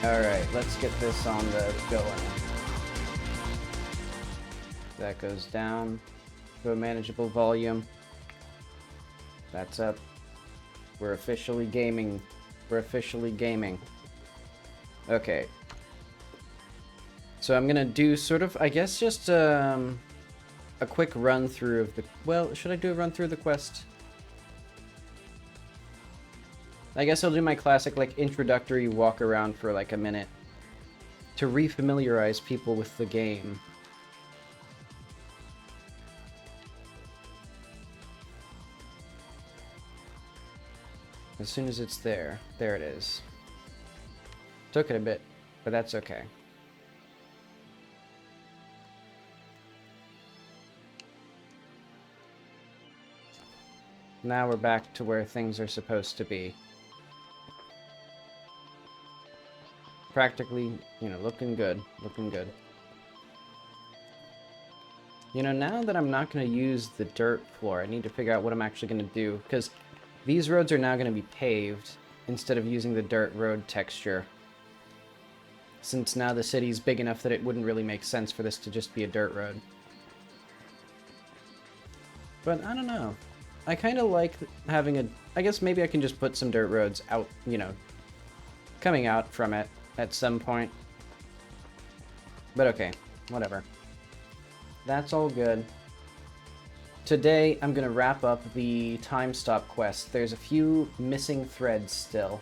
Alright, let's get this on the going. That goes down to a manageable volume. That's up. We're officially gaming. We're officially gaming. Okay. So I'm gonna do sort of, I guess, just a quick run through of the... Well, should I do a run through the quest? I guess I'll do my classic, like, introductory walk around for, like, a minute to refamiliarize people with the game. As soon as it's there. There it is. Took it a bit, but that's okay. Now we're back to where things are supposed to be. Practically, you know, looking good. Looking good. You know, now that I'm not going to use the dirt floor, I need to figure out what I'm actually going to do, because these roads are now going to be paved instead of using the dirt road texture. Since now the city's big enough that it wouldn't really make sense for this to just be a dirt road. But I don't know. I kind of like having a... I guess maybe I can just put some dirt roads out, you know, coming out from it at some point. But okay, whatever. That's all good. Today, I'm going to wrap up the time stop quest. There's a few missing threads still.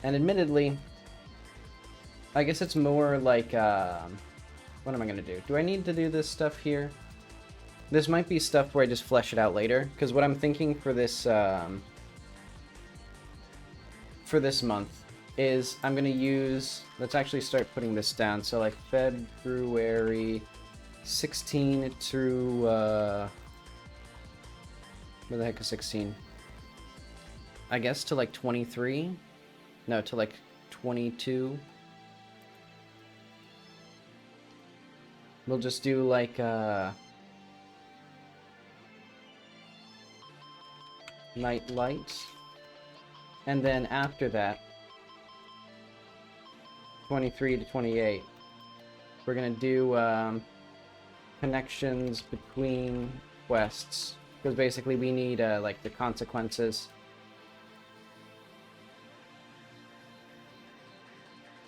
And admittedly, I guess it's more like, what am I going to do? Do I need to do this stuff here? This might be stuff where I just flesh it out later, because what I'm thinking for this month is I'm going to use... Let's actually start putting this down. So, like, February 16 through... where the heck is 16? I guess to, like, 23? No, to, like, 22. We'll just do, like, night light. And then after that, 23 to 28, we're going to do connections between quests. Because basically we need, like, the consequences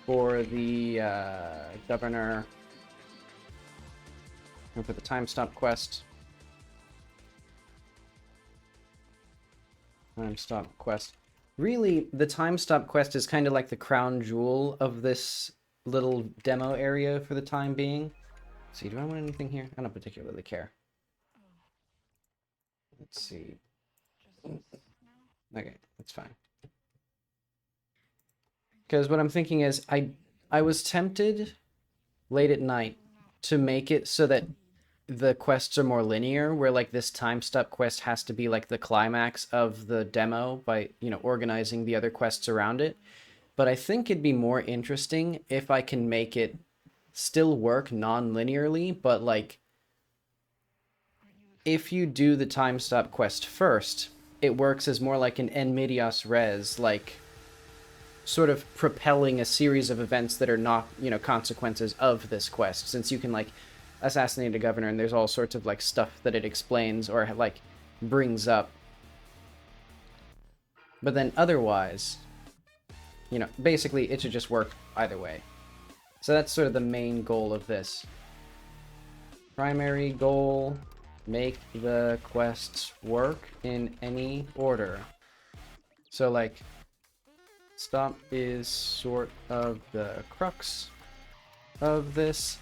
for the governor and for the time stop quest. Time stop quest. Really, the time stop quest is kind of like the crown jewel of this little demo area for the time being. Let's see, do I want anything here? I don't particularly care. Let's see. Okay, that's fine. Because what I'm thinking is, I was tempted late at night to make it so that the quests are more linear, where like this time stop quest has to be like the climax of the demo by, you know, organizing the other quests around it. But I think it'd be more interesting if I can make it still work non-linearly, but like if you do the time stop quest first, it works as more like an en medias res, like sort of propelling a series of events that are not, you know, consequences of this quest, since you can like assassinate a governor and there's all sorts of like stuff that it explains or like brings up. But then otherwise, you know, basically it should just work either way. So that's sort of the main goal of this. Primary goal, make the quests work in any order. So like, stop is sort of the crux of this.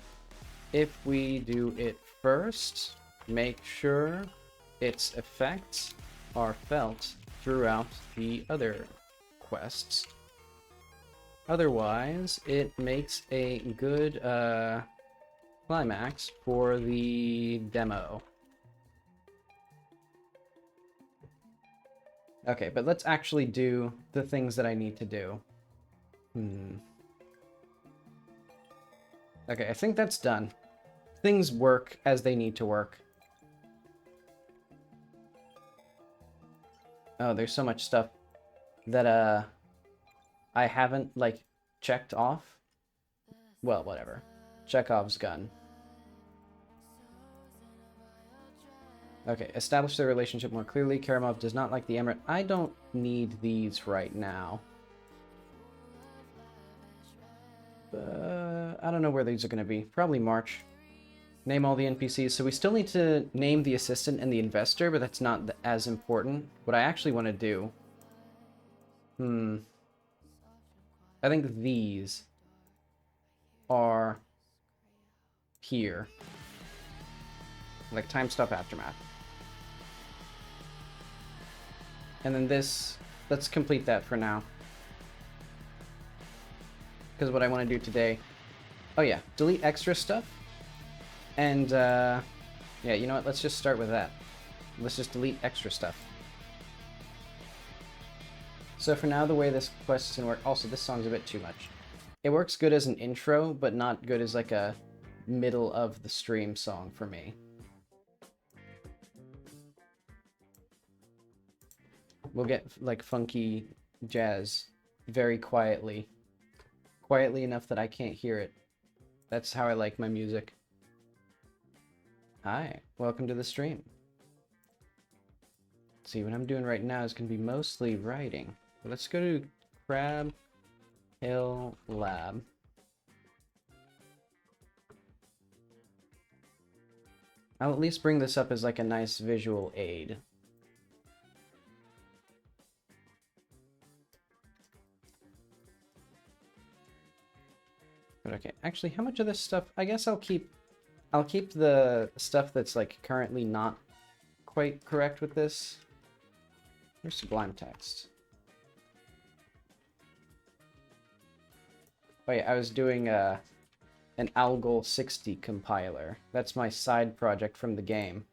If we do it first, make sure its effects are felt throughout the other quests. Otherwise, it makes a good climax for the demo. Okay, but let's actually do the things that I need to do. Okay, I think that's done. Things work as they need to work. Oh, there's so much stuff that I haven't, like, checked off. Well, whatever. Chekhov's gun. Okay, establish their relationship more clearly. Karamov does not like the emirate. I don't need these right now. I don't know where these are going to be. Probably March. Name all the NPCs. So we still need to name the assistant and the investor, but that's not as important. What I actually want to do... I think these are here. Like time stop aftermath. And then this, let's complete that for now. Because what I want to do today... Oh yeah, delete extra stuff. And, yeah, you know what? Let's just start with that. Let's just delete extra stuff. So for now, the way this quest is going to work... Also, this song's a bit too much. It works good as an intro, but not good as, like, a middle of the stream song for me. We'll get, like, funky jazz very quietly. Quietly enough that I can't hear it. That's how I like my music. Hi, welcome to the stream. Let's see, what I'm doing right now is going to be mostly writing. But let's go to Crab Hill Lab. I'll at least bring this up as like a nice visual aid. But okay, actually, how much of this stuff? I guess I'll keep the stuff that's like currently not quite correct with this. Here's Sublime Text. Oh yeah, I was doing an Algol 60 compiler. That's my side project from the game.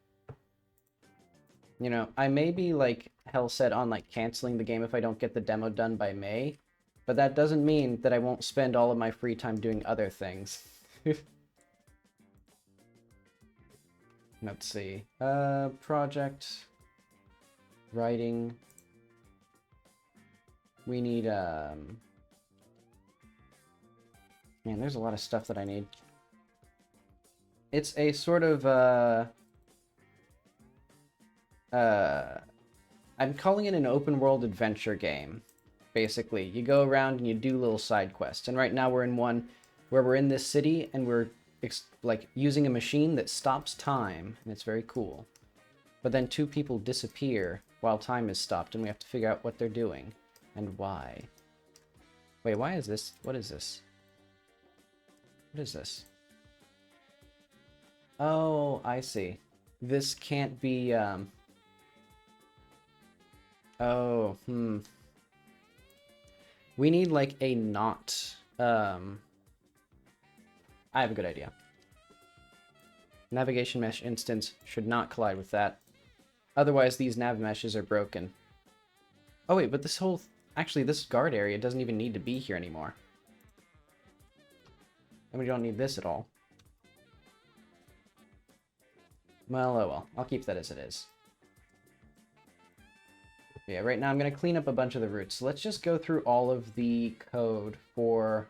You know, I may be like hell set on like canceling the game if I don't get the demo done by May, but that doesn't mean that I won't spend all of my free time doing other things. Let's see. Project. Writing. We need, Man, there's a lot of stuff that I need. It's a sort of, I'm calling it an open world adventure game. Basically, you go around and you do little side quests. And right now we're in one where we're in this city and we're like using a machine that stops time, and it's very cool. But then two people disappear while time is stopped, and we have to figure out what they're doing and why. Wait, why is this? What is this? What is this? Oh, I see. This can't be, Oh, We need, like, a not, I have a good idea. Navigation mesh instance should not collide with that. Otherwise, these nav meshes are broken. Oh wait, but this whole... Actually, this guard area doesn't even need to be here anymore. And we don't need this at all. Well, oh well. I'll keep that as it is. Yeah, right now I'm going to clean up a bunch of the routes. So let's just go through all of the code for...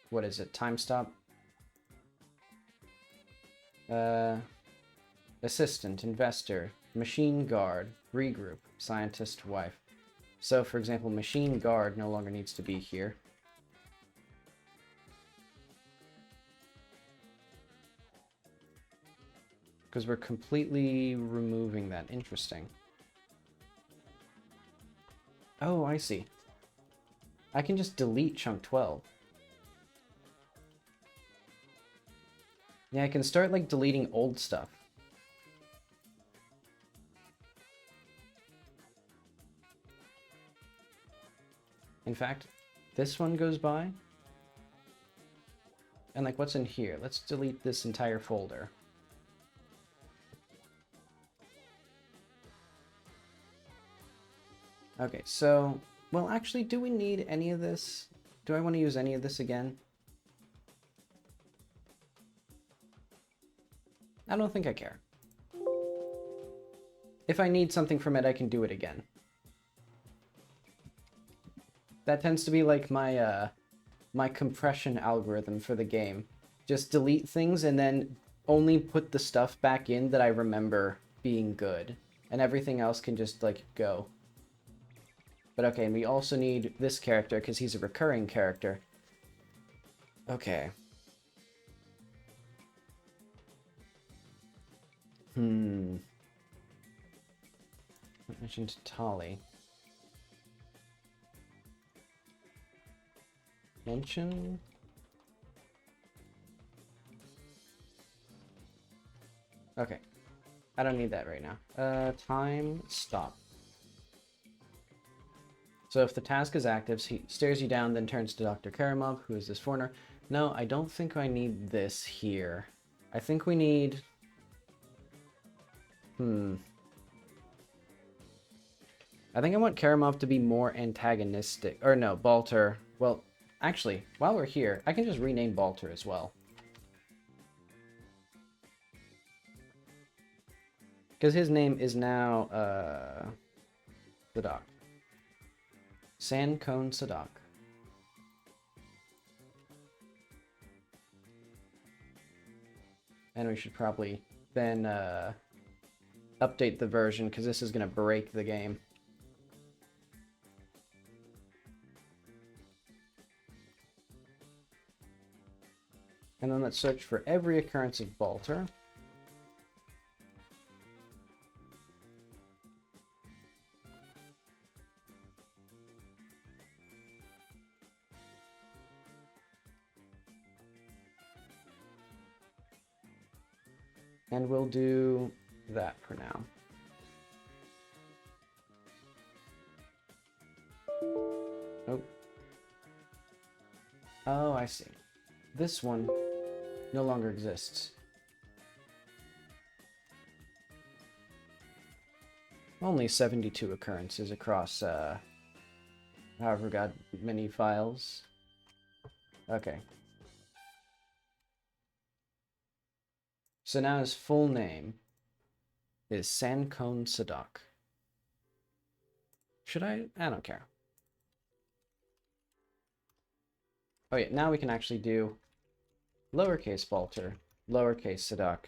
What is it? Time stop? Assistant, investor, machine guard, regroup, scientist, wife. So, for example, machine guard no longer needs to be here. Because we're completely removing that. Interesting. Oh, I see. I can just delete chunk 12. Yeah, I can start, like, deleting old stuff. In fact, this one goes by. And, like, what's in here? Let's delete this entire folder. Okay, so... Well, actually, do we need any of this? Do I want to use any of this again? I don't think I care. If I need something from it, I can do it again. That tends to be like my my compression algorithm for the game. Just delete things and then only put the stuff back in that I remember being good. And everything else can just, like, go. But okay, and we also need this character because he's a recurring character. Okay. Mentioned Tali. Mention... Okay. I don't need that right now. Time stop. So if the task is active, he stares you down, then turns to Dr. Karamov, who is this foreigner. No, I don't think I need this here. I think we need... I think I want Karamov to be more antagonistic. Or no, Balter. Well, actually, while we're here, I can just rename Balter as well. Because his name is now, Sadak. Sancone Sadak. And we should probably then, update the version, because this is going to break the game. And then let's search for every occurrence of Balter. And we'll do that for now. Oh. Oh, I see. This one no longer exists. Only 72 occurrences across, however god many files. Okay. So now his full name is Sancone Sadak. Should I? I don't care. Oh yeah, now we can actually do lowercase Balter, lowercase Sadak.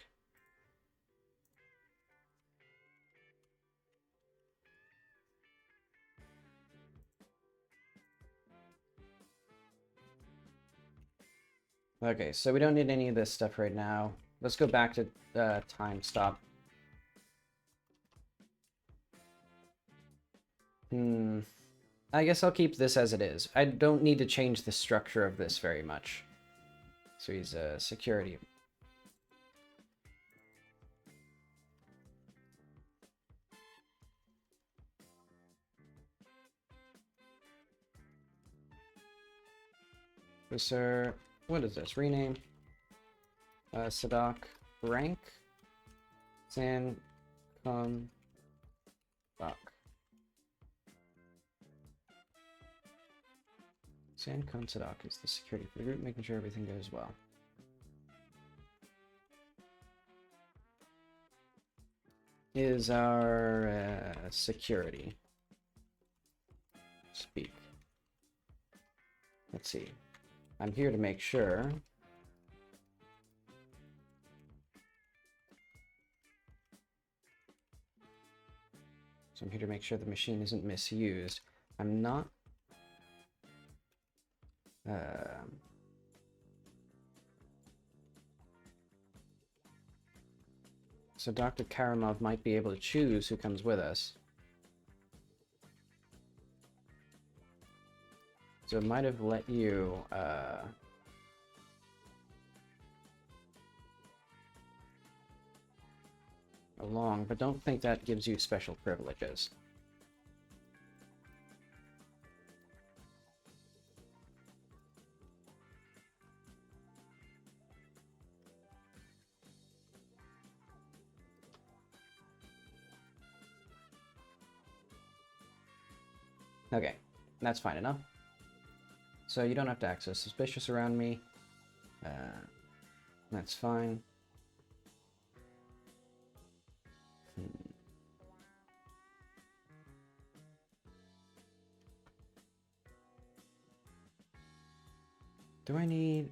Okay, so we don't need any of this stuff right now. Let's go back to time stop. I guess I'll keep this as it is. I don't need to change the structure of this very much. So he's security. Sir, what is this? Rename. Sadak. Rank. San. Doc. Sancone Sadak is the security for the group, making sure everything goes well. Is our security. Speak. Let's see. I'm here to make sure. So I'm here to make sure the machine isn't misused. I'm not... So Dr. Karamov might be able to choose who comes with us. So it might have let you, along, but don't think that gives you special privileges. Okay, that's fine enough. So you don't have to access suspicious around me. That's fine. Do I need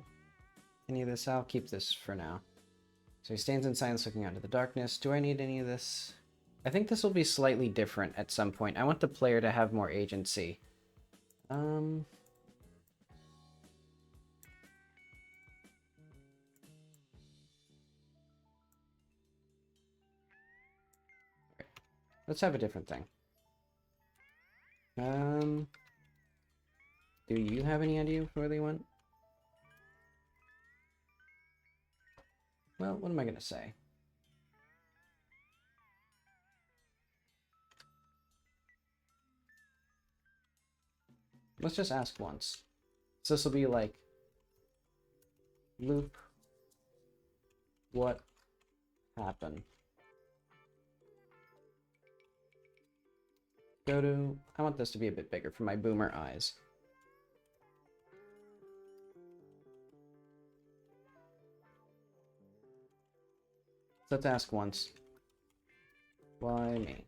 any of this? I'll keep this for now. So he stands in silence looking out into the darkness. Do I need any of this? I think this will be slightly different at some point. I want the player to have more agency. Let's have a different thing. Do you have any idea where they went? Well, what am I gonna say? Let's just ask once. So this will be like loop. What happened? Godot. I want this to be a bit bigger for my boomer eyes. So let's ask once. Why me?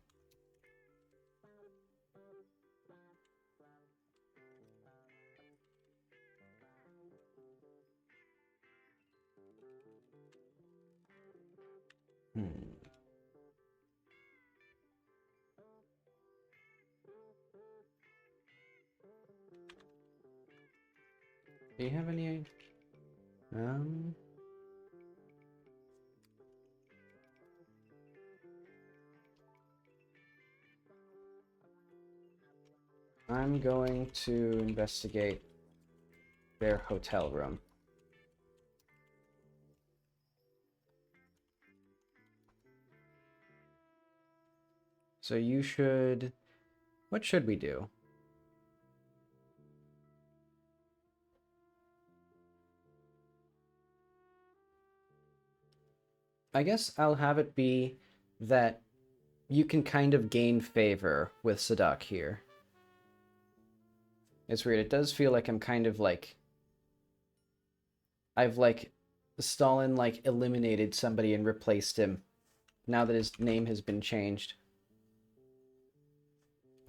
Do you have any? I'm going to investigate their hotel room. So you should... What should we do? I guess I'll have it be that you can kind of gain favor with Sadak here. It's weird. It does feel like I'm kind of like... I've like... Stalin like eliminated somebody and replaced him. Now that his name has been changed.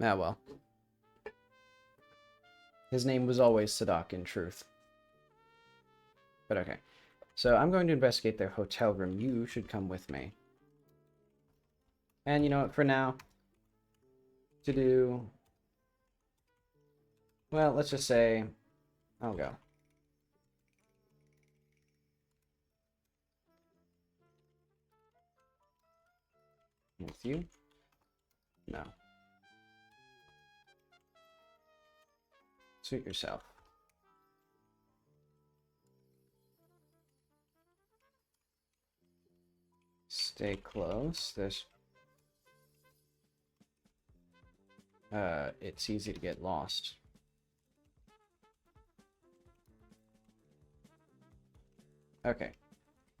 Ah well. His name was always Sadak in truth. But okay. So I'm going to investigate their hotel room. You should come with me. And you know what, for now, to do... Well, let's just say I'll go. With you? No. Suit yourself. Stay close. There's... it's easy to get lost. Okay.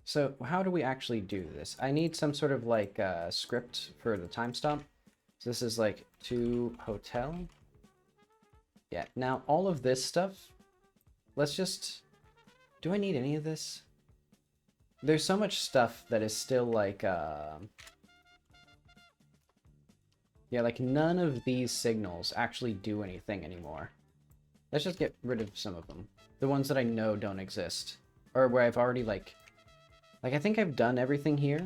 So how do we actually do this? I need some sort of like script for the time stamp. So this is like to hotel. Yeah, now all of this stuff, let's just... Do I need any of this? There's so much stuff that is still like, yeah, like none of these signals actually do anything anymore. Let's just get rid of some of them. The ones that I know don't exist. Or where I've already like I think I've done everything here.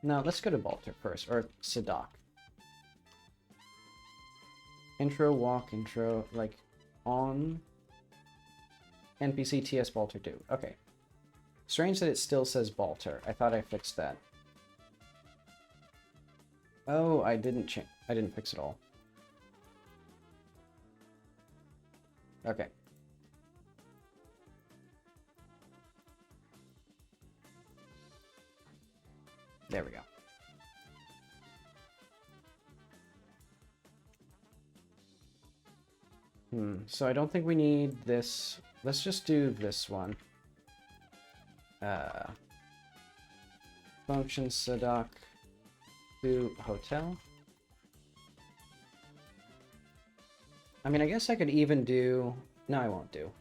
No, let's go to Balter first, or Sadak. Intro, walk, intro, like, on... NPC TS Balter 2. Okay. Strange that it still says Balter. I thought I fixed that. Oh, I didn't fix it all. Okay. There we go. So I don't think we need this. Let's just do this one. Function Sadak to hotel. I mean, I guess I could even do... No, I won't do.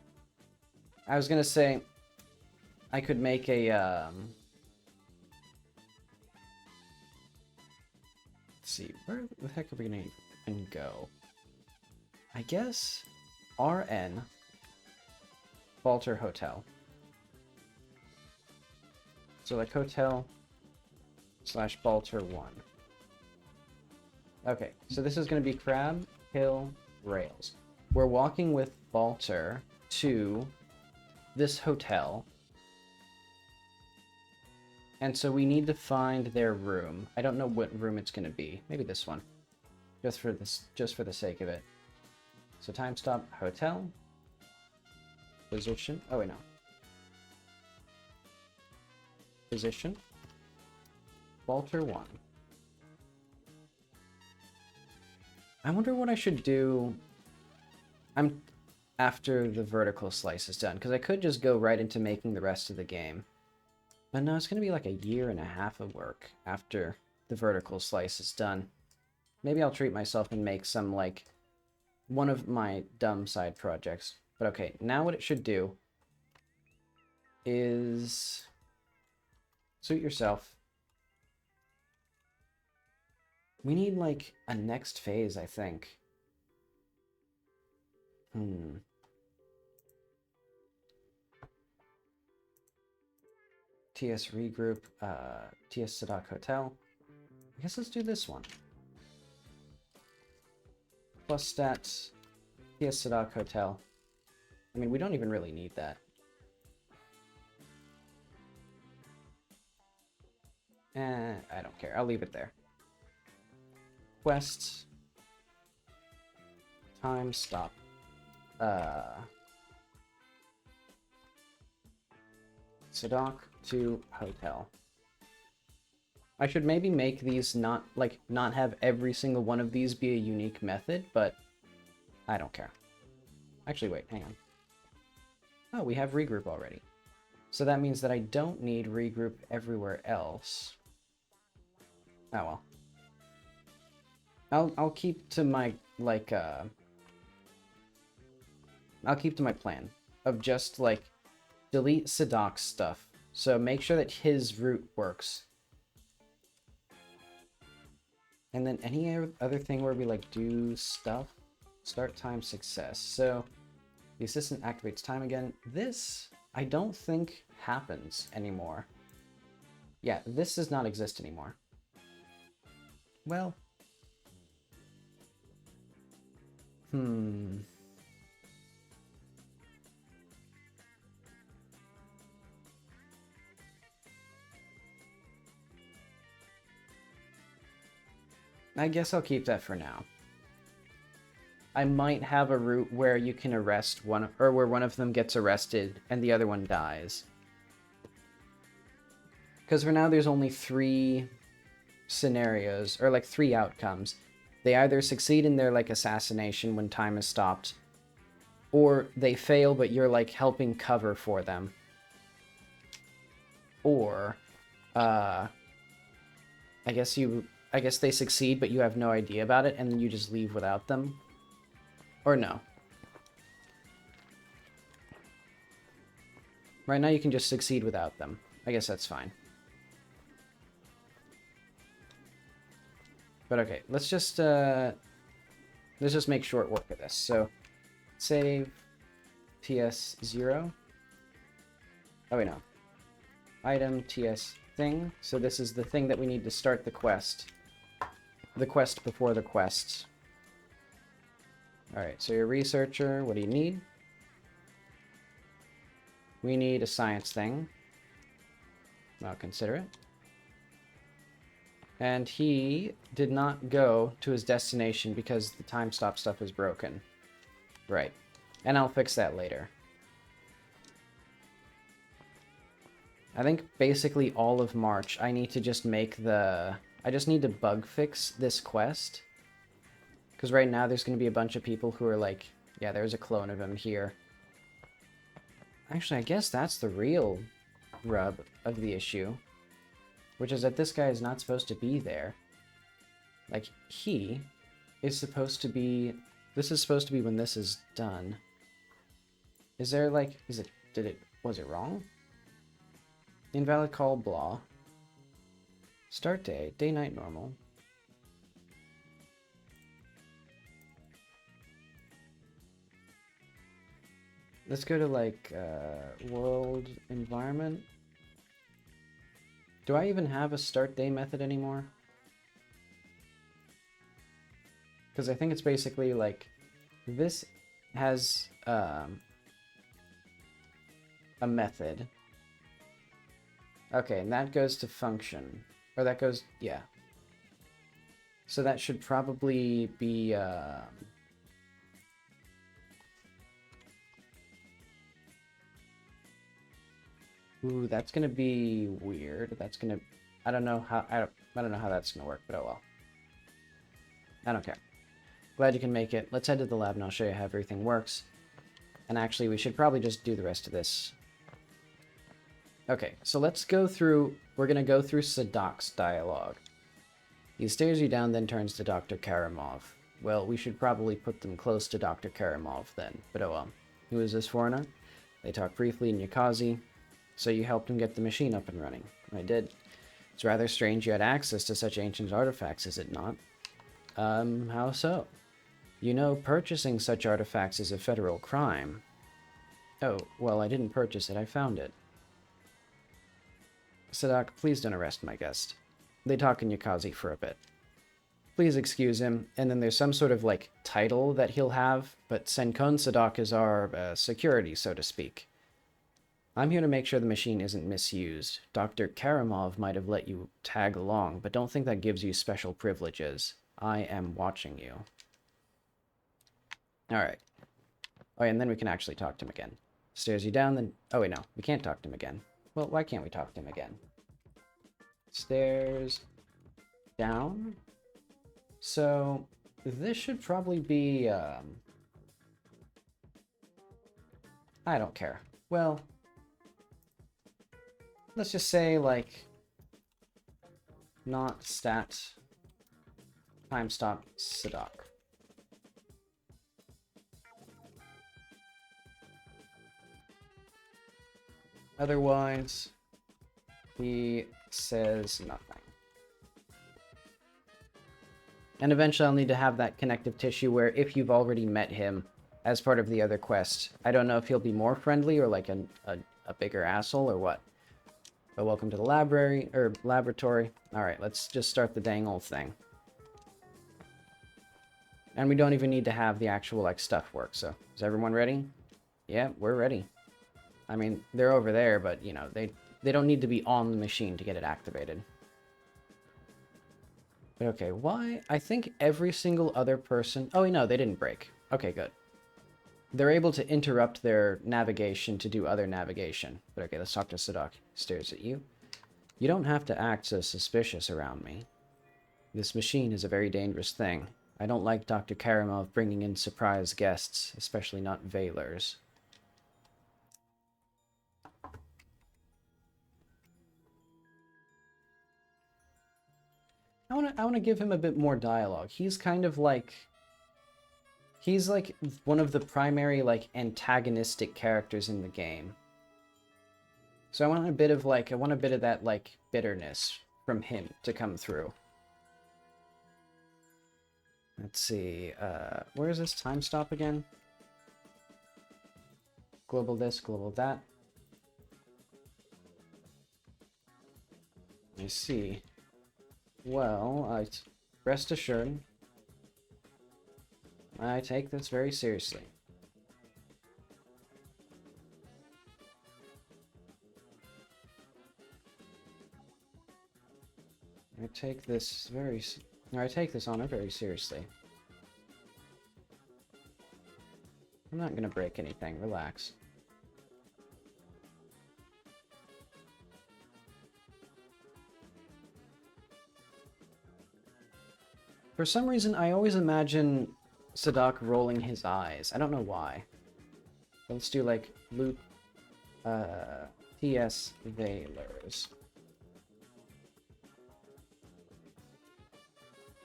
I was gonna say I could make a, let's see, where the heck are we gonna even go? I guess RN Balter Hotel. So like hotel / Balter 1. Okay, so this is going to be Crab Hill Rails. We're walking with Balter to this hotel. And so we need to find their room. I don't know what room it's going to be. Maybe this one. Just for the sake of it. So time stop hotel. Position. Oh wait, no. Position. Balter 1. I wonder what I should do. After the vertical slice is done, because I could just go right into making the rest of the game. But no, it's going to be like 1.5 years of work after the vertical slice is done. Maybe I'll treat myself and make some, like, one of my dumb side projects. But okay, now what it should do is suit yourself. We need, like, a next phase, I think. TS regroup, TS Sadak Hotel. I guess let's do this one. Plus stats, TS Sadak Hotel. I mean, we don't even really need that. I don't care. I'll leave it there. Quest. Time stop. Sadak to hotel. I should maybe make these not have every single one of these be a unique method, but I don't care. Actually, wait, hang on. Oh, we have regroup already. So that means that I don't need regroup everywhere else. Oh well. I'll keep to my I'll keep to my plan of just like delete Sadak's stuff. So make sure that his route works. And then any other thing where we like do stuff, start time success. So the assistant activates time again. This I don't think happens anymore. Yeah, this does not exist anymore. Well, I guess I'll keep that for now. I might have a route where you can arrest one, or where one of them gets arrested and the other one dies. Because for now there's only 3 scenarios, or like 3 outcomes. They either succeed in their like assassination when time is stopped, or they fail but you're like helping cover for them. Or, I guess they succeed but you have no idea about it and then you just leave without them. Or no. Right now you can just succeed without them. I guess that's fine. But okay, let's just make short work of this. So, save TS0. Oh wait, no. Item TS thing. So this is the thing that we need to start the quest. The quest before the quest. Alright, so you're a researcher. What do you need? We need a science thing. I'll consider it. And he did not go to his destination because the time stop stuff is broken. Right. And I'll fix that later. I think basically all of March I need to just make the... I just need to bug fix this quest. Because right now there's going to be a bunch of people who are like, yeah, there's a clone of him here. Actually, I guess that's the real rub of the issue. Which is that this guy is not supposed to be there. Like, he is supposed to be... This is supposed to be when this is done. Is there, like... Was it wrong? Invalid call, blah. Start day. Day, night, normal. Let's go to, like, world environment. Do I even have a start day method anymore? Because I think it's basically, like, this has, a method. Okay, and that goes to function. Or that goes, yeah. So that should probably be, ooh, that's gonna be weird. That's gonna... I don't know how... I don't know how that's gonna work, but oh well. I don't care. Glad you can make it. Let's head to the lab and I'll show you how everything works. And actually, we should probably just do the rest of this. Okay, so let's go through... We're gonna go through Sadok's dialogue. He stares you down, then turns to Dr. Karamov. Well, we should probably put them close to Dr. Karamov then, but oh well. Who is this foreigner? They talk briefly in Yakazi. So you helped him get the machine up and running. I did. It's rather strange you had access to such ancient artifacts, is it not? How so? You know, purchasing such artifacts is a federal crime. Oh, well, I didn't purchase it, I found it. Sadok, please don't arrest my guest. They talk in Yakazi for a bit. Please excuse him, and then there's some sort of, like, title that he'll have, but Senkon Sadok is our, security, so to speak. I'm here to make sure the machine isn't misused. Dr. Karamov might have let you tag along, but don't think that gives you special privileges. I am watching you. Alright. Oh, and then we can actually talk to him again. Stares you down, then... Oh, wait, no. We can't talk to him again. Well, why can't we talk to him again? Stares... down? So, this should probably be, I don't care. Well... Let's just say, like, not stat, time stop, Sadok. Otherwise, he says nothing. And eventually I'll need to have that connective tissue where if you've already met him as part of the other quest, I don't know if he'll be more friendly or like a bigger asshole or what. But welcome to the library, or laboratory. Alright, let's just start the dang old thing. And we don't even need to have the actual, like, stuff work, so... Is everyone ready? Yeah, we're ready. I mean, they're over there, but, you know, they don't need to be on the machine to get it activated. But okay, why? I think every single other person... Oh, no, they didn't break. Okay, good. They're able to interrupt their navigation to do other navigation. But okay, let's talk to Sadok. Stares at you. You don't have to act so suspicious around me. This machine is a very dangerous thing. I don't like Dr. Karamov bringing in surprise guests, especially not Veilers. I want to give him a bit more dialogue. He's kind of like... He's like one of the primary, like, antagonistic characters in the game. So I want a bit of, like, that, like, bitterness from him to come through. Let's see, where is this time stop again? Global this, global that. I see. Well, rest assured, I take this very seriously. I take this honor very seriously. I'm not gonna break anything, relax. For some reason, I always imagine Sadok rolling his eyes. I don't know why. But let's do, like, loot, T.S. Veilers.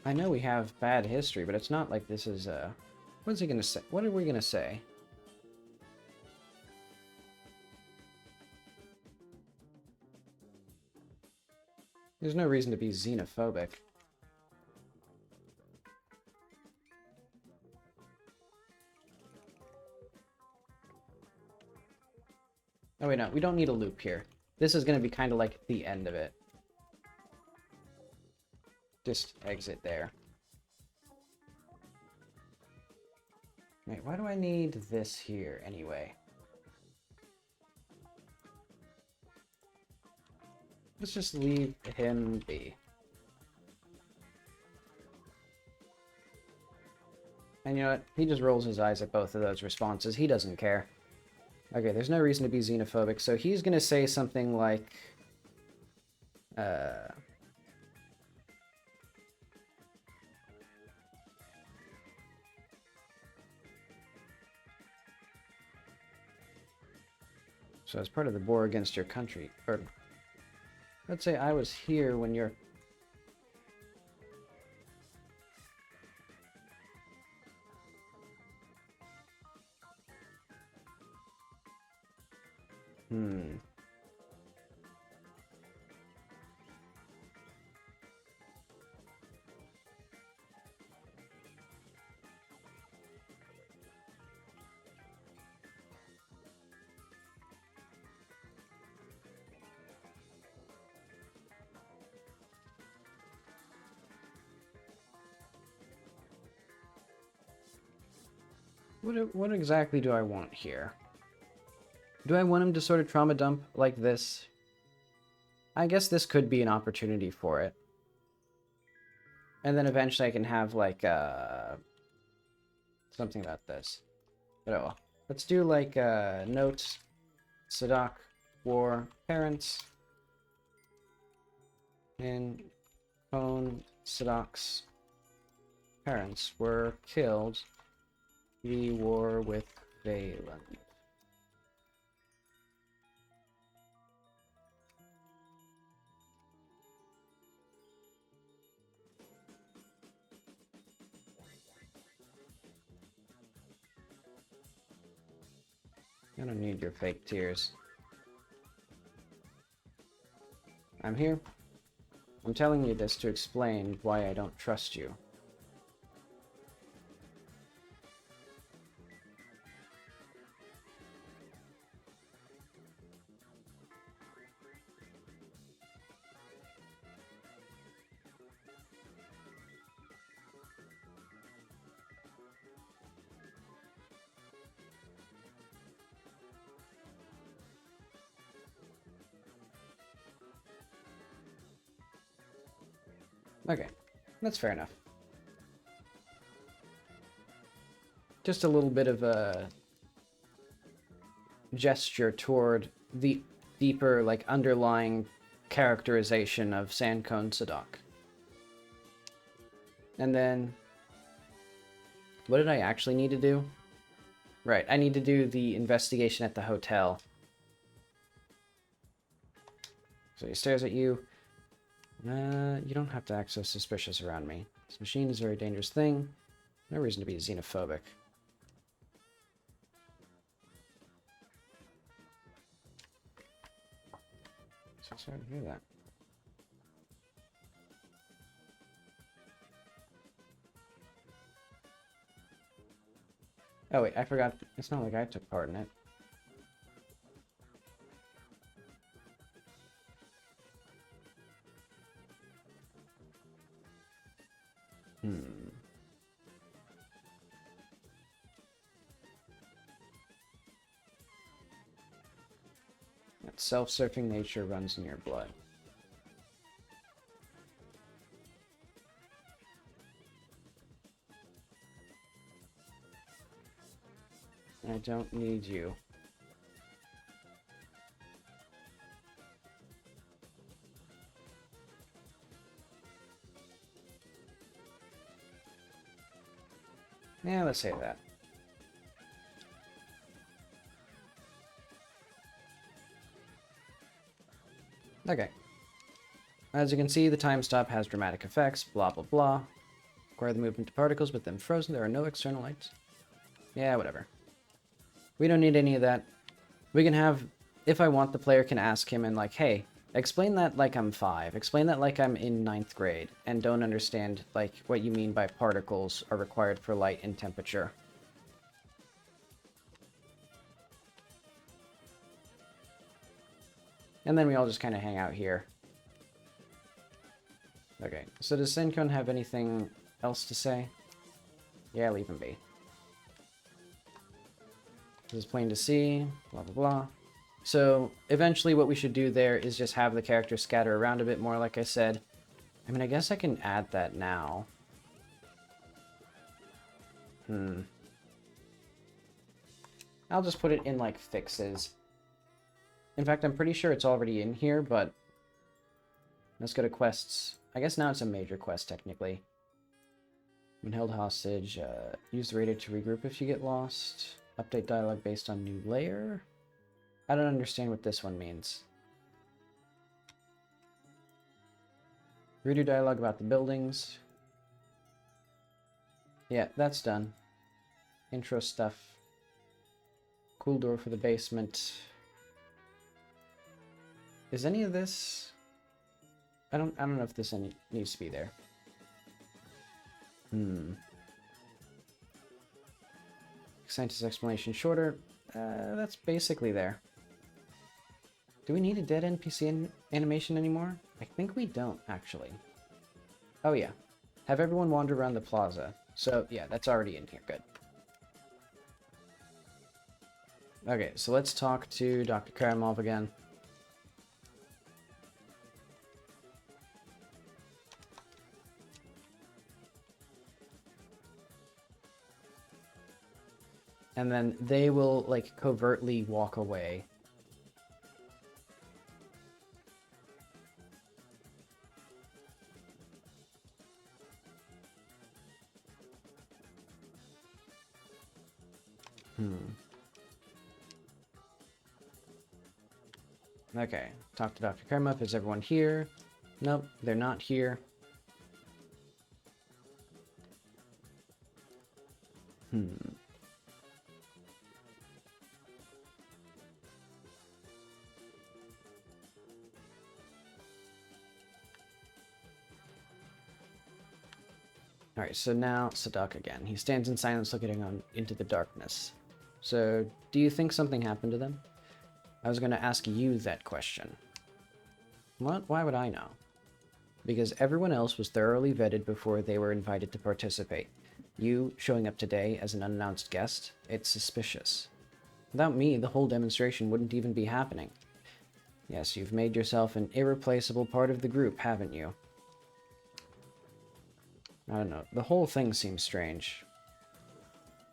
I know we have bad history, but it's not like this is, what is he gonna say? What are we gonna say? There's no reason to be xenophobic. Oh wait, no, we don't need a loop here. This is going to be kind of like the end of it. Just exit there. Wait, why do I need this here anyway? Let's just leave him be. And you know what? He just rolls his eyes at both of those responses. He doesn't care. Okay, there's no reason to be xenophobic, so he's gonna say something like... So as part of the war against your country, or... Let's say I was here when you're... What exactly do I want here? Do I want him to sort of trauma dump like this? I guess this could be an opportunity for it. And then eventually I can have, like, something about this. But oh well. Let's do, like, notes, Sadak, war, parents, and Cone Sadak's parents were killed. The war with Valen. I don't need your fake tears. I'm here. I'm telling you this to explain why I don't trust you. Okay, that's fair enough. Just a little bit of a gesture toward the deeper, like, underlying characterization of Sandcone Sadak. And then, what did I actually need to do? Right, I need to do the investigation at the hotel. So he stares at you. You don't have to act so suspicious around me. This machine is a very dangerous thing. No reason to be xenophobic. So sorry to hear that. Oh wait, I forgot. It's not like I took part in it. That self-surfing nature runs in your blood. I don't need you. Yeah, let's say that. Okay. As you can see, the time stop has dramatic effects, blah blah blah. Require the movement of particles, but then frozen, there are no external lights. Yeah, whatever. We don't need any of that. We can have, if I want, the player can ask him and like, hey, explain that like I'm 5. Explain that like I'm in 9th grade and don't understand like what you mean by particles are required for light and temperature. And then we all just kind of hang out here. Okay, so does Senkon have anything else to say? Yeah, leave him be. This is plain to see, blah, blah, blah. So, eventually what we should do there is just have the characters scatter around a bit more, like I said. I mean, I guess I can add that now. I'll just put it in, like, fixes. In fact, I'm pretty sure it's already in here, but... Let's go to quests. I guess now it's a major quest, technically. When held hostage, use the radar to regroup if you get lost. Update dialogue based on new layer? I don't understand what this one means. Redo dialogue about the buildings. Yeah, that's done. Intro stuff. Cool door for the basement. Is any of this... I don't know if this needs to be there. Scientist explanation shorter. That's basically there. Do we need a dead NPC animation anymore? I think we don't, actually. Oh yeah. Have everyone wander around the plaza. So, yeah, that's already in here. Good. Okay, so let's talk to Dr. Karamov again. And then they will, like, covertly walk away. Okay, talk to Dr. Karamov. Is everyone here? Nope, they're not here. Alright, so now Sadak again. He stands in silence looking on into the darkness. So, do you think something happened to them? I was going to ask you that question. What? Why would I know? Because everyone else was thoroughly vetted before they were invited to participate. You showing up today as an unannounced guest, it's suspicious. Without me, the whole demonstration wouldn't even be happening. Yes, you've made yourself an irreplaceable part of the group, haven't you? I don't know. The whole thing seems strange.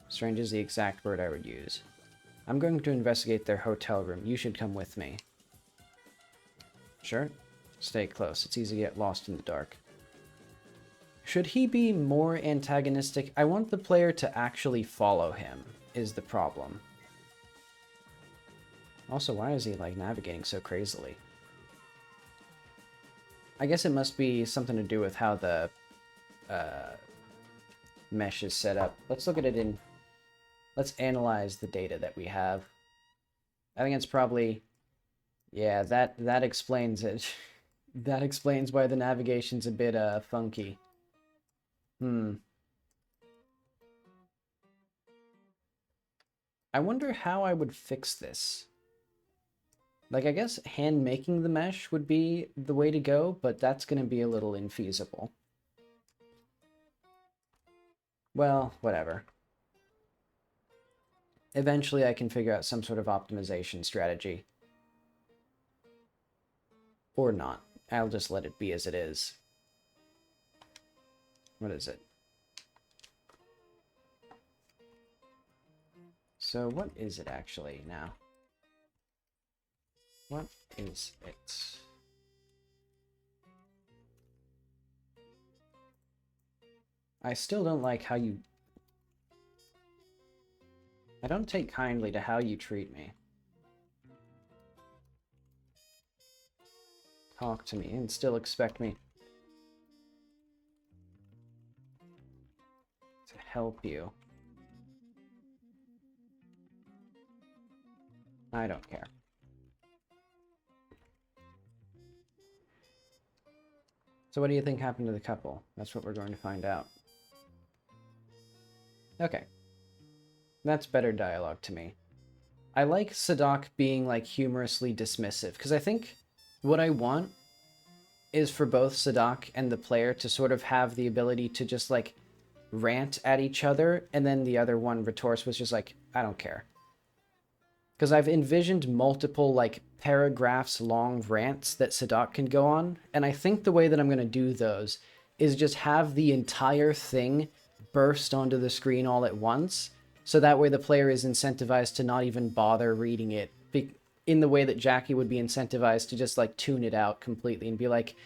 Strange is the exact word I would use. I'm going to investigate their hotel room. You should come with me. Sure. Stay close. It's easy to get lost in the dark. Should he be more antagonistic? I want the player to actually follow him, is the problem. Also, why is he, like, navigating so crazily? I guess it must be something to do with how the mesh is set up. Let's look at it in... Let's analyze the data that we have. I think it's probably... Yeah, that explains it. That explains why the navigation's a bit funky. I wonder how I would fix this. Like, I guess hand making the mesh would be the way to go, but that's going to be a little infeasible. Well, whatever. Eventually I can figure out some sort of optimization strategy. Or not. I'll just let it be as it is. What is it? So what is it actually now? What is it? I still don't like how you... I don't take kindly to how you treat me. Talk to me and still expect me to help you. I don't care. So what do you think happened to the couple? That's what we're going to find out. Okay. That's better dialogue to me. I like Sadak being, like, humorously dismissive, because I think What I want is for both Sadak and the player to sort of have the ability to just like rant at each other, and then the other one retorts was just like, I don't care. Because I've envisioned multiple like paragraphs long rants that Sadak can go on, and I think the way that I'm going to do those is just have the entire thing burst onto the screen all at once, so that way the player is incentivized to not even bother reading it, in the way that Jackie would be incentivized to just like tune it out completely and be like,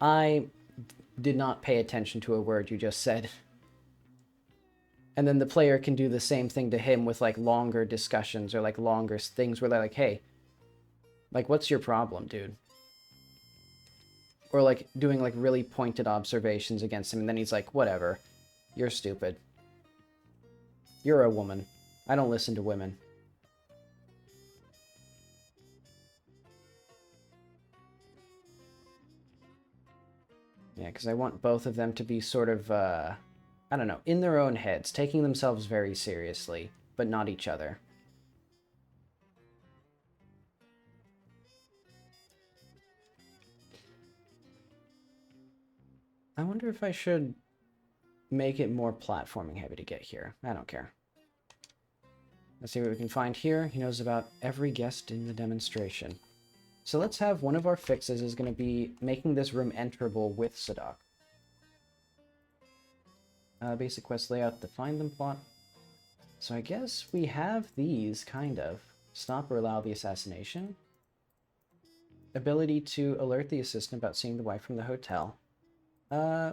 I did not pay attention to a word you just said. And then the player can do the same thing to him with like longer discussions or like longer things where they're like, hey, like, what's your problem, dude? Or like doing like really pointed observations against him, and then he's like, whatever, you're stupid. You're a woman. I don't listen to women. Yeah, because I want both of them to be sort of, I don't know, in their own heads, taking themselves very seriously, but not each other. I wonder if I should make it more platforming heavy to get here. I don't care. Let's see what we can find here. He knows about every guest in the demonstration. So let's have one of our fixes is going to be making this room enterable with Sadak. Basic quest layout, define them plot. So I guess we have these, kind of. Stop or allow the assassination. Ability to alert the assistant about seeing the wife from the hotel.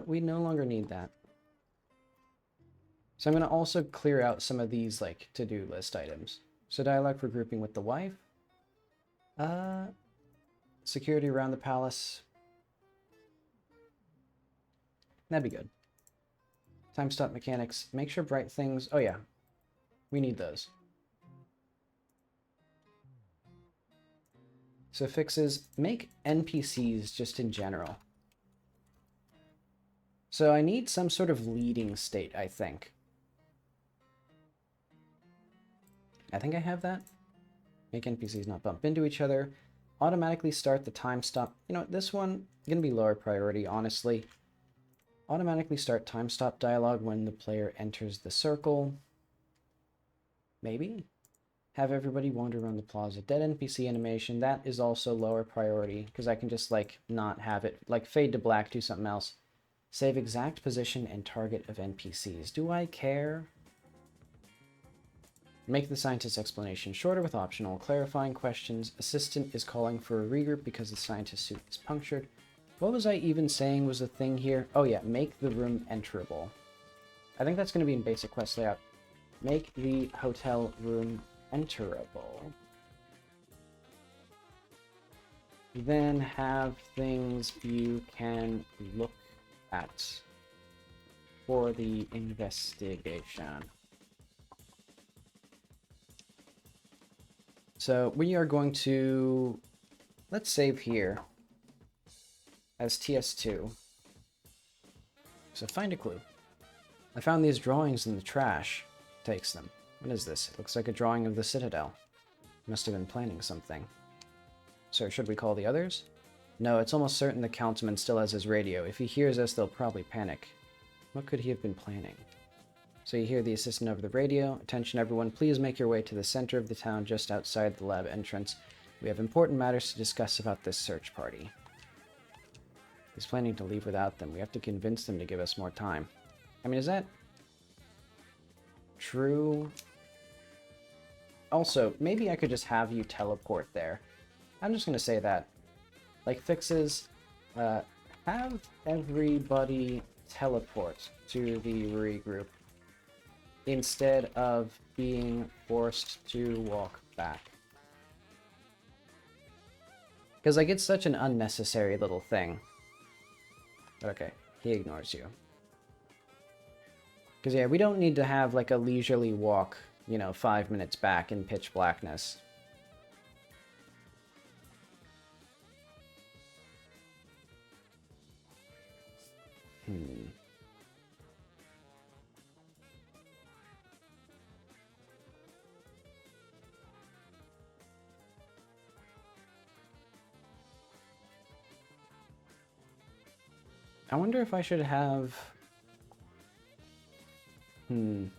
We no longer need that. So I'm going to also clear out some of these, like, to-do list items. So dialogue for grouping with the wife. Security around the palace. That'd be good. Time stop mechanics. Make sure bright things... Oh yeah. We need those. So fixes. Make NPCs just in general. So I need some sort of leading state, I think. I think I have that. Make NPCs not bump into each other. Automatically start the time stop. You know, this one gonna be lower priority, honestly. Automatically start time stop dialogue when the player enters the circle. Maybe. Have everybody wander around the plaza. Dead NPC animation. That is also lower priority because I can just like not have it like fade to black, do something else. Save exact position and target of NPCs. Do I care? Make the scientist's explanation shorter with optional clarifying questions. Assistant is calling for a regroup because the scientist's suit is punctured. What was I even saying was a thing here? Oh yeah, make the room enterable. I think that's going to be in basic quest layout. Make the hotel room enterable. Then have things you can look at for the investigation. So we are going to, let's save here as TS2. So find a clue. I found these drawings in the trash. Takes them. What is this? It looks like a drawing of the Citadel. Must have been planning something. So should we call the others? No, it's almost certain the councilman still has his radio. If he hears us, they'll probably panic. What could he have been planning? So you hear the assistant over the radio. Attention everyone, please make your way to the center of the town just outside the lab entrance. We have important matters to discuss about this search party. He's planning to leave without them. We have to convince them to give us more time. I mean, is that true? Also, maybe I could just have you teleport there. I'm just going to say that. Like, fixes, have everybody teleport to the regroup instead of being forced to walk back. Because, like, it's such an unnecessary little thing. But okay, he ignores you. Because, yeah, we don't need to have, like, a leisurely walk, you know, 5 minutes back in pitch blackness. I wonder if I should have... I'm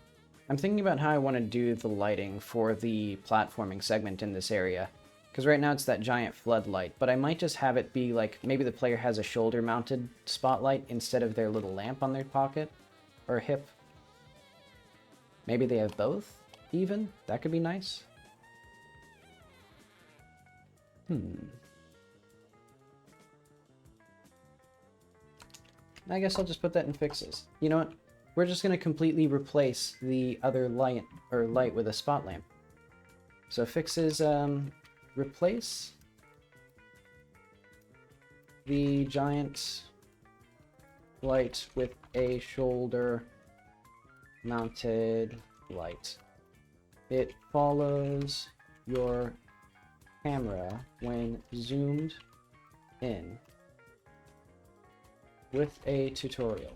thinking about how I want to do the lighting for the platforming segment in this area. Because right now it's that giant floodlight, but I might just have it be like, maybe the player has a shoulder-mounted spotlight instead of their little lamp on their pocket or hip. Maybe they have both, even? That could be nice. I guess I'll just put that in fixes. You know what? We're just going to completely replace the other light with a spot lamp. So fixes, replace the giant light with a shoulder mounted light. It follows your camera when zoomed in with a tutorial.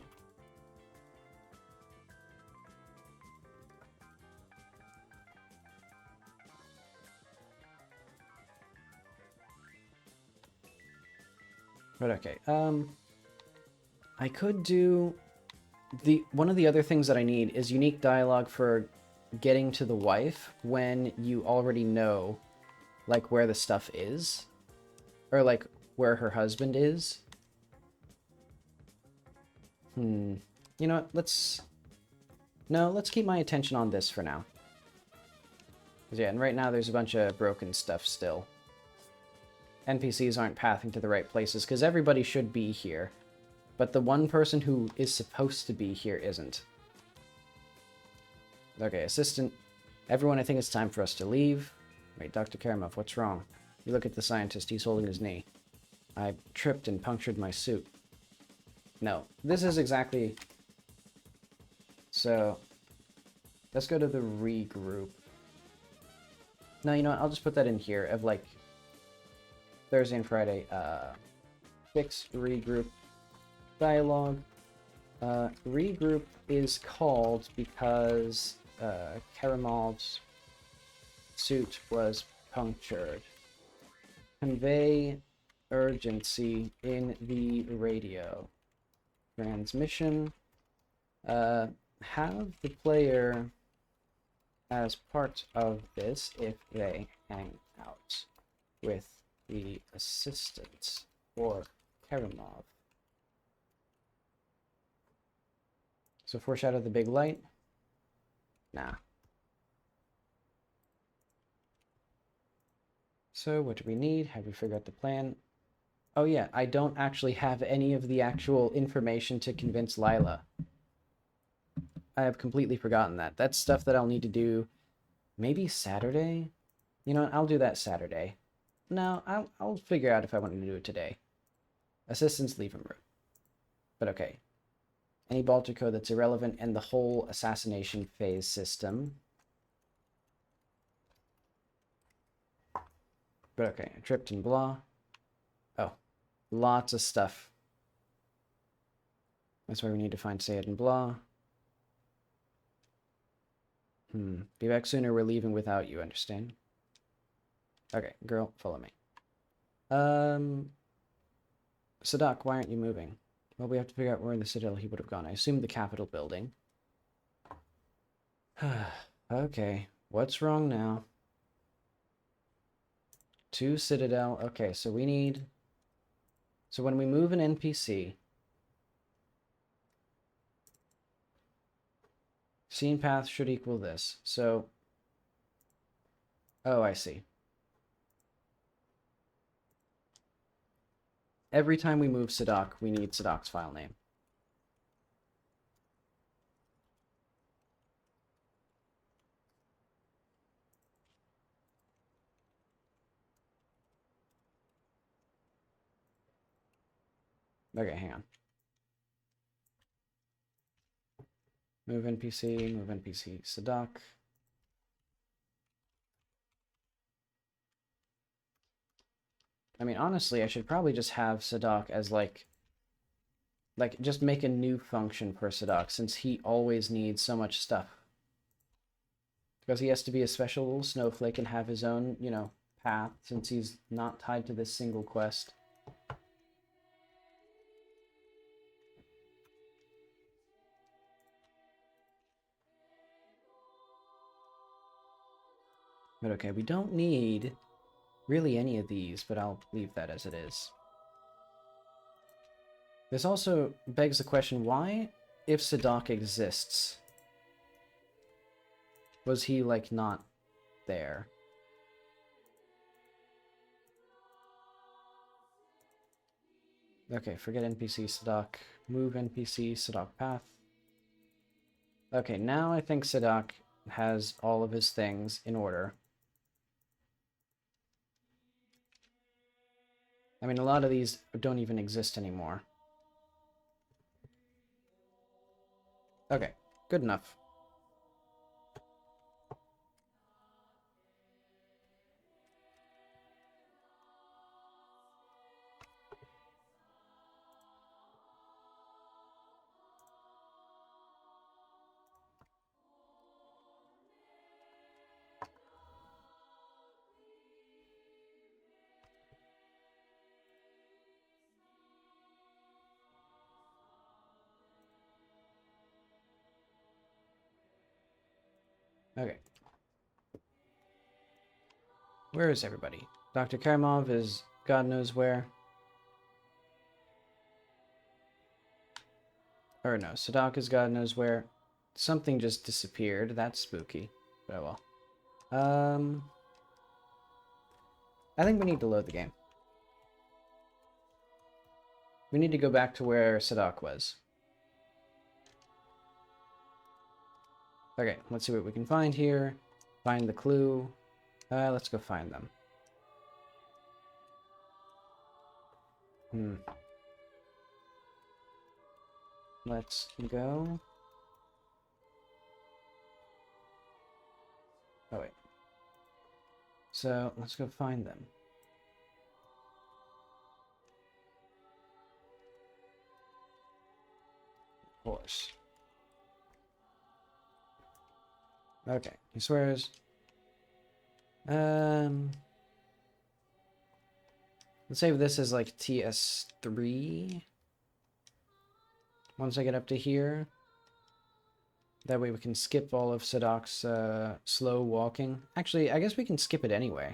But okay, I could do one of the other things that I need is unique dialogue for getting to the wife when you already know, like, where the stuff is, or like where her husband is. You know what? Let's keep my attention on this for now. 'Cause yeah, and right now there's a bunch of broken stuff still. NPCs aren't pathing to the right places, because everybody should be here. But the one person who is supposed to be here isn't. Okay, assistant. Everyone, I think it's time for us to leave. Wait, Dr. Karamov, what's wrong? You look at the scientist, he's holding his knee. I tripped and punctured my suit. No, this is exactly... So, let's go to the regroup. No, you know what, I'll just put that in here of like... Thursday and Friday, fix regroup dialogue. Regroup is called because Karamov's suit was punctured. Convey urgency in the radio. Transmission. Have the player as part of this if they hang out with the assistant or Karamov. So foreshadow the big light? Nah. So what do we need? Have we figured out the plan? Oh yeah, I don't actually have any of the actual information to convince Lila. I have completely forgotten that. That's stuff that I'll need to do maybe Saturday? You know what, I'll do that Saturday. No, I'll figure out if I want to do it today. Assistants leave him room. But okay. Any Baltic code that's irrelevant and the whole assassination phase system. But okay, tripped and blah. Oh, lots of stuff. That's why we need to find Sayed and blah. Be back sooner, we're leaving without you, understand? Okay, girl, follow me. Sadak, why aren't you moving? Well, we have to figure out where in the Citadel he would have gone. I assume the Capitol building. Okay, what's wrong now? To Citadel. Okay, so we need... So when we move an NPC... Scene path should equal this. So... Oh, I see. Every time we move Sadak, we need Sadak's file name. Okay, hang on. Move NPC, Sadak. I mean, honestly, I should probably just have Sadak as, like, just make a new function for Sadak, since he always needs so much stuff. Because he has to be a special little snowflake and have his own, you know, path, since he's not tied to this single quest. But okay, we don't need really any of these, but I'll leave that as it is. This also begs the question, why, if Sadak exists, was he, like, not there? Okay, forget NPC Sadak. Move NPC Sadak path. Okay, now I think Sadak has all of his things in order. I mean, a lot of these don't even exist anymore. Okay, good enough. Okay. Where is everybody? Dr. Karamov is God knows where. Or no, Sadak is God knows where. Something just disappeared. That's spooky. But oh well. I think we need to load the game. We need to go back to where Sadak was. Okay, let's see what we can find here. Find the clue. Let's go find them. Let's go. Oh, wait. So, let's go find them. Of course. Okay, he swears. Let's save this as like TS3. Once I get up to here. That way we can skip all of Sadak's slow walking. Actually, I guess we can skip it anyway.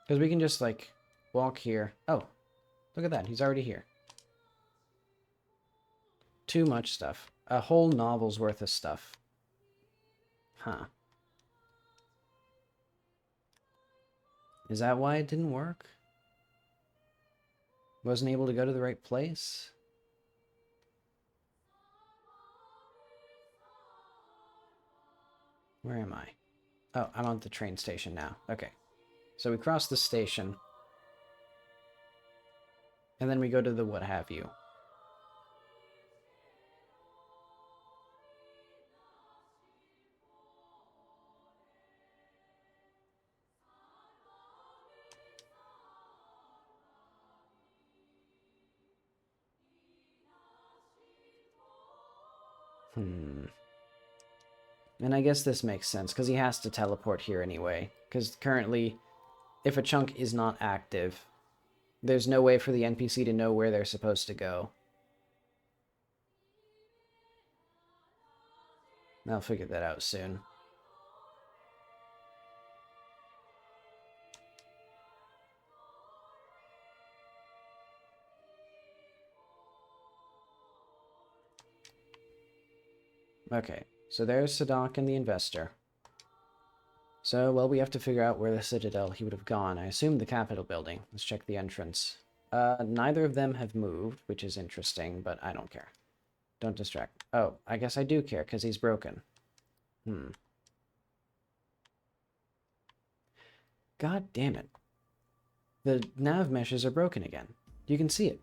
Because we can just, like, walk here. Oh, look at that. He's already here. Too much stuff. A whole novel's worth of stuff. Huh. Is that why it didn't work? Wasn't able to go to the right place? Where am I? Oh, I'm on the train station now. Okay. So we cross the station. And then we go to the what have you. And I guess this makes sense, because he has to teleport here anyway. Because currently, if a chunk is not active, there's no way for the NPC to know where they're supposed to go. I'll figure that out soon. Okay, so there's Sadak and the investor. So, well, we have to figure out where the Citadel he would have gone. I assume the Capitol building. Let's check the entrance. Neither of them have moved, which is interesting, but I don't care. Don't distract. Oh, I guess I do care, because he's broken. God damn it. The nav meshes are broken again. You can see it.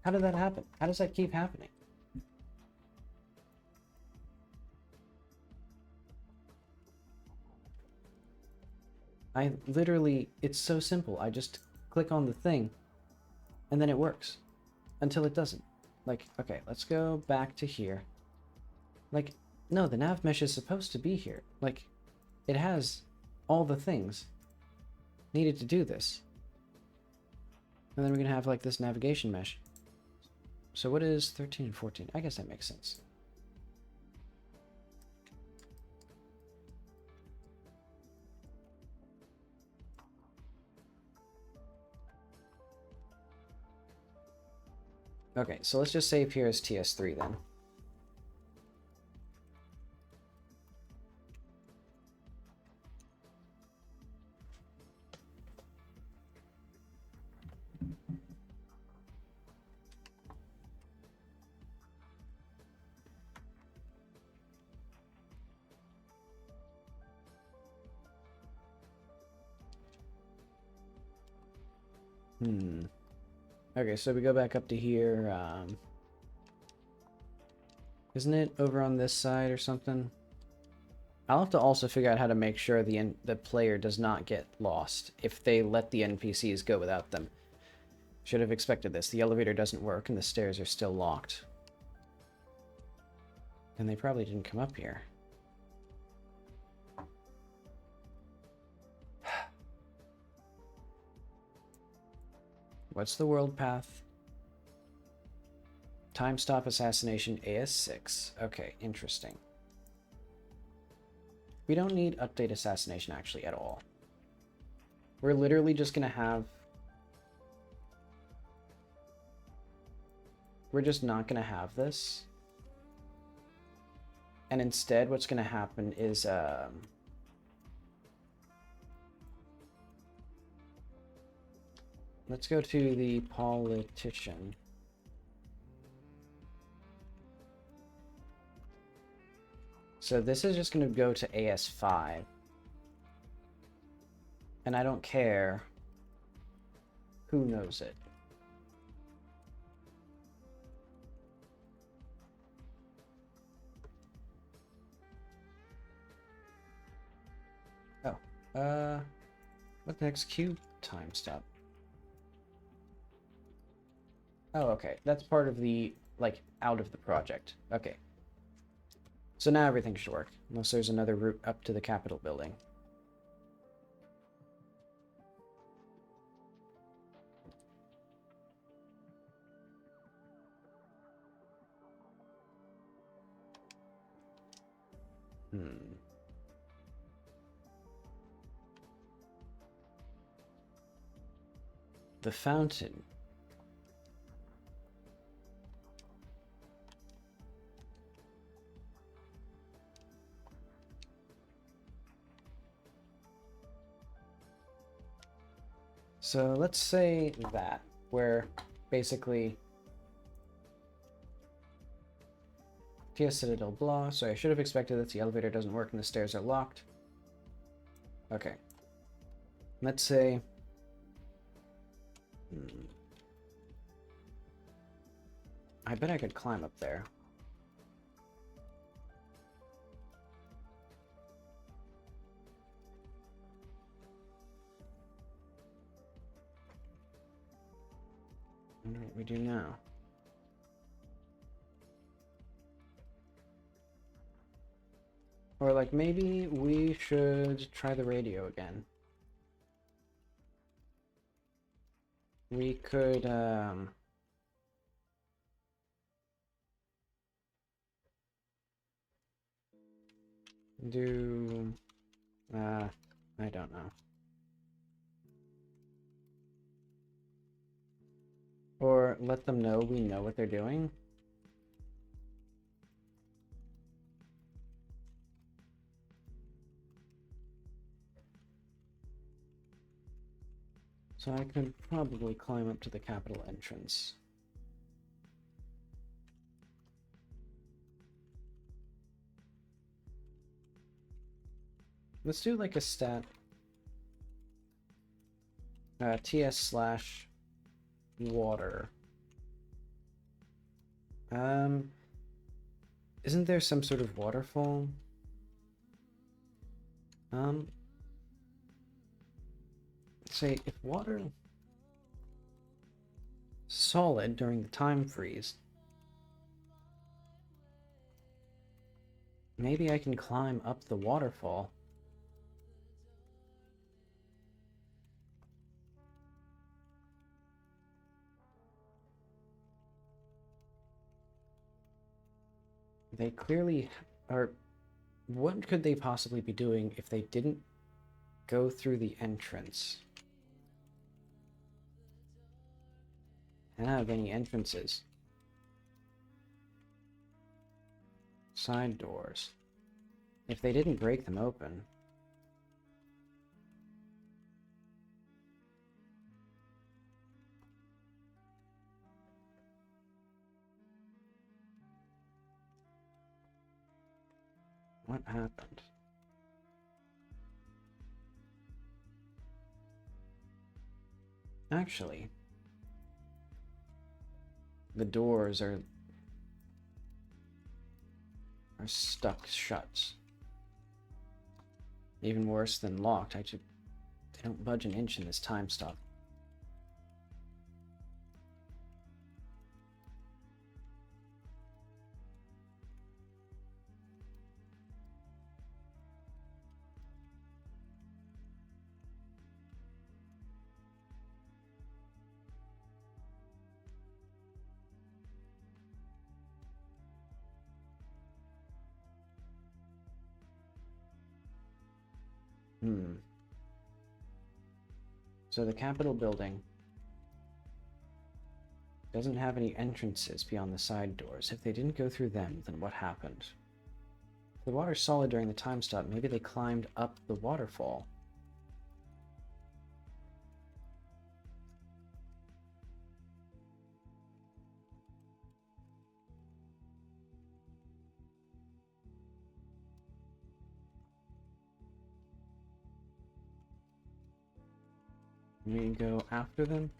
How did that happen? How does that keep happening? I literally, it's so simple. I just click on the thing, and then it works. Until it doesn't. Like, okay, let's go back to here. Like, no, the nav mesh is supposed to be here. Like, it has all the things needed to do this. And then we're going to have, like, this navigation mesh. So what is 13 and 14? I guess that makes sense. Okay, so let's just save here as TS3 then. Okay, so we go back up to here. Isn't it over on this side or something? I'll have to also figure out how to make sure the player does not get lost if they let the NPCs go without them. Should have expected this. The elevator doesn't work and the stairs are still locked. And they probably didn't come up here. What's the world path? Time stop assassination AS6. Okay, interesting. We don't need update assassination actually at all. We're literally just gonna have... We're just not gonna have this. And instead what's gonna happen is let's go to the politician. So this is just going to go to AS5. And I don't care who knows it. Oh, what the heck's Q time stop? Oh, okay. That's part of the, like, out of the project. Okay. So now everything should work, unless there's another route up to the Capitol building. The fountain. So let's say that, where basically TS Citadel blah. So I should have expected that the elevator doesn't work and the stairs are locked. Okay. Let's say... I bet I could climb up there. I wonder what we do now. Or, like, maybe we should try the radio again. We could, do... I don't know. Or let them know we know what they're doing. So I could probably climb up to the Capitol entrance. Let's do like a stat. TS/water. Isn't there some sort of waterfall? Say if water solid during the time freeze, maybe I can climb up the waterfall. They clearly are... What could they possibly be doing if they didn't go through the entrance? I don't have any entrances. Side doors. If they didn't break them open... What happened? Actually, the doors are stuck shut. Even worse than locked. They don't budge an inch in this time stop. So the Capitol building doesn't have any entrances beyond the side doors. If they didn't go through them, then what happened? If the water's solid during the time stop, maybe they climbed up the waterfall. We go after them?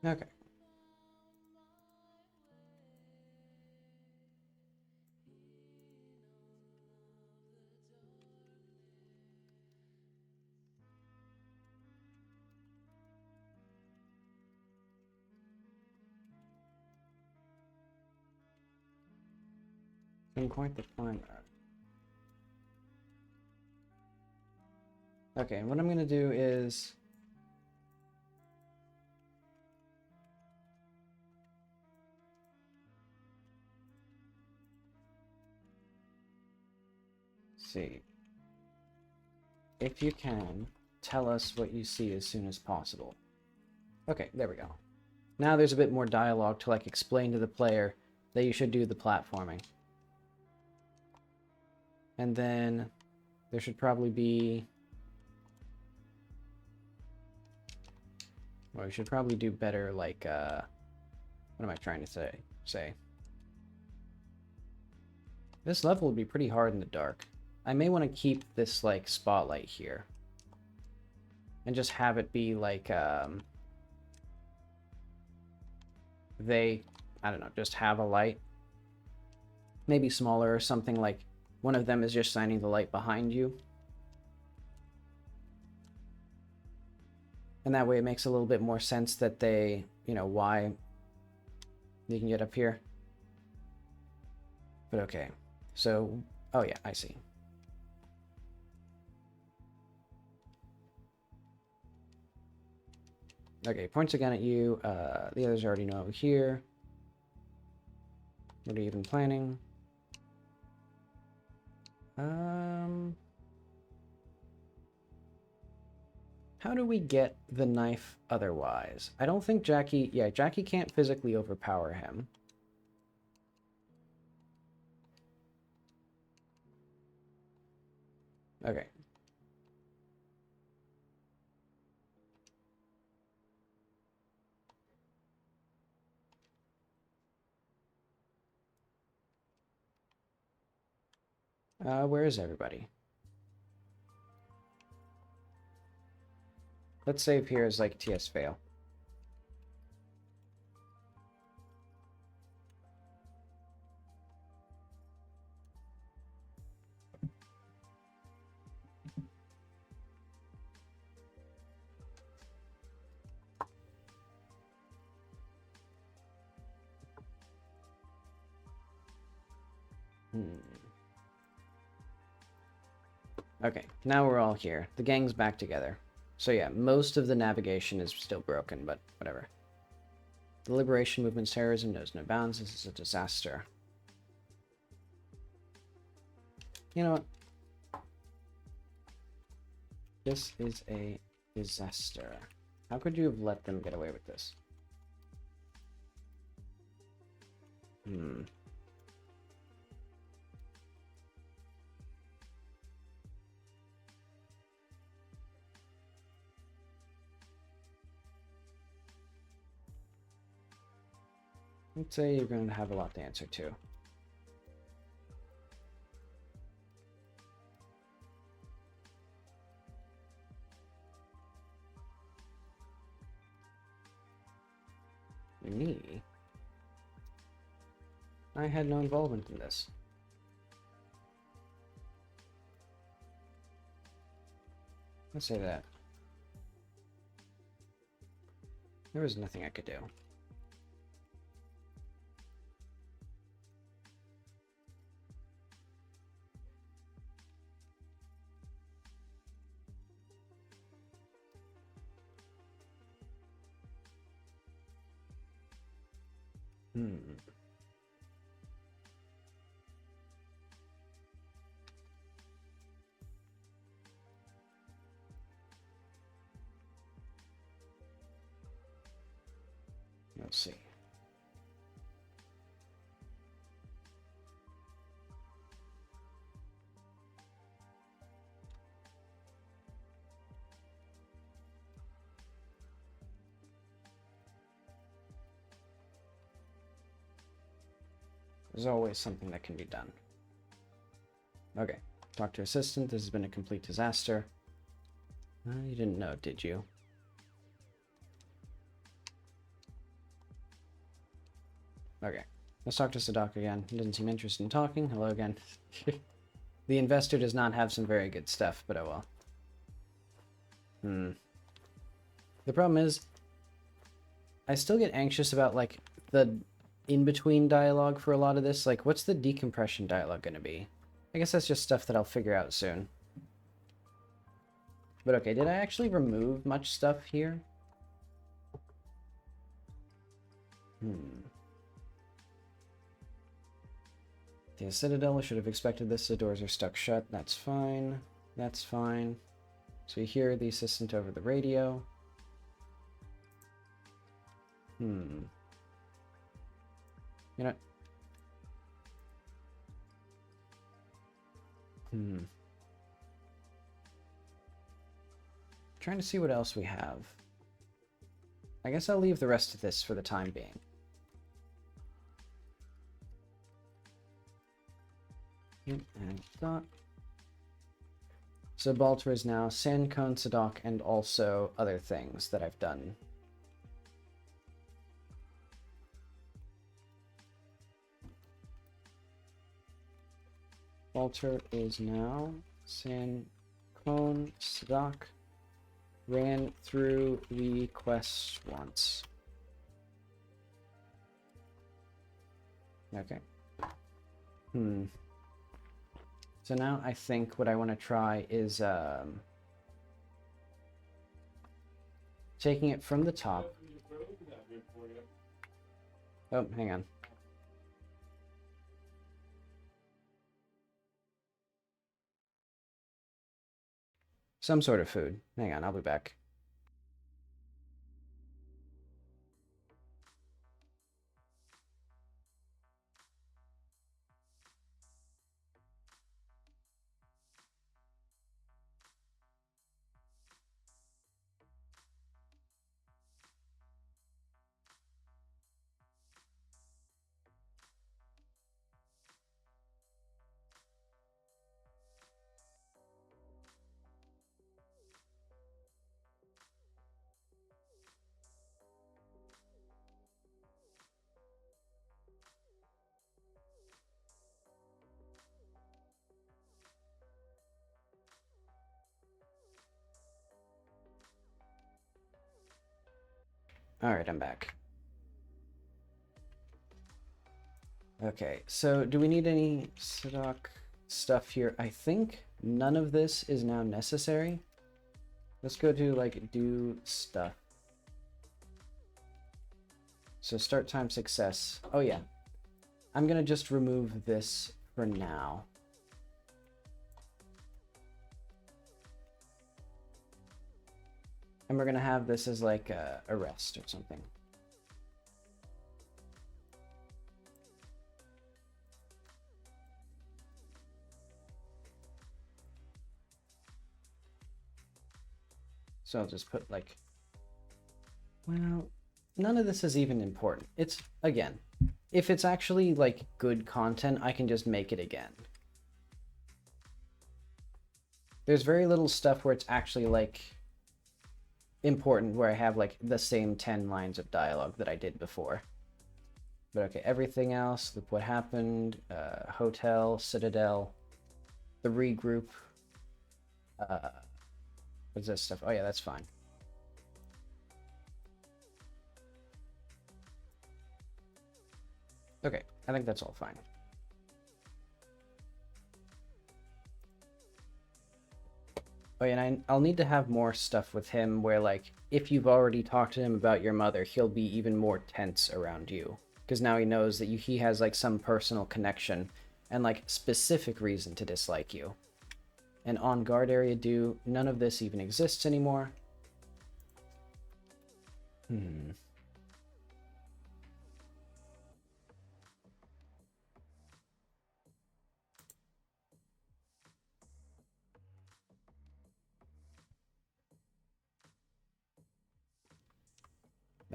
Okay. Been quite the climb. Okay, what I'm gonna do is see. If you can, tell us what you see as soon as possible. Okay, there we go. Now there's a bit more dialogue to like explain to the player that you should do the platforming. And then there should probably be... Well, we should probably do better, like, what am I trying to say? This level would be pretty hard in the dark. I may want to keep this, like, spotlight here. And just have it be, like, I don't know, just have a light. Maybe smaller or something, like one of them is just shining the light behind you. And that way it makes a little bit more sense that they, you know, why they can get up here. But okay. So, oh yeah, I see. Okay, points again at you. The others already know here. What are you even planning? How do we get the knife otherwise? I don't think Jackie... Yeah, Jackie can't physically overpower him. Okay. Where is everybody? Let's save here as like TS fail. Okay, now we're all here. The gang's back together. So yeah, most of the navigation is still broken, but whatever. The liberation movement's terrorism knows no bounds. This is a disaster. You know what? This is a disaster. How could you have let them get away with this? Let's say you're going to have a lot to answer to. Me? I had no involvement in this. Let's say that. There was nothing I could do. Let's see. There's always something that can be done. Okay. Talk to assistant. This has been a complete disaster. You didn't know, did you? Okay. Let's talk to Sadak again. He doesn't seem interested in talking. Hello again. The investor does not have some very good stuff, but oh well. The problem is, I still get anxious about, like, the in-between dialogue for a lot of this. Like, what's the decompression dialogue going to be? I guess that's just stuff that I'll figure out soon. But okay, did I actually remove much stuff here? The Citadel should have expected this. The doors are stuck shut. That's fine. That's fine. So you hear the assistant over the radio. You know... Trying to see what else we have. I guess I'll leave the rest of this for the time being. And thought. Subalter is now Sandcone, Sadak, and also other things that I've done. Walter is now Sandcone, Sadak. Ran through the quest once. Okay. So now I think what I want to try is taking it from the top. Oh, hang on. Some sort of food. Hang on, I'll be back. Alright, I'm back. Okay, so do we need any stock stuff here? I think none of this is now necessary. Let's go to, like, do stuff. So start time success. Oh yeah. I'm gonna just remove this for now. And we're gonna have this as like a rest or something. So I'll just put like, well, none of this is even important. It's, again, if it's actually like good content, I can just make it again. There's very little stuff where it's actually like important, where I have like the same 10 lines of dialogue that I did before. But okay, everything else, look what happened, hotel, citadel, the regroup, what's this stuff? Oh yeah, that's fine. Okay, I think that's all fine. Oh yeah, and I'll need to have more stuff with him where, like, if you've already talked to him about your mother, he'll be even more tense around you. Because now he knows that he has, like, some personal connection and, like, specific reason to dislike you. And on guard area do, none of this even exists anymore.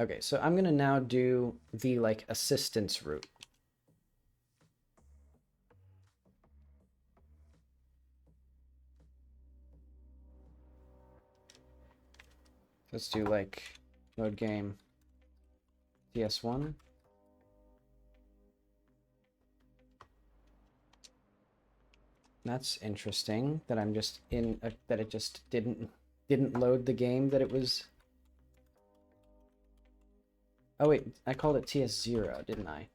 Okay, so I'm gonna now do the, like, assistance route. Let's do, like, load game PS1. That's interesting that I'm just in that it just didn't load the game that it was. Oh wait, I called it TS0, didn't I?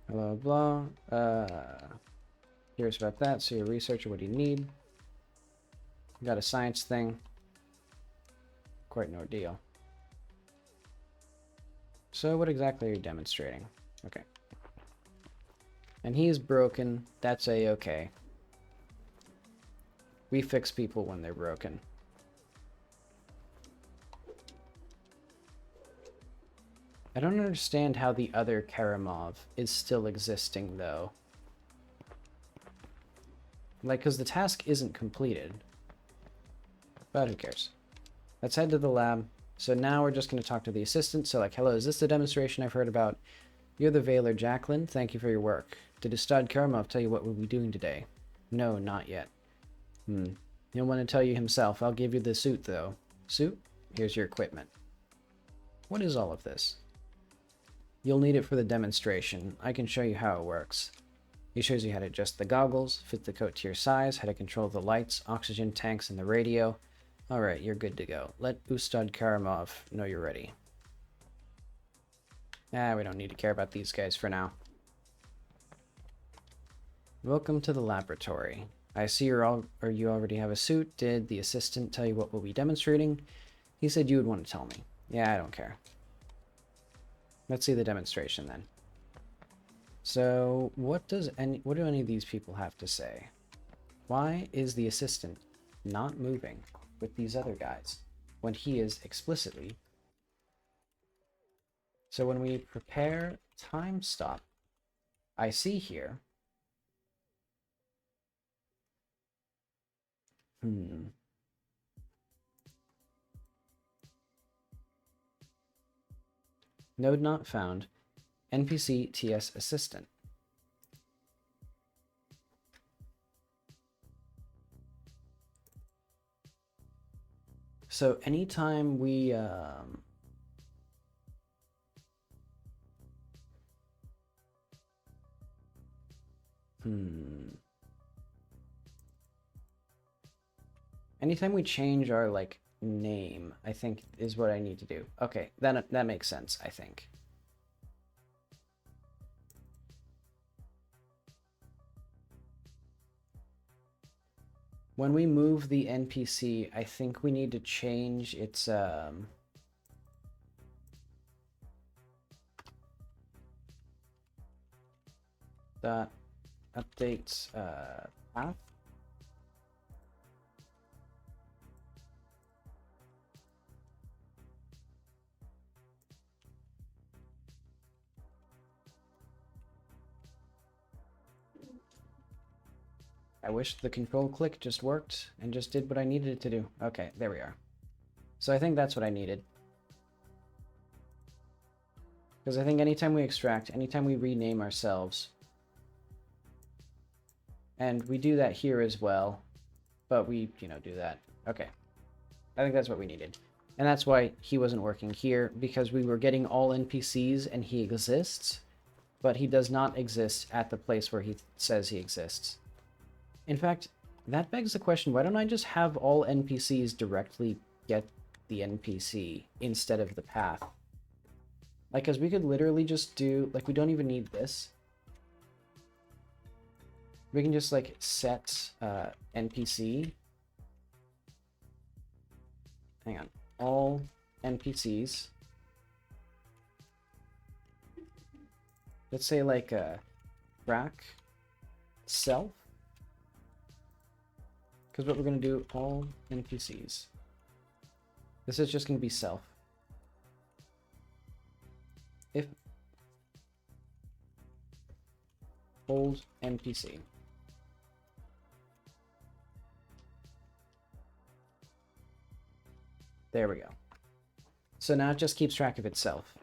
Blah blah. Curious about that. So you're a researcher. What do you need? Got a science thing. Quite an ordeal. So what exactly are you demonstrating? Okay. And he is broken. That's a-okay. We fix people when they're broken. I don't understand how the other Karamov is still existing, though. Like, because the task isn't completed. But who cares? Let's head to the lab. So now we're just going to talk to the assistant. So, like, hello, is this the demonstration I've heard about? You're the Veiler, Jacqueline. Thank you for your work. Did Ustad Karamov tell you what we'll be doing today? No, not yet. He'll want to tell you himself. I'll give you the suit, though. Suit? Here's your equipment. What is all of this? You'll need it for the demonstration. I can show you how it works. He shows you how to adjust the goggles, fit the coat to your size, how to control the lights, oxygen tanks, and the radio. Alright, you're good to go. Let Ustad Karamov know you're ready. We don't need to care about these guys for now. Welcome to the laboratory. I see you already have a suit. Did the assistant tell you what we'll be demonstrating? He said you would want to tell me. Yeah, I don't care. Let's see the demonstration then. So, what do any of these people have to say? Why is the assistant not moving with these other guys when he is explicitly? So when we prepare time stop, I see here. Node not found. NPC TS assistant. So anytime we Anytime we change our, like, name, I think is what I need to do. Okay, that makes sense, I think. When we move the NPC, I think we need to change its, dot updates, path. I wish the control click just worked and just did what I needed it to do. Okay, there we are. So I think that's what I needed. Because I think anytime we extract, anytime we rename ourselves, and we do that here as well, but we, you know, do that. Okay. I think that's what we needed. And that's why he wasn't working here, because we were getting all NPCs and he exists, but he does not exist at the place where he says he exists. In fact, that begs the question, why don't I just have all NPCs directly get the NPC instead of the path? Like, because we could literally just do, like, we don't even need this. We can just, like, set NPC. Hang on. All NPCs. Let's say, like, track self. Because what we're going to do, all NPCs. This is just going to be self. If hold NPC. There we go. So now it just keeps track of itself.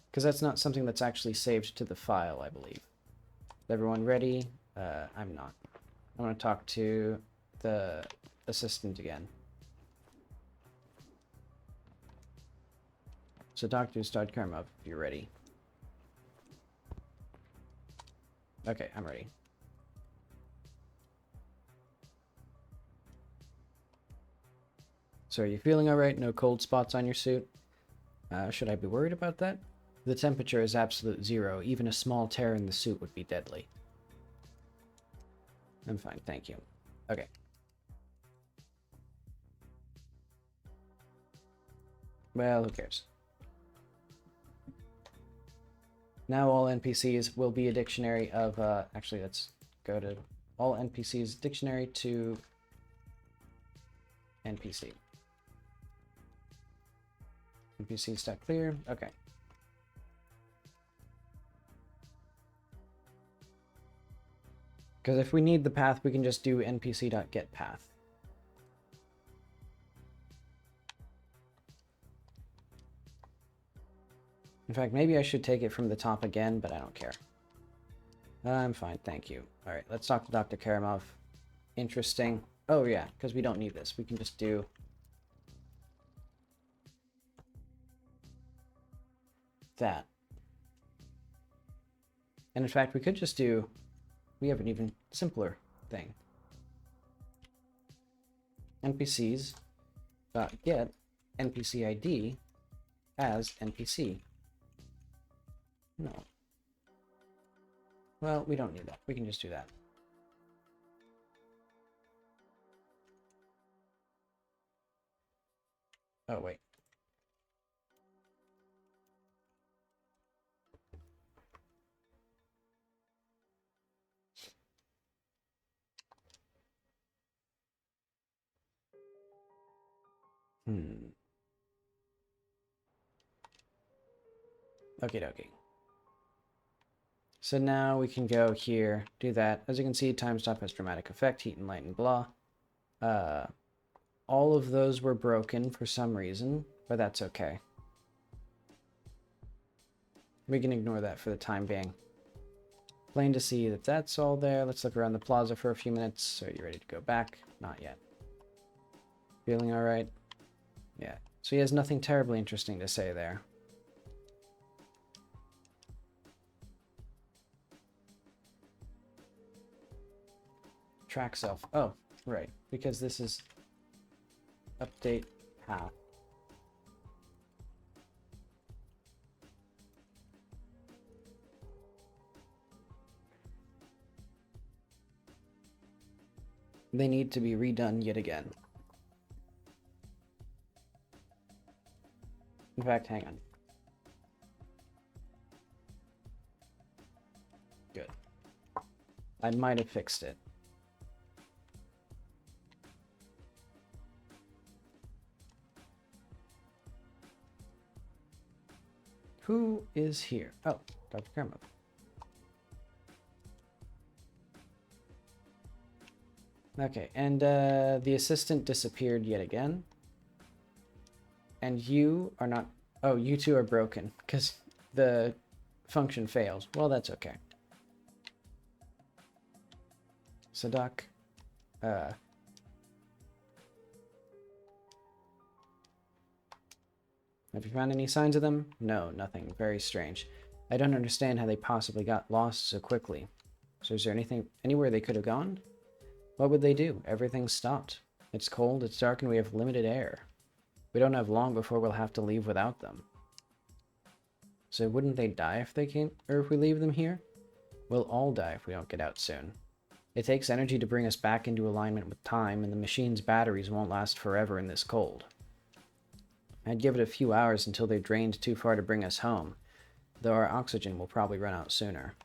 Because that's not something that's actually saved to the file, I believe. Is everyone ready? I'm not. I want to talk to the assistant again. So Dr. Stodkarmov, if you're ready. Okay, I'm ready. So are you feeling all right? No cold spots on your suit? Should I be worried about that? The temperature is absolute zero. Even a small tear in the suit would be deadly. I'm fine, thank you. Okay. Well, who cares? Now all NPCs will be a dictionary of, actually, let's go to all NPCs dictionary to NPC. NPC stack clear, okay. Because if we need the path, we can just do npc.getPath. In fact, maybe I should take it from the top again, but I don't care. I'm fine, thank you. All right, let's talk to Dr. Karamov. Interesting. Oh yeah, because we don't need this. We can just do that. And in fact, we could just do, we have an even simpler thing. NPCs get NPC ID as NPC. No. Well, we don't need that. We can just do that. Oh, wait. Okie dokie. So now we can go here, do that. As you can see, time stop has dramatic effect, heat and light and blah. All of those were broken for some reason, but that's okay. We can ignore that for the time being. Plain to see that that's all there. Let's look around the plaza for a few minutes. So you ready to go back? Not yet. Feeling all right? Yeah. So he has nothing terribly interesting to say there. track self. Oh, right. Because this is update path. They need to be redone yet again. In fact, hang on. Good. I might have fixed it. Who is here? Oh, Dr. Kermit. Okay, and the assistant disappeared yet again. And you are not... Oh, you two are broken, because the function failed. Well, that's okay. Sadak, have you found any signs of them? No, nothing. Very strange. I don't understand how they possibly got lost so quickly. So is there anywhere they could have gone? What would they do? Everything's stopped. It's cold, it's dark, and we have limited air. We don't have long before we'll have to leave without them. So wouldn't they die if they can't, or if we leave them here? We'll all die if we don't get out soon. It takes energy to bring us back into alignment with time, and the machine's batteries won't last forever in this cold. I'd give it a few hours until they've drained too far to bring us home, though our oxygen will probably run out sooner.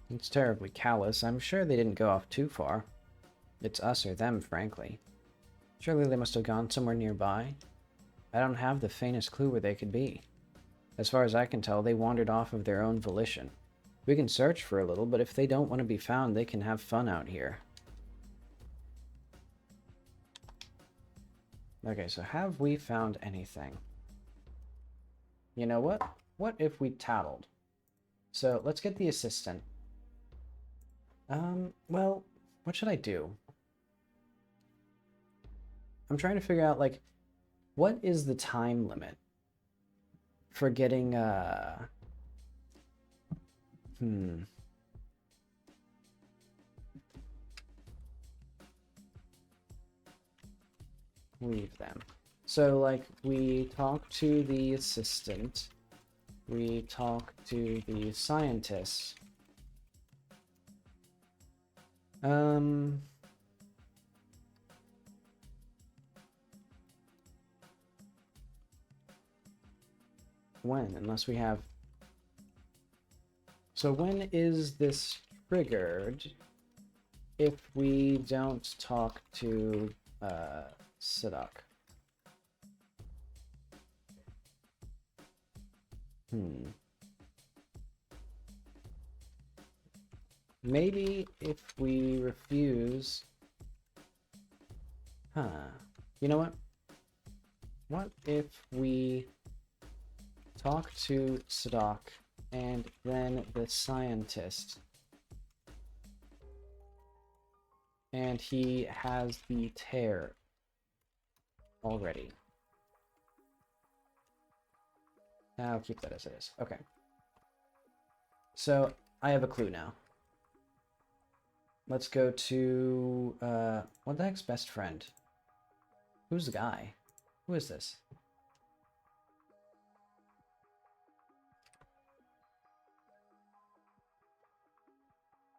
It's terribly callous. I'm sure they didn't go off too far. It's us or them, frankly. Surely they must have gone somewhere nearby. I don't have the faintest clue where they could be. As far as I can tell, they wandered off of their own volition. We can search for a little, but if they don't want to be found, they can have fun out here. Okay, so have we found anything? You know what? What if we tattled? So let's get the assistant. Well, what should I do? I'm trying to figure out, like, what is the time limit for getting, Leave them. So, like, we talk to the assistant, we talk to the scientist. When? Unless we have... So when is this triggered if we don't talk to, Sadak? Maybe if we refuse... You know what? What if we talk to Sadak and then the scientist, and he has the tear already? I'll keep that as it is. Okay. So I have a clue now. Let's go to, what the heck's best friend? Who's the guy? Who is this?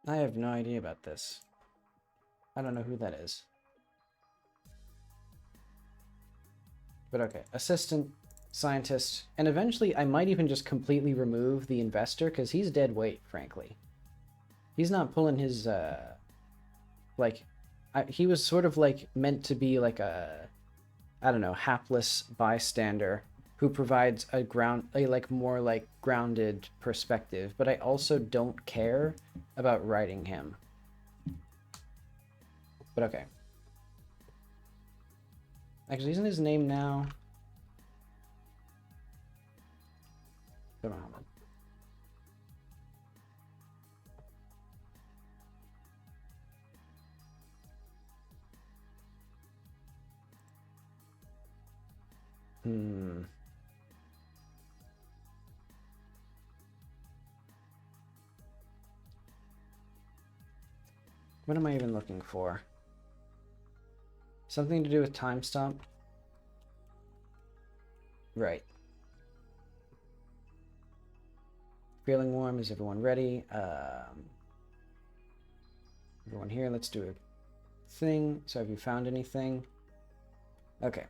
I have no idea about this. I don't know who that is. But okay, assistant, scientist, and eventually I might even just completely remove the investor, because he's dead weight, frankly. He's not pulling his, he was sort of, like, meant to be, like, a, I don't know, hapless bystander who provides a more, like, grounded perspective, but I also don't care about writing him. But okay. Actually, isn't his name now? Muhammad. What am I even looking for? Something to do with time stop? Right. Feeling warm. Is everyone ready? Everyone here, let's do a thing. So have you found anything? Okay.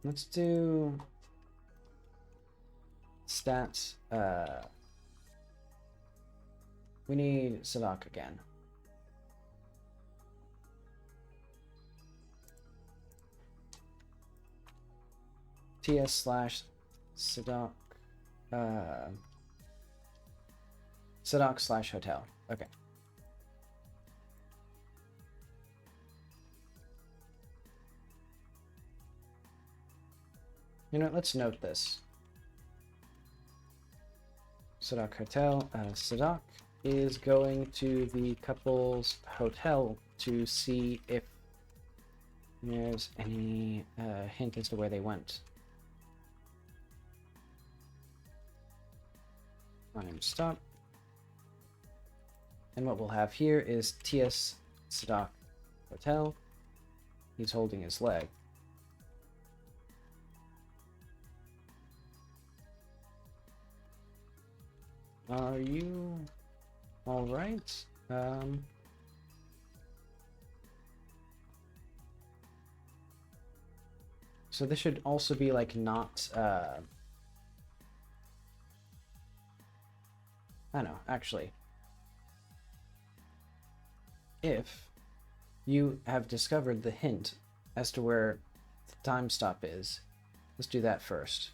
Let's do stats. We need Sadak again. TS/Sadak. Sadak/hotel. Okay. You know what? Let's note this. Sadak Hotel. Sadak is going to the couple's hotel to see if there's any hint as to where they went. Time stop. And what we'll have here is TS Sadak Hotel. He's holding his leg. Are you all right? So this should also be like not, I don't know, actually. If you have discovered the hint as to where the time stop is, let's do that first.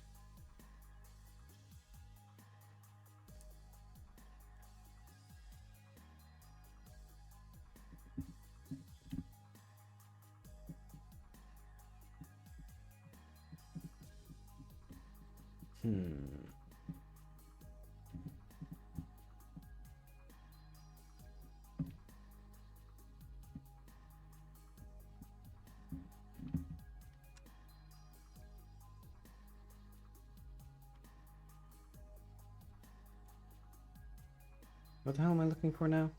What the hell am I looking for now?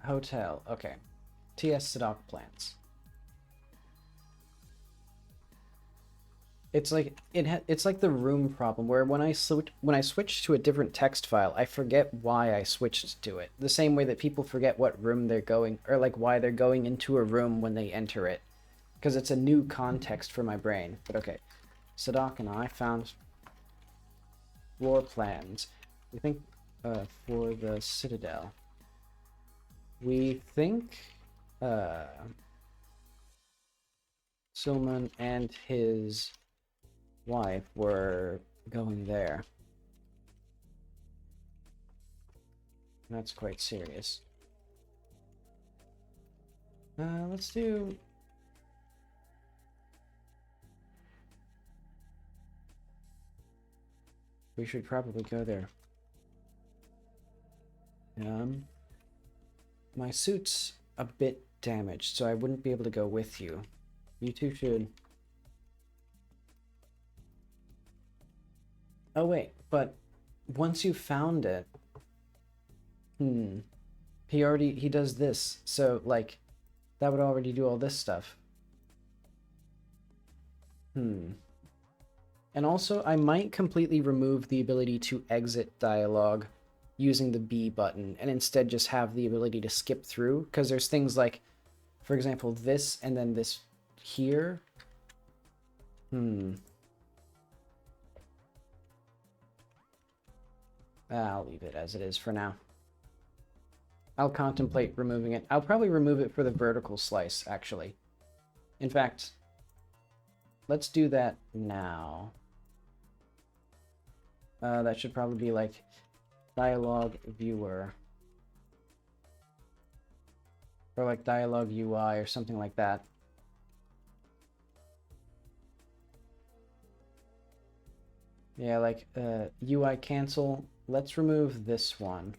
Hotel. Okay. TS Sadak plans. It's like it's like the room problem where when I switch to a different text file, I forget why I switched to it. The same way that people forget what room they're going, or like why they're going into a room when they enter it, because it's a new context for my brain. But okay, Sadak and I found floor plans. We think for the Citadel. We think Silman and his wife were going there. That's quite serious. Let's do... We should probably go there. My suit's a bit damaged, so I wouldn't be able to go with you. You two should... Oh wait, but once you found it... He does this, so, like, that would already do all this stuff. And also, I might completely remove the ability to exit dialogue using the B button, and instead just have the ability to skip through, because there's things like, for example, this, and then this here. I'll leave it as it is for now. I'll contemplate removing it. I'll probably remove it for the vertical slice, actually. In fact, let's do that now. That should probably be like dialogue viewer. Or like dialogue UI or something like that. Yeah, like UI cancel. Let's remove this one.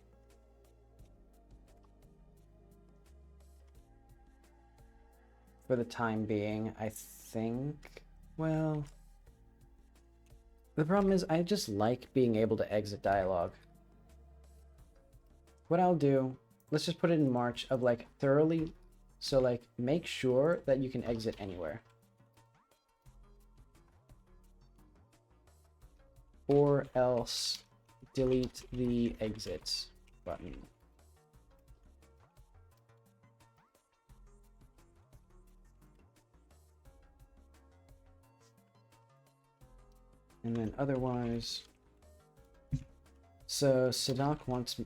For the time being, I think. Well, the problem is I just like being able to exit dialogue. what I'll do, let's just put it in March of like thoroughly, so like make sure that you can exit anywhere. Or else delete the exit button. And then otherwise, so Sadak wants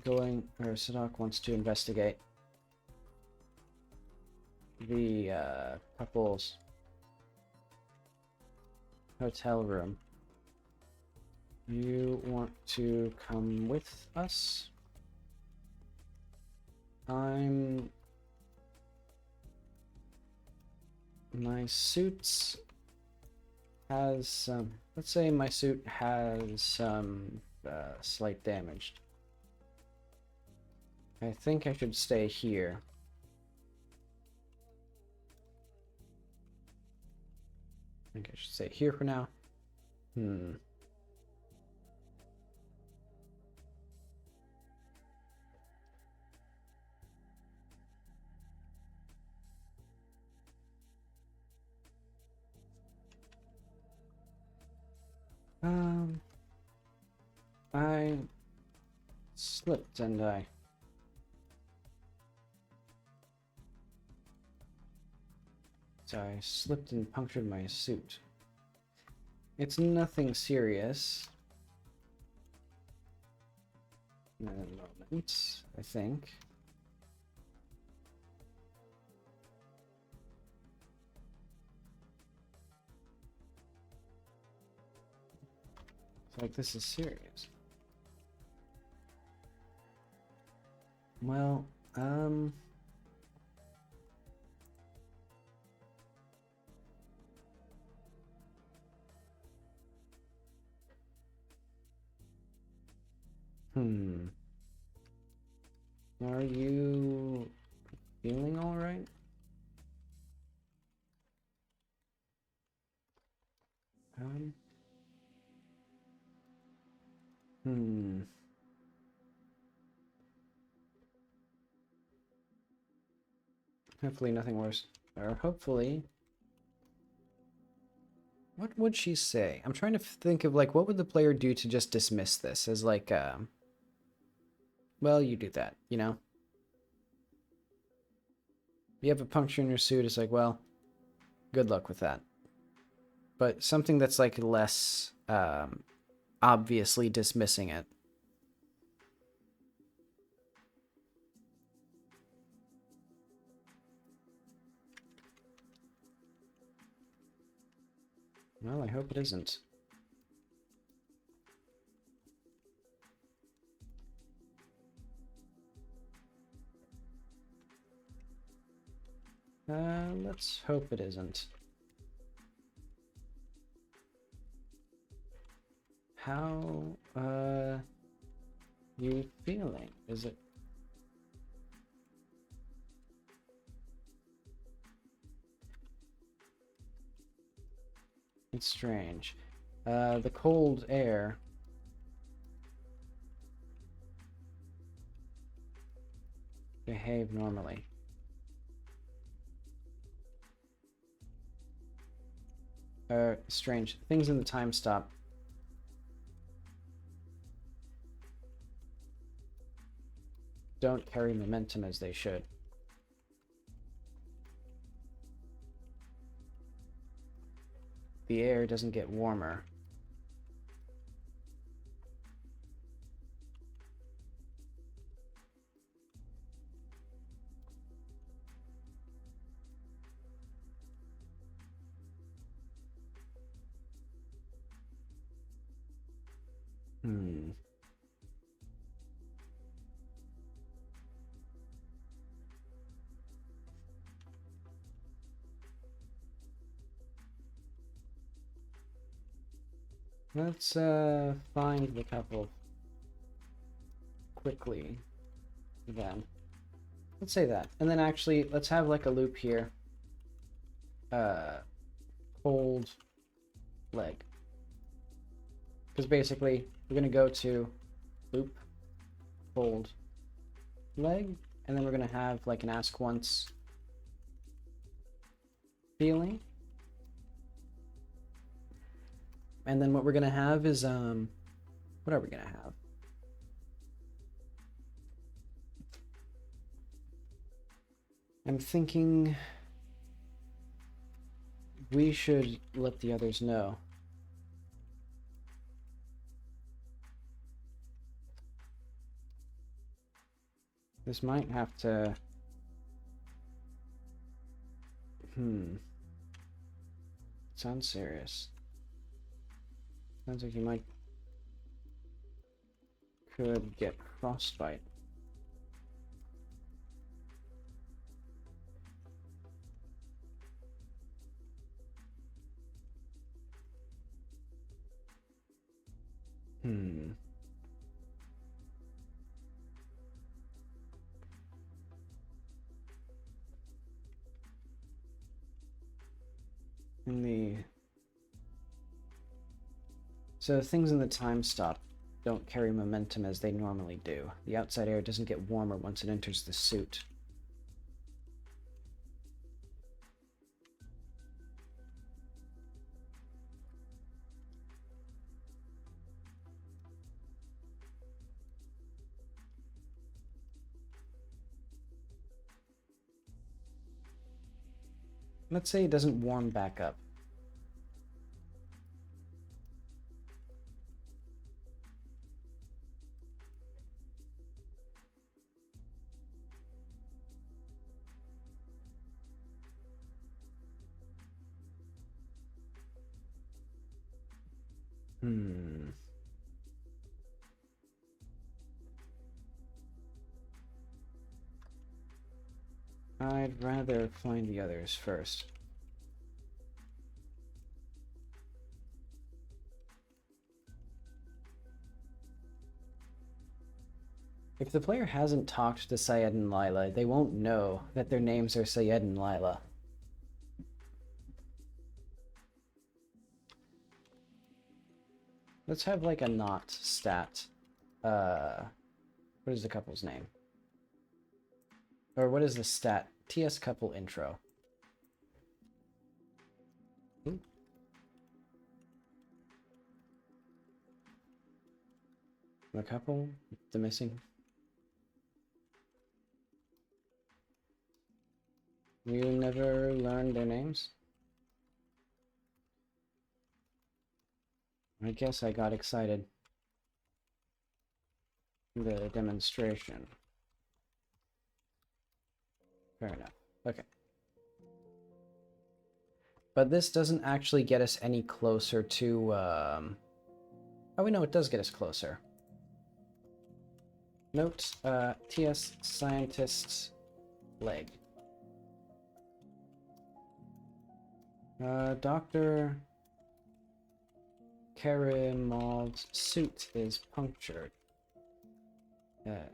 Sadak wants to investigate the couple's hotel room. You want to come with us? My suit has some, let's say my suit has some slight damage. I think I should stay here. I think I should stay here for now. I slipped and I slipped and punctured my suit. It's nothing serious. In a moment, I think. It's like, this is serious. Well, Are you feeling all right? Hopefully nothing worse. Or hopefully... What would she say? I'm trying to think of, like, what would the player do to just dismiss this as, like, well, you do that, you know? You have a puncture in your suit, it's like, well, good luck with that. But something that's, like, less, obviously dismissing it. Well, I hope it isn't. Let's hope it isn't. How, you feeling? Is it... It's strange. The cold air... behave normally. Strange. Things in the time stop. Don't carry momentum as they should. The air doesn't get warmer. Let's find the couple quickly then. Let's say that. And then actually, let's have like a loop here. Cold leg. Because basically, we're going to go to loop, hold, leg, and then we're gonna have like an ask once feeling. And then what we're gonna have is what are we gonna have? I'm thinking we should let the others know. This might have to... Sounds serious. Sounds like you might... could get frostbite. So things in the time stop don't carry momentum as they normally do. The outside air doesn't get warmer once it enters the suit. Let's say it doesn't warm back up. I'd rather find the others first. If the player hasn't talked to Syed and Lila, they won't know that their names are Syed and Lila. Let's have like a not stat. What is the couple's name? Or what is the stat? TS couple intro. The couple? The missing? You never learned their names? I guess I got excited. The demonstration. Fair enough. Okay. But this doesn't actually get us any closer to, Oh, we know it does get us closer. Note, TS scientist leg. Dr. Karimov's suit is punctured at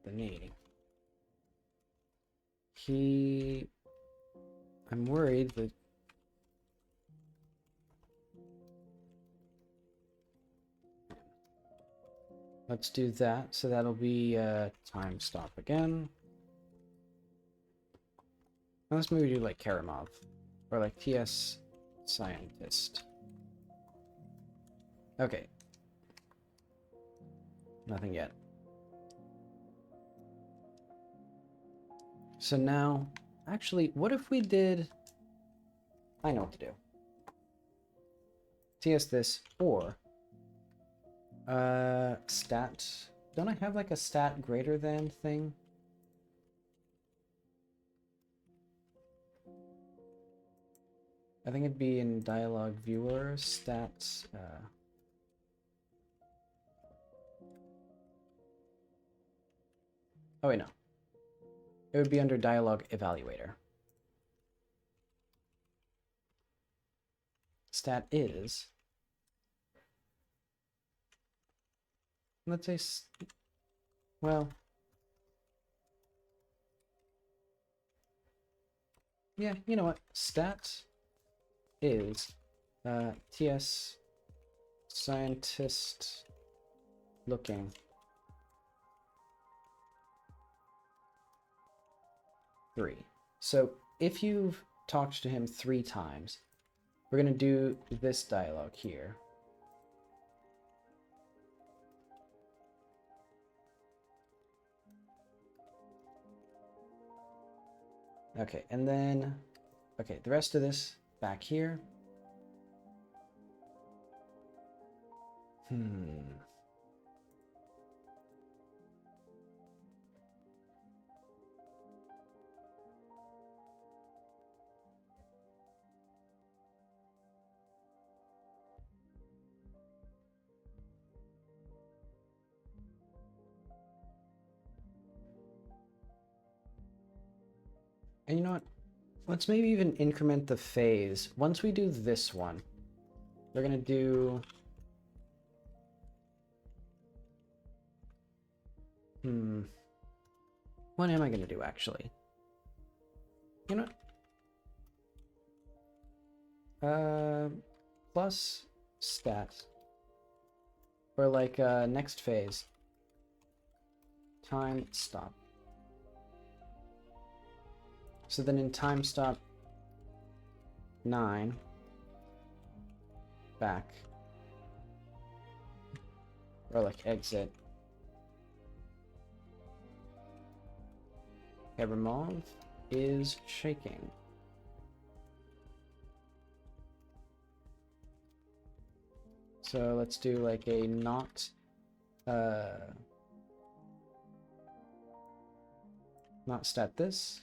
the knee. I'm worried that let's do that, so that'll be time stop again. Let's maybe do like Karamov or like TS scientist. Okay. Nothing yet. So now, actually, what if we did... I know what to do. TS this, or... stat... Don't I have like a stat greater than thing? I think it'd be in dialogue viewer, stats... Oh wait, no. It would be under dialogue evaluator. Stat is... Let's say... Well... Yeah, you know what? Stat is... TS... Scientist... looking. Three. So if you've talked to him 3 times, we're going to do this dialogue here. Okay, and then, okay, the rest of this back here. And you know what? Let's maybe even increment the phase. Once we do this one, we're gonna do... What am I gonna do, actually? You know what? Plus stats. Or like, next phase. Time stop. So then in time stop 9, back, or like exit. Evermov is shaking. So let's do like a not stat this.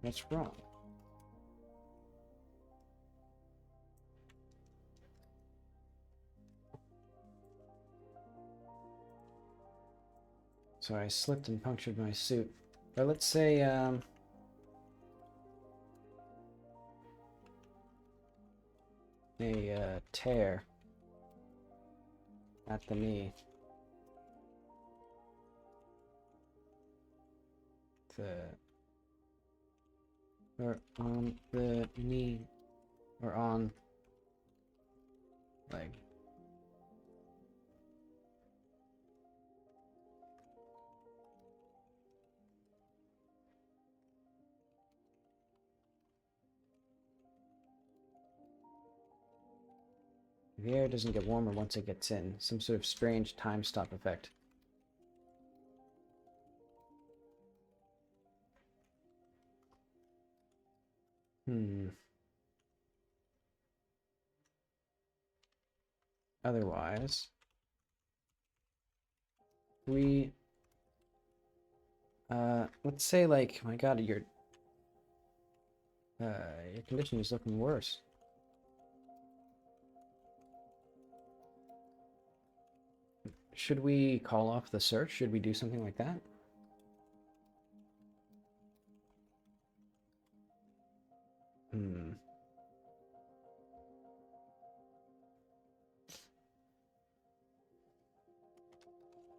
What's wrong? So I slipped and punctured my suit. Or let's say, a tear at the knee. Or on the knee, or on leg. The air doesn't get warmer once it gets in. Some sort of strange time stop effect. Otherwise, we let's say like, my god, your condition is looking worse. Should we call off the search? Should we do something like that?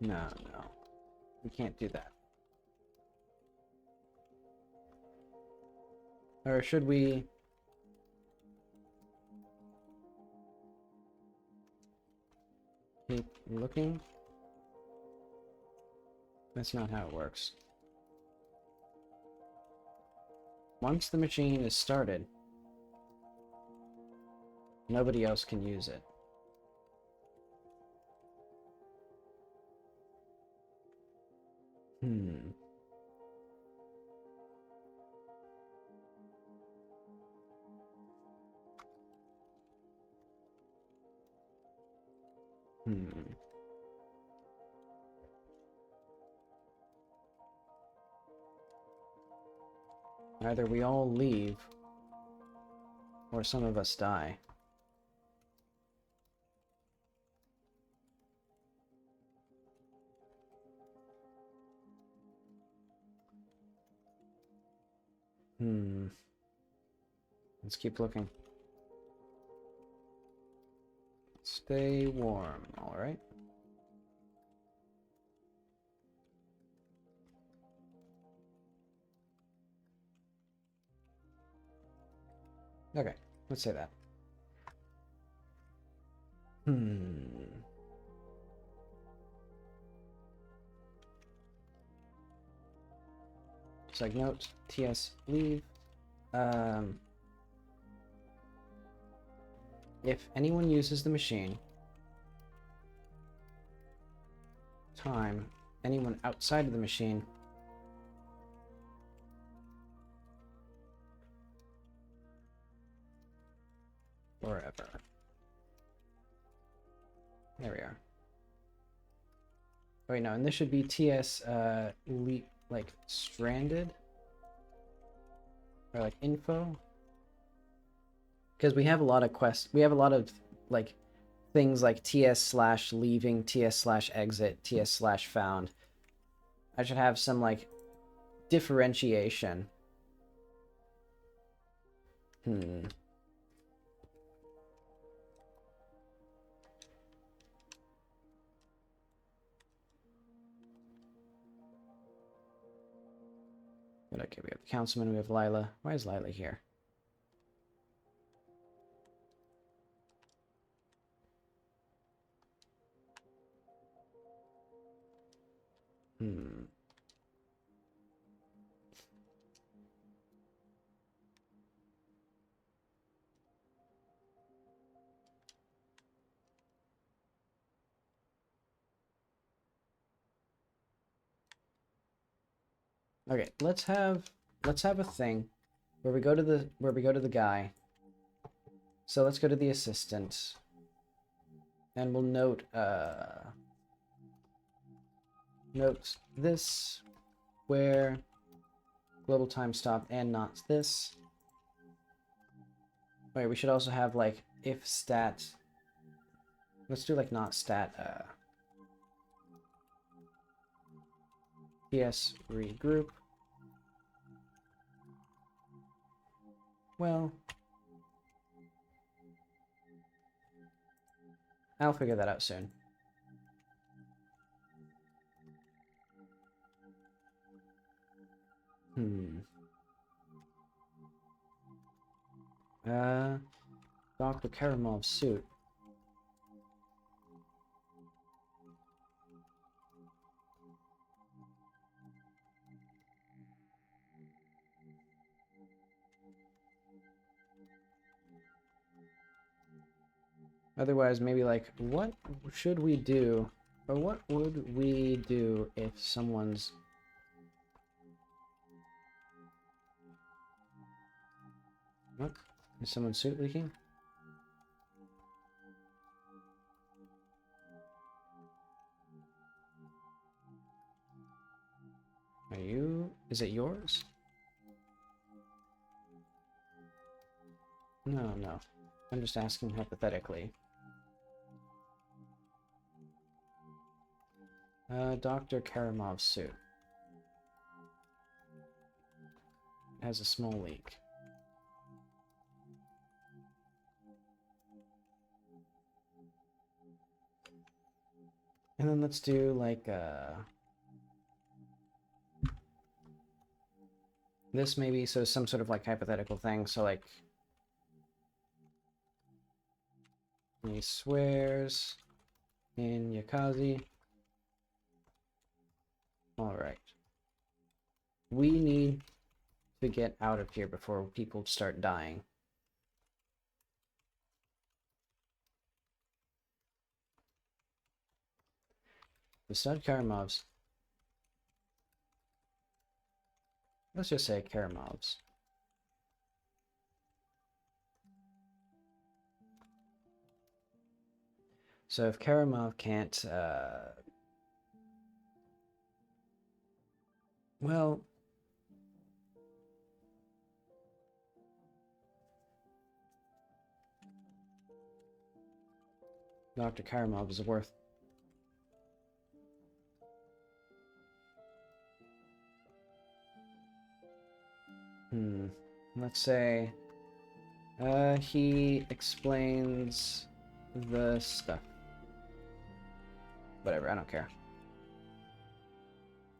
No. We can't do that. Or should we... keep looking? That's not how it works. Once the machine is started, nobody else can use it. Either we all leave, or some of us die. Let's keep looking. Stay warm, alright? Okay, let's say that. Hmm. It's like note, TS leave. If anyone uses the machine, time, anyone outside of the machine forever. There we are. Wait, no, and this should be TS like stranded or like info, because we have a lot of quests. We have a lot of like things like TS slash leaving, TS slash exit, TS slash found. I should have some like differentiation. Okay, we have the councilman, we have Lila. Why is Lila here? Okay, let's have a thing where we go to the guy. So let's go to the assistant. And we'll note this where global time stop and not this. Wait, we should also have like if stat. Let's do like not stat PS regroup. Well, I'll figure that out soon. Dr. Karamov's suit. Otherwise, maybe like, what should we do? Or what would we do if someone's... What? Is someone's suit leaking? Are you... Is it yours? No, no. I'm just asking hypothetically. Dr. Karamov's suit has a small leak. And then let's do like this maybe, so some sort of like hypothetical thing. So like he swears in Yakazi. Alright. We need to get out of here before people start dying. The stud Karamovs. Let's just say Karamovs. So if Karamov can't, well, Dr. Karamov is worth. Let's say, he explains the stuff. Whatever, I don't care.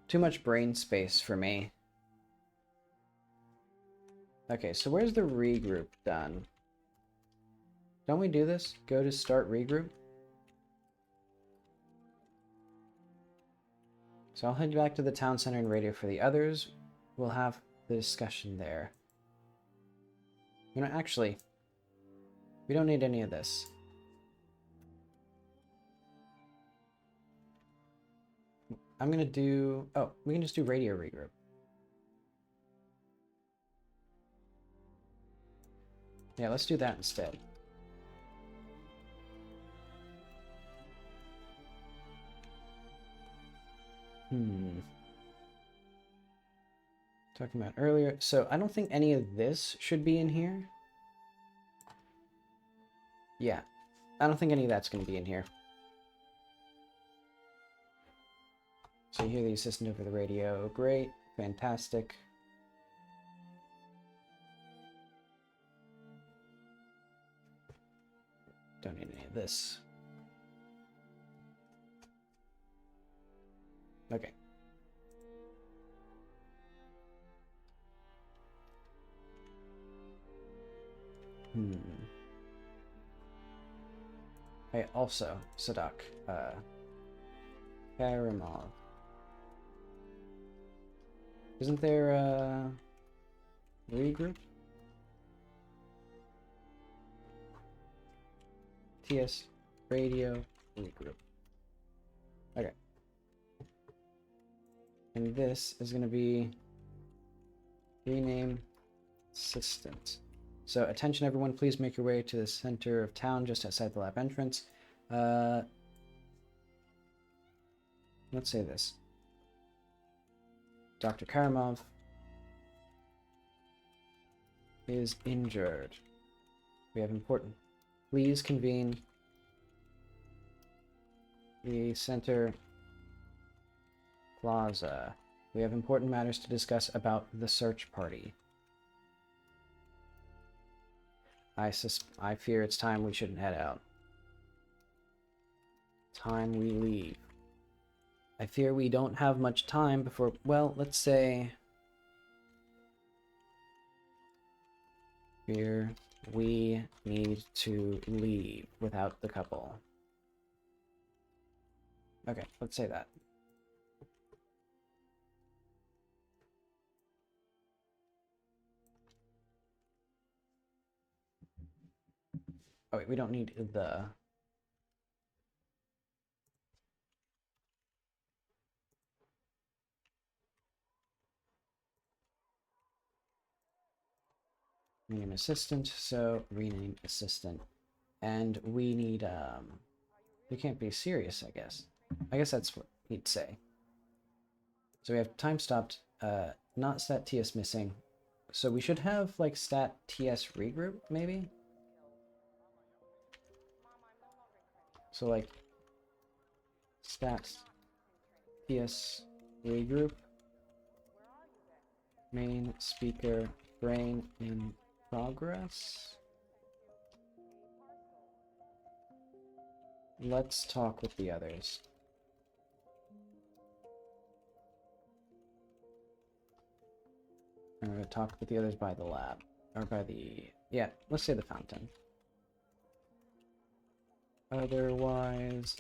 Too much brain space for me. Okay, so where's the regroup done? Don't we do this? Go to start regroup? So I'll head back to the town center and radio for the others. We'll have the discussion there. You know, actually, we don't need any of this. I'm gonna do... Oh, we can just do radio regroup. Yeah, let's do that instead. Talking about earlier. So I don't think any of this should be in here. Yeah. I don't think any of that's going to be in here. So you hear the assistant over the radio. Great. Fantastic. Don't need any of this. Okay. Hey, also, Sadak, Karamov. Isn't there a regroup? TS radio regroup. Okay. And this is going to be rename assistant. So attention everyone, please make your way to the center of town just outside the lab entrance. Let's say this. Dr. Karamov is injured. We have important. Please convene the center plaza. We have important matters to discuss about the search party. I fear it's time we shouldn't head out. Time we leave. I fear we don't have much time before, well, let's say... Fear we need to leave without the couple. Okay, let's say that. Oh wait, we don't need the... Rename assistant, so rename assistant. And we need, we can't be serious, I guess. I guess that's what he'd say. So we have time stopped, not stat TS missing. So we should have, like, stat TS regroup, maybe? So, like, stat TS regroup, main speaker, brain in progress. Let's talk with the others. I'm gonna talk with the others by the lab, or by the, yeah, let's say the fountain. Otherwise,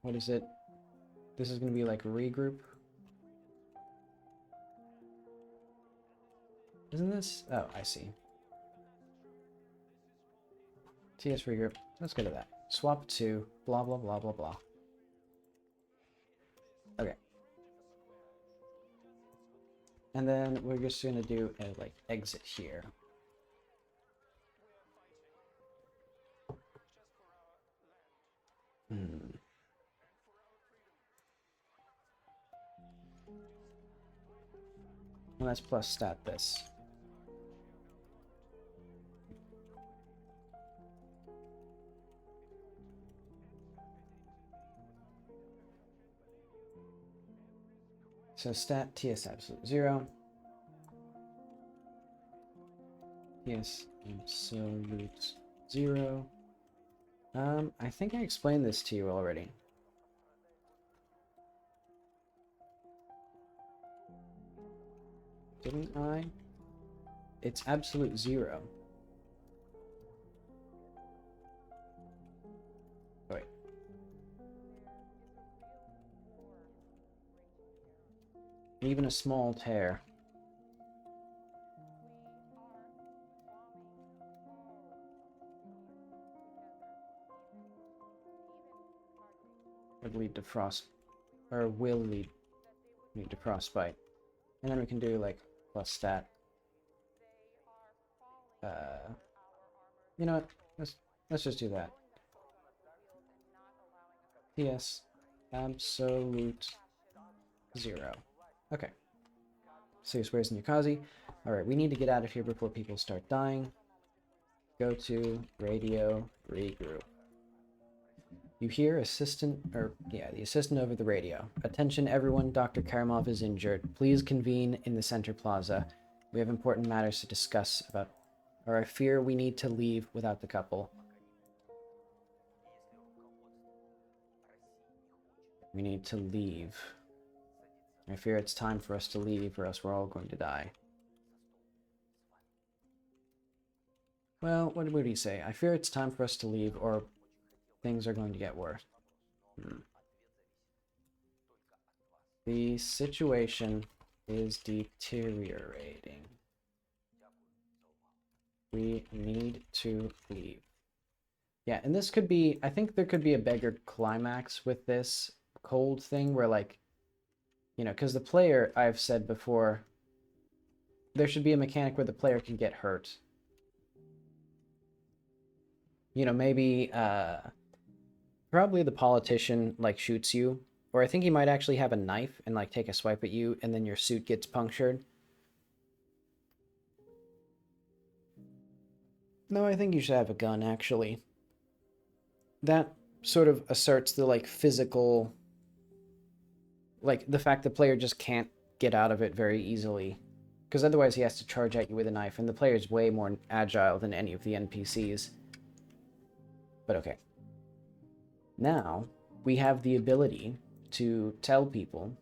what is it? This is gonna be like a regroup. Isn't this? Oh, I see. TS regroup. Let's go to that. Swap to blah blah blah blah blah. Okay. And then we're just gonna do a like exit here. And let's plus stat this. So stat TS absolute 0. TS absolute 0. I think I explained this to you already. Didn't I? It's absolute 0. Wait. Even a small tear. Would lead to frost, or will lead to frostbite. And then we can do like plus stat. You know what? Let's just do that. Yes, absolute 0. Okay. So where's Nyakazi? Alright, we need to get out of here before people start dying. Go to radio, regroup. You hear the assistant over the radio. Attention everyone, Dr. Karamov is injured. Please convene in the center plaza. We have important matters to discuss about, or I fear we need to leave without the couple. We need to leave. I fear it's time for us to leave, or else we're all going to die. Well, what would he say? I fear it's time for us to leave, or things are going to get worse. The situation is deteriorating. We need to leave. Yeah, and this could be, I think there could be a bigger climax with this cold thing where, like, you know, because the player, I've said before, there should be a mechanic where the player can get hurt. You know, maybe, probably the politician, like, shoots you. Or I think he might actually have a knife and, like, take a swipe at you, and then your suit gets punctured. No, I think you should have a gun, actually. That sort of asserts the, like, physical... Like, the fact the player just can't get out of it very easily. Because otherwise he has to charge at you with a knife, and the player's way more agile than any of the NPCs. But okay. Now, we have the ability to tell people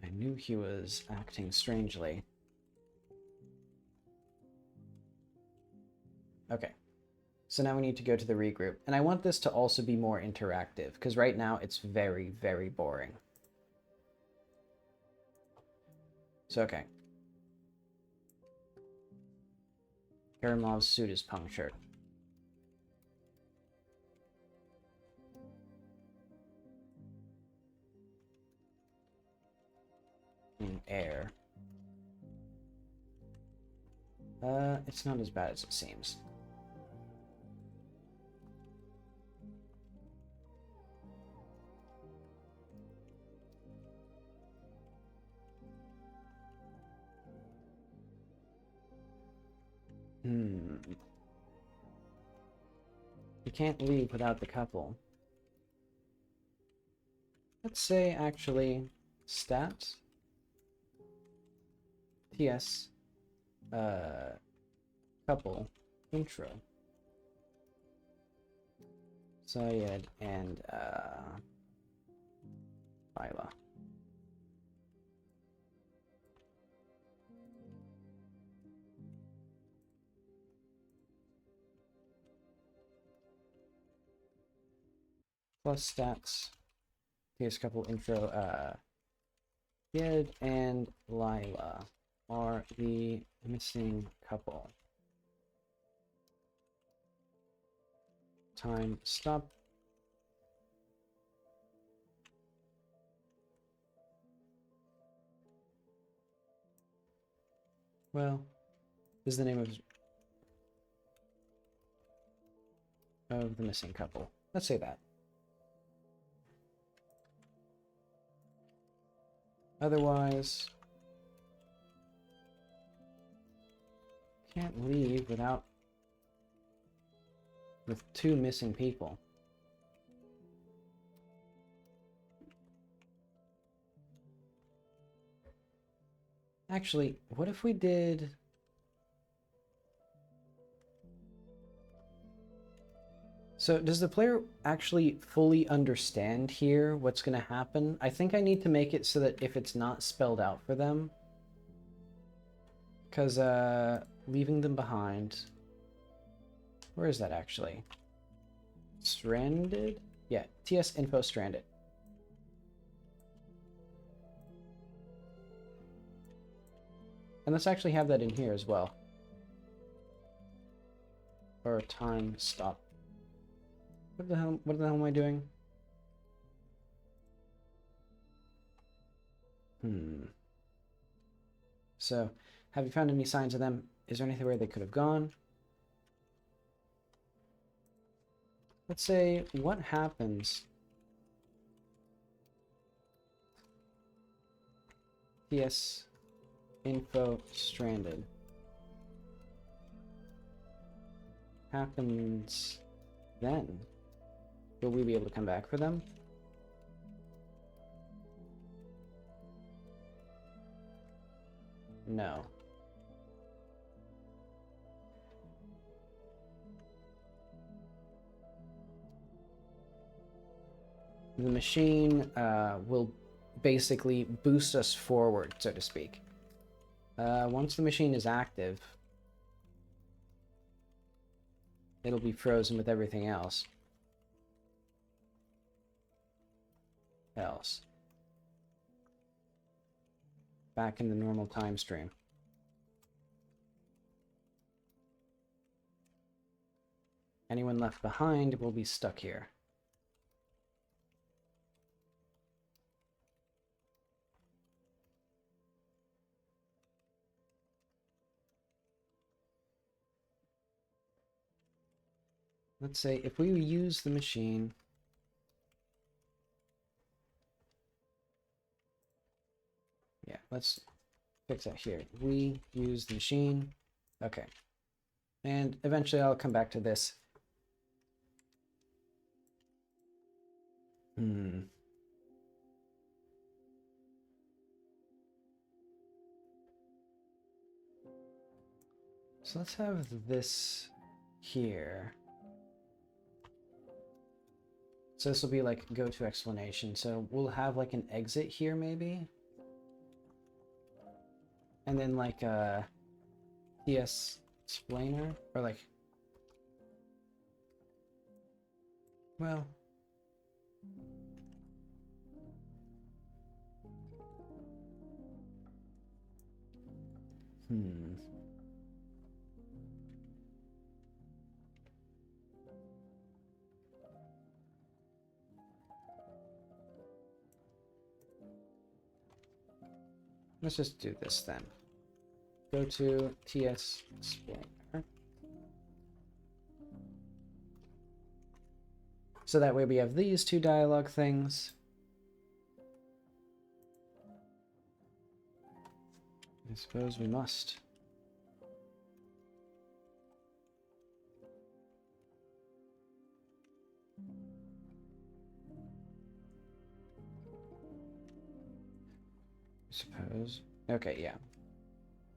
I knew he was acting strangely. Okay. So now we need to go to the regroup. And I want this to also be more interactive, because right now it's very, very boring. So, okay. Karamov's suit is punctured. In air. It's not as bad as it seems. You can't leave without the couple. Let's say, actually, stats. TS. Couple. Intro. Syed and, Lila. Plus stats. Here's a couple intro. Syed and Lila are the missing couple. Time stop. Well, this is the name of the missing couple. Let's say that. Otherwise, can't leave with 2 missing people. Actually, what if we did... So, does the player actually fully understand here what's going to happen? I think I need to make it so that if it's not spelled out for them... Because, leaving them behind... Where is that actually? Stranded? Yeah, TS info stranded. And let's actually have that in here as well. Or time stop. What the hell am I doing? So, have you found any signs of them? Is there anything where they could have gone? Let's say, what happens? TS info stranded. Happens then? Will we be able to come back for them? No. The machine will basically boost us forward, so to speak. Once the machine is active, it'll be frozen with everything else. Back in the normal time stream. Anyone left behind will be stuck here. Let's say if we use the machine, yeah, let's fix that here. We use the machine. Okay. And eventually I'll come back to this. So let's have this here. So this will be like go to explanation. So we'll have like an exit here maybe. And then like a TS explainer or like, well, let's just do this then. Go to TS explainer. So that way we have these two dialogue things. I suppose we must. I suppose. Okay, yeah.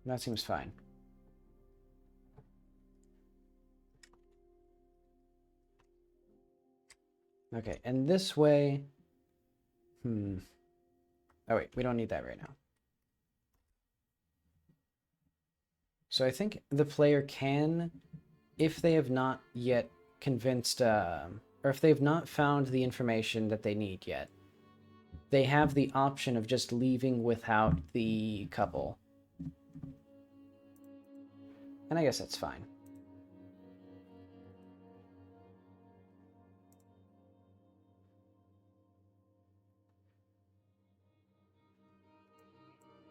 That seems fine. Okay, and this way... Oh wait, we don't need that right now. So I think the player can, if they have not yet convinced, or if they've not found the information that they need yet, they have the option of just leaving without the couple. And I guess that's fine.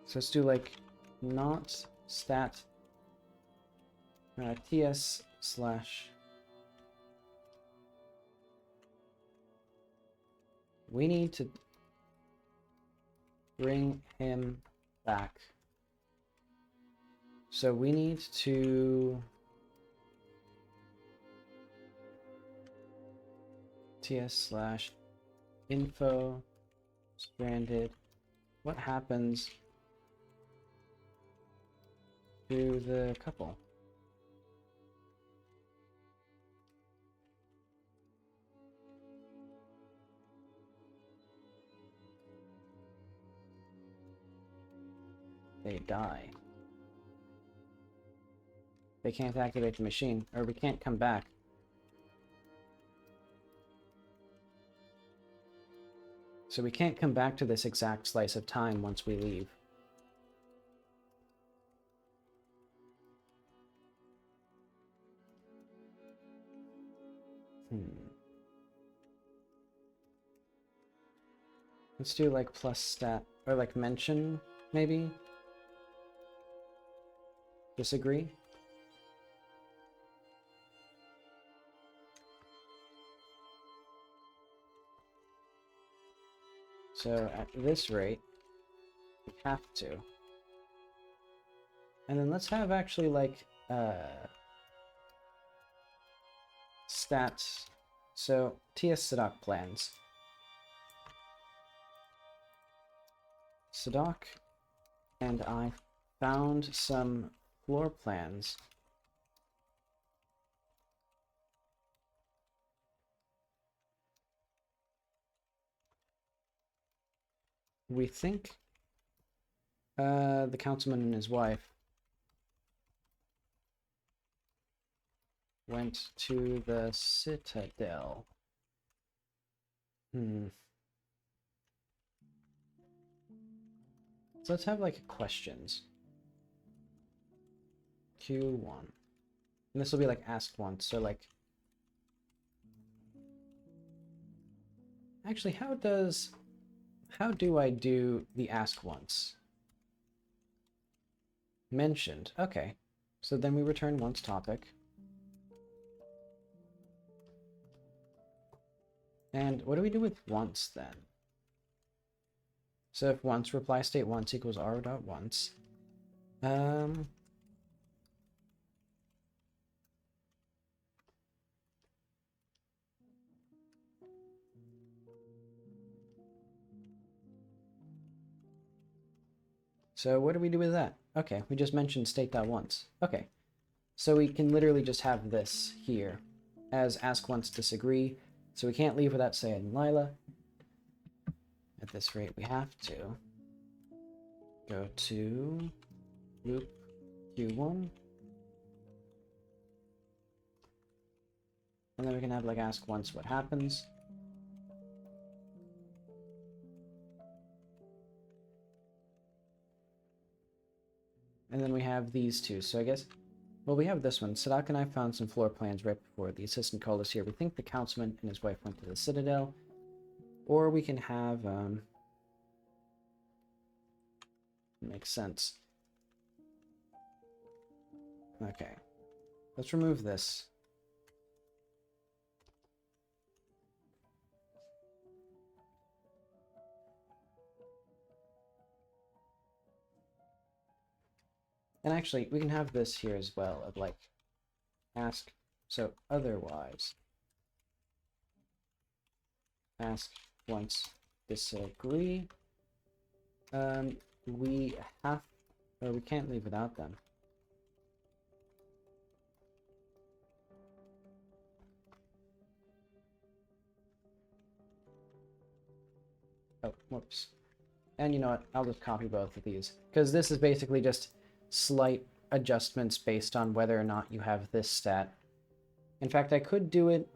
So let's do like not stat TS slash we need to bring him back. So we need to TS slash info stranded. What happens to the couple? They die. They can't activate the machine, or we can't come back. So we can't come back to this exact slice of time once we leave. Let's do like plus stat, or like mention, maybe? Disagree? So at this rate, we have to. And then let's have actually like, stats. So TS Sadok plans. Sadok and I found some floor plans. We think the councilman and his wife went to the Citadel. So let's have like questions. Q1. And this will be like asked once, so like... Actually, how do I do the ask once? Mentioned. Okay. So then we return once topic. And what do we do with once then? So if once reply state once equals r.once. So what do we do with that? Okay, we just mentioned state.once. Okay, so we can literally just have this here as ask once disagree. So we can't leave without saying Lila. At this rate, we have to go to loop Q1. And then we can have like ask once what happens. And then we have these two. So I guess, well, we have this one. Sadak and I found some floor plans right before the assistant called us here. We think the councilman and his wife went to the Citadel. Or we can have, makes sense. Okay. Let's remove this. And actually, we can have this here as well, of like, ask, so otherwise, ask once disagree, we have, or we can't leave without them. Oh, whoops. And you know what, I'll just copy both of these, because this is basically just slight adjustments based on whether or not you have this stat. In fact, I could do it...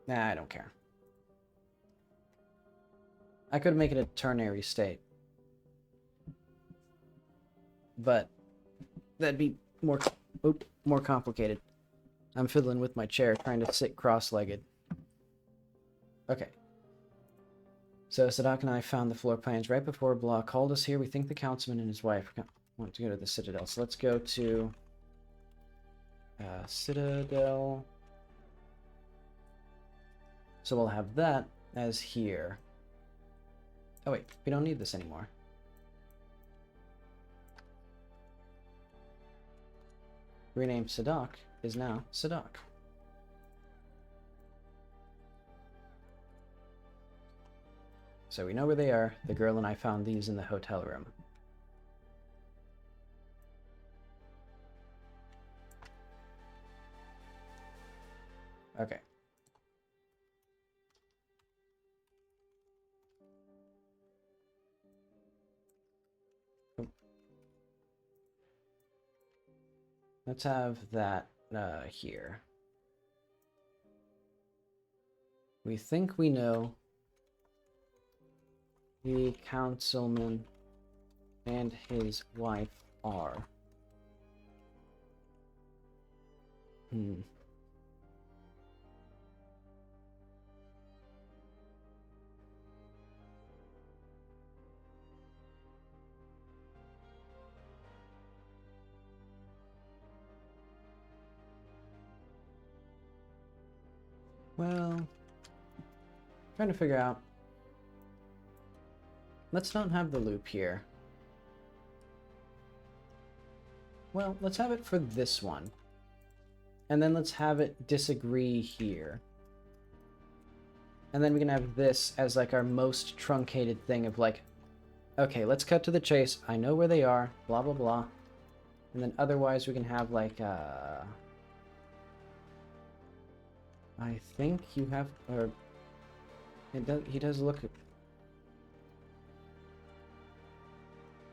Nah, I don't care. I could make it a ternary state. But that'd be more complicated. I'm fiddling with my chair, trying to sit cross-legged. Okay. So Sadak and I found the floor plans right before Blah called us here. We think the councilman and his wife want to go to the Citadel. So let's go to Citadel. So we'll have that as here. Oh wait, we don't need this anymore. Rename Sadak is now Sadak. So we know where they are. The girl and I found these in the hotel room. Okay. Let's have that here. We think we know the councilman and his wife are. Well, trying to figure out. Let's not have the loop here. Well, let's have it for this one. And then let's have it disagree here. And then we can have this as like our most truncated thing of like, okay, let's cut to the chase. I know where they are, blah, blah, blah. And then otherwise we can have like, I think you have, or he does look,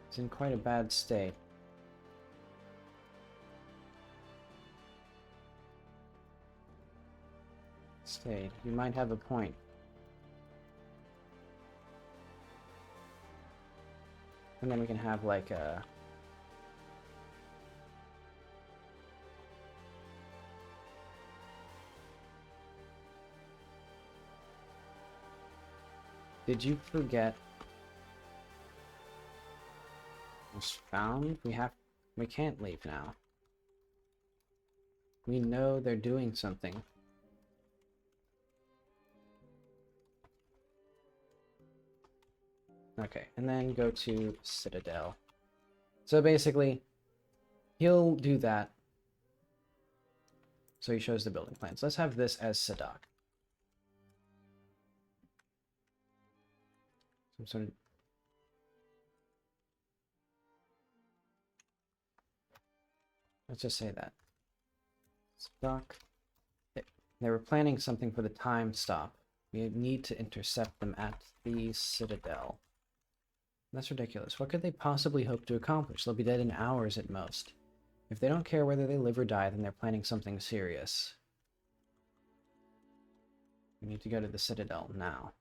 it's in quite a bad state. You might have a point. And then we can have like a... Did you forget? Was found? We can't leave now. We know they're doing something. Okay, and then go to Citadel. So basically, he'll do that. So he shows the building plans. Let's have this as Sadak. Some sort of... Let's just say that. Sadak. They were planning something for the time stop. We need to intercept them at the Citadel. That's ridiculous. What could they possibly hope to accomplish? They'll be dead in hours at most. If they don't care whether they live or die, then they're planning something serious. We need to go to the Citadel now.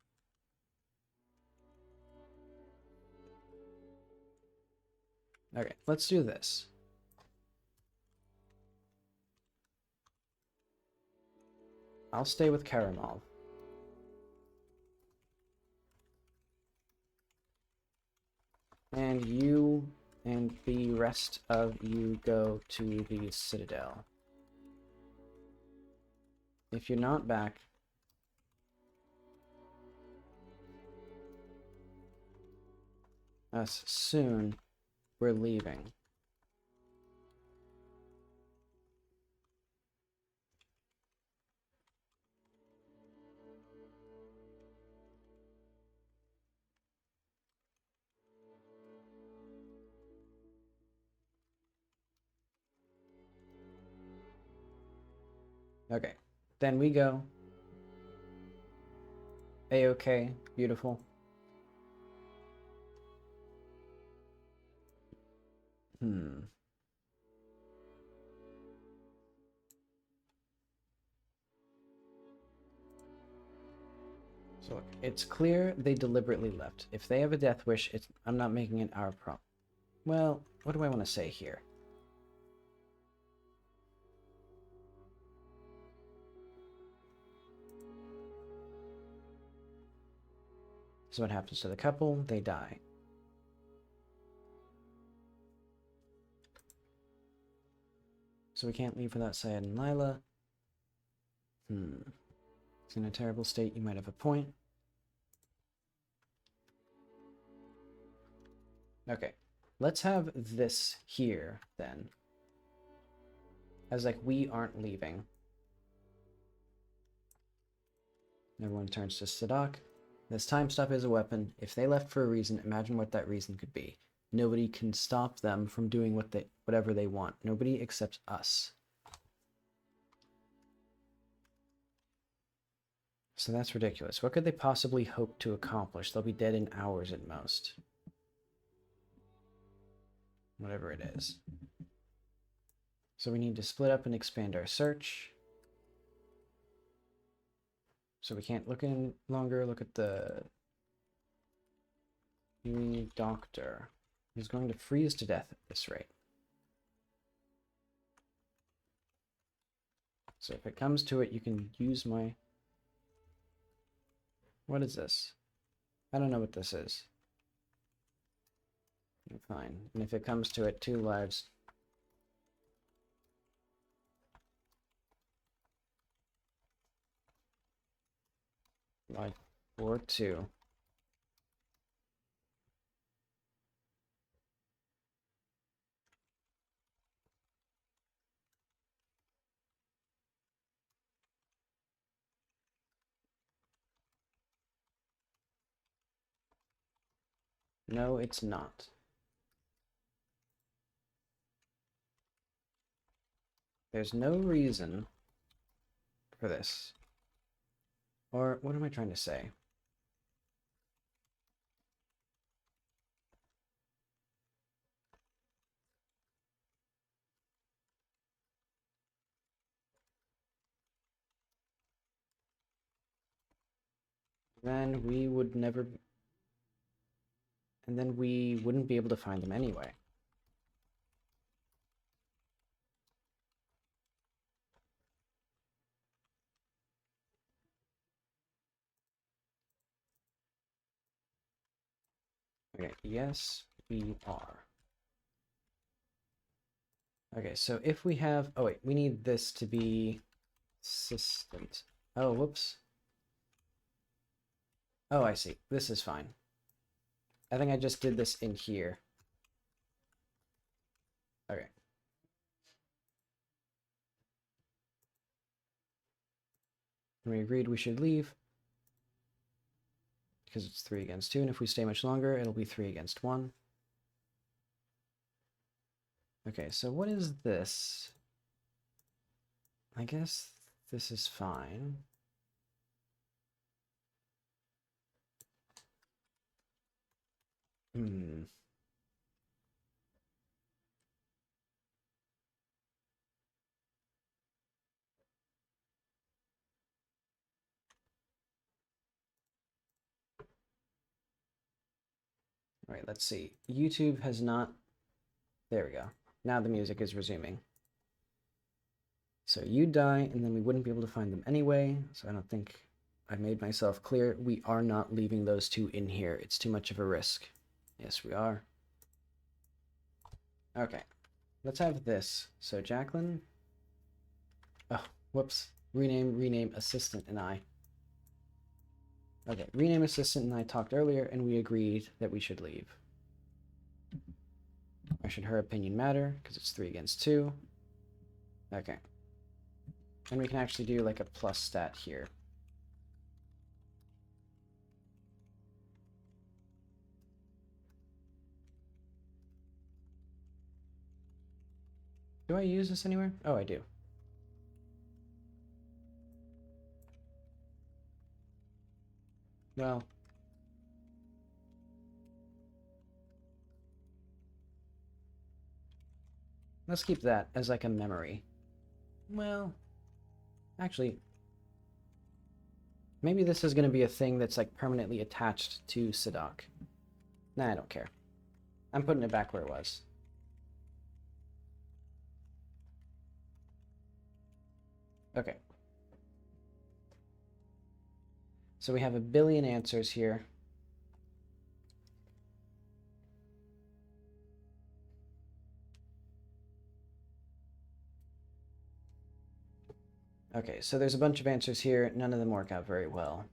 Okay, let's do this. I'll stay with Karamov. And you and the rest of you go to the Citadel. If you're not back, us soon, we're leaving. Okay, then we go. A-okay, beautiful. So look, it's clear they deliberately left. If they have a death wish, I'm not making it our problem. Well, what do I want to say here? So what happens to the couple? They die. So we can't leave without Syed and Lila. It's in a terrible state. You might have a point. Okay. Let's have this here, then. As like, we aren't leaving. Everyone turns to Sadak. This time stop is a weapon. If they left for a reason, imagine what that reason could be. Nobody can stop them from doing whatever they want. Nobody except us. So that's ridiculous. What could they possibly hope to accomplish? They'll be dead in hours at most. Whatever it is. So we need to split up and expand our search. So we can't look at the... The doctor is going to freeze to death at this rate. So if it comes to it, you can use my... What is this? I don't know what this is. Fine. And if it comes to it, 2 lives. Life 4-2. No, it's not. There's no reason for this. Or what am I trying to say? Then we would never... And then we wouldn't be able to find them anyway. Okay, yes, we are. Okay, so if we have... Oh, wait, we need this to be assistant. Oh, whoops. Oh, I see. This is fine. I think I just did this in here. Okay. And we agreed we should leave. Because it's 3 against 2, and if we stay much longer, it'll be 3 against 1. Okay, so what is this? I guess this is fine. Hmm. All right, let's see. YouTube has not... There we go. Now the music is resuming. So you die, and then we wouldn't be able to find them anyway, so I don't think I made myself clear. We are not leaving those 2 in here. It's too much of a risk. Yes, we are. Okay, let's have this. So Jacqueline... Oh, whoops. Rename assistant and I. Okay, rename assistant and I talked earlier, and we agreed that we should leave. Why should her opinion matter? Because it's 3 against 2. Okay. And we can actually do like a plus stat here. Do I use this anywhere? Oh, I do. Well, let's keep that as like a memory. Well, actually, maybe this is going to be a thing that's like permanently attached to Sadok. Nah, I don't care. I'm putting it back where it was. Okay. So we have 1 billion answers here. Okay, so there's a bunch of answers here. None of them work out very well.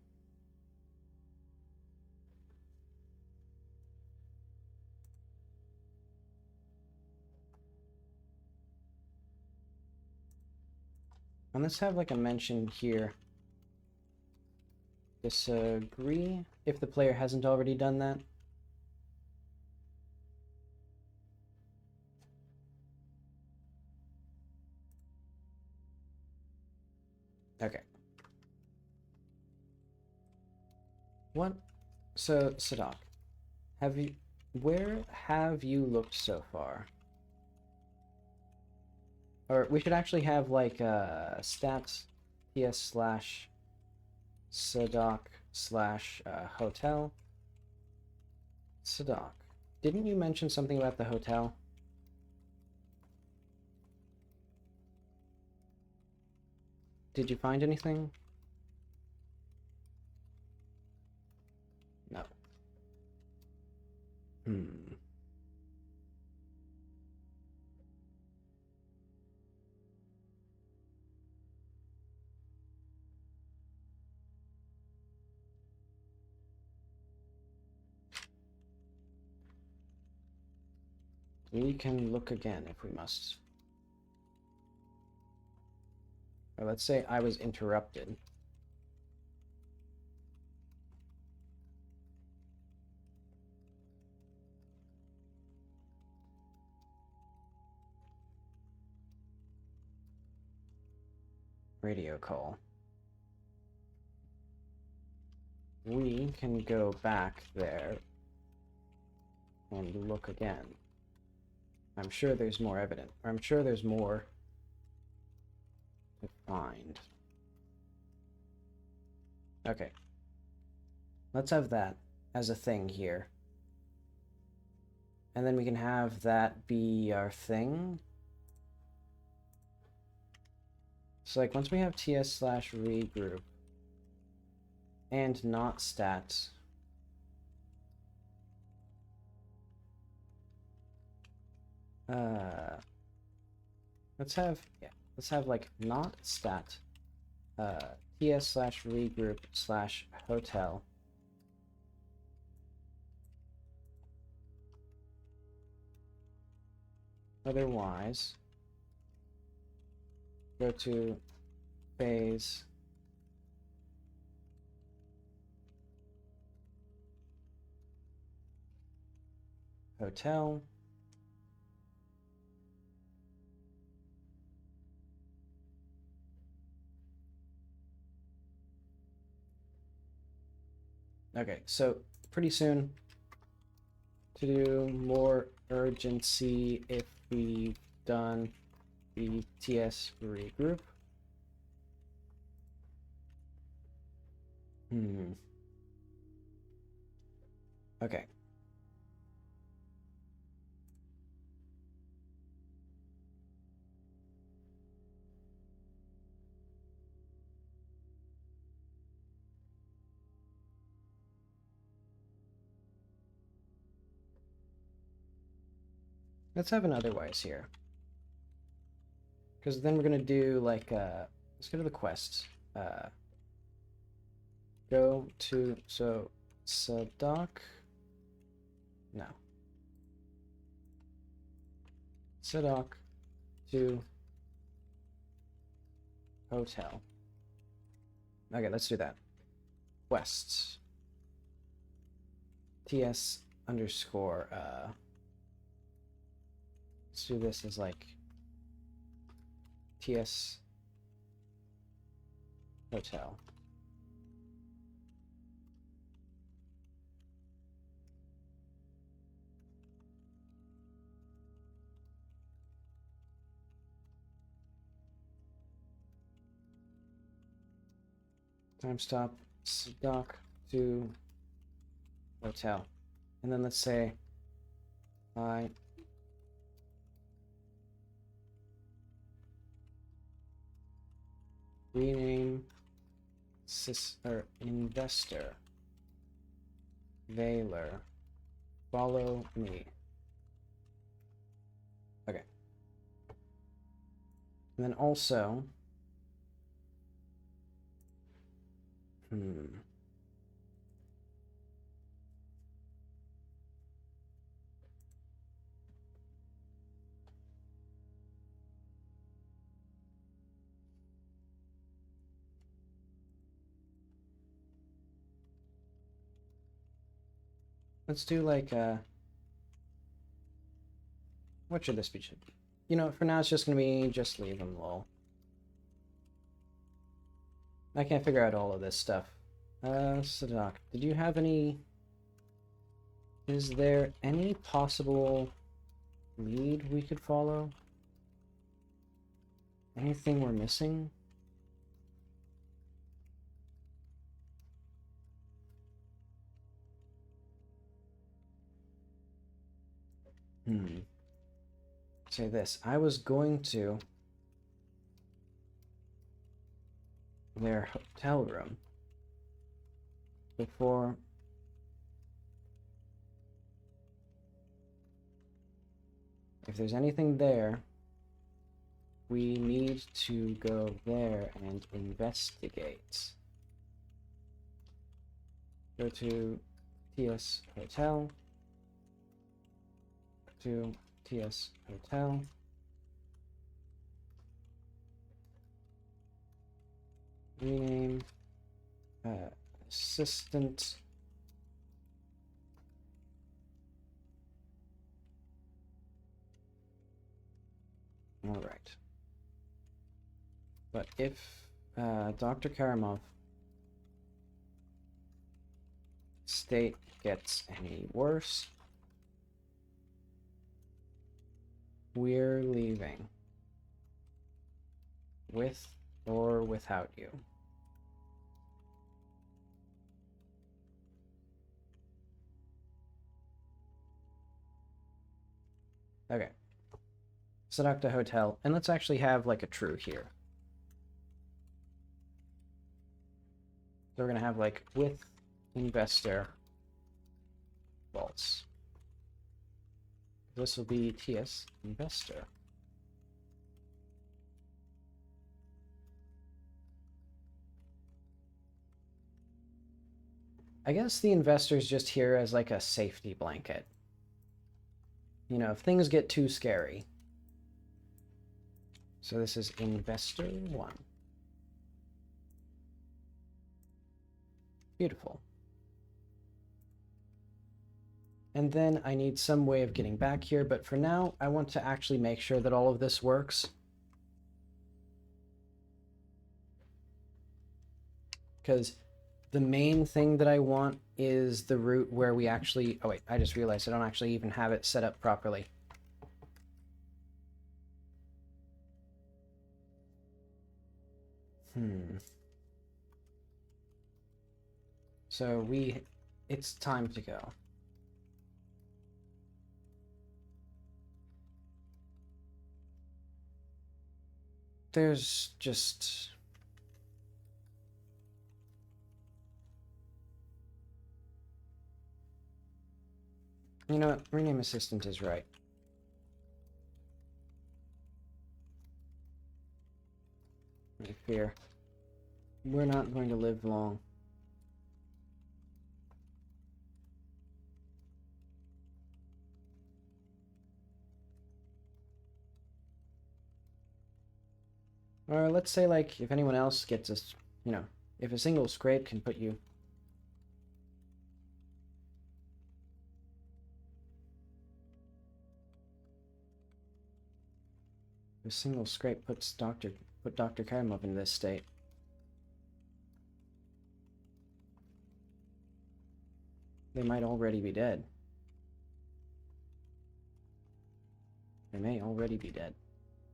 And let's have like a mention here. Disagree, if the player hasn't already done that. Okay. What? So, Sadok, where have you looked so far? Or we should actually have like stats ps / Sadok / hotel Sadak, didn't you mention something about the hotel? Did you find anything? No. We can look again if we must. Or let's say I was interrupted. Radio call. We can go back there and look again. I'm sure there's more evidence. I'm sure there's more to find. Okay. Let's have that as a thing here. And then we can have that be our thing. So like once we have ts/regroup and not stats, let's have like not stat ts/regroup/hotel. Otherwise, go to phase hotel. Okay, so pretty soon to do more urgency if we've done the TS regroup. Okay. Let's have an otherwise here. Because then we're going to do like, let's go to the quests. Go to, so, Sadak, no. Sadak to hotel. Okay, let's do that. Quests. TS underscore, let's do this as like TS hotel. Time stop dock to hotel. And then let's say I rename investor Veiler, follow me. Okay. And then also let's do like what should this be? You know, for now it's just gonna be just leave them lol. I can't figure out all of this stuff. Sadak, did you have any? Is there any possible lead we could follow? Anything we're missing? Say this. I was going to their hotel room before if there's anything there, we need to go there and investigate. Go to TS Hotel. To TS Hotel. Rename assistant. All right. But if Dr. Karamov state gets any worse, we're leaving. With or without you. Okay. Select a hotel, and let's actually have like a true here. So we're gonna have like with investor vaults. This will be TS investor. I guess the investor's just here as like a safety blanket. You know, if things get too scary. So this is investor 1. Beautiful. And then I need some way of getting back here, but for now, I want to actually make sure that all of this works. Because the main thing that I want is the route where we actually... Oh wait, I just realized I don't actually even have it set up properly. So it's time to go. There's just... You know what? Rename assistant is right. I fear we're not going to live long. Or let's say, like, if anyone else gets us, you know, if a single scrape can put you... A single scrape put Dr. Karamov in this state. They might already be dead. They may already be dead.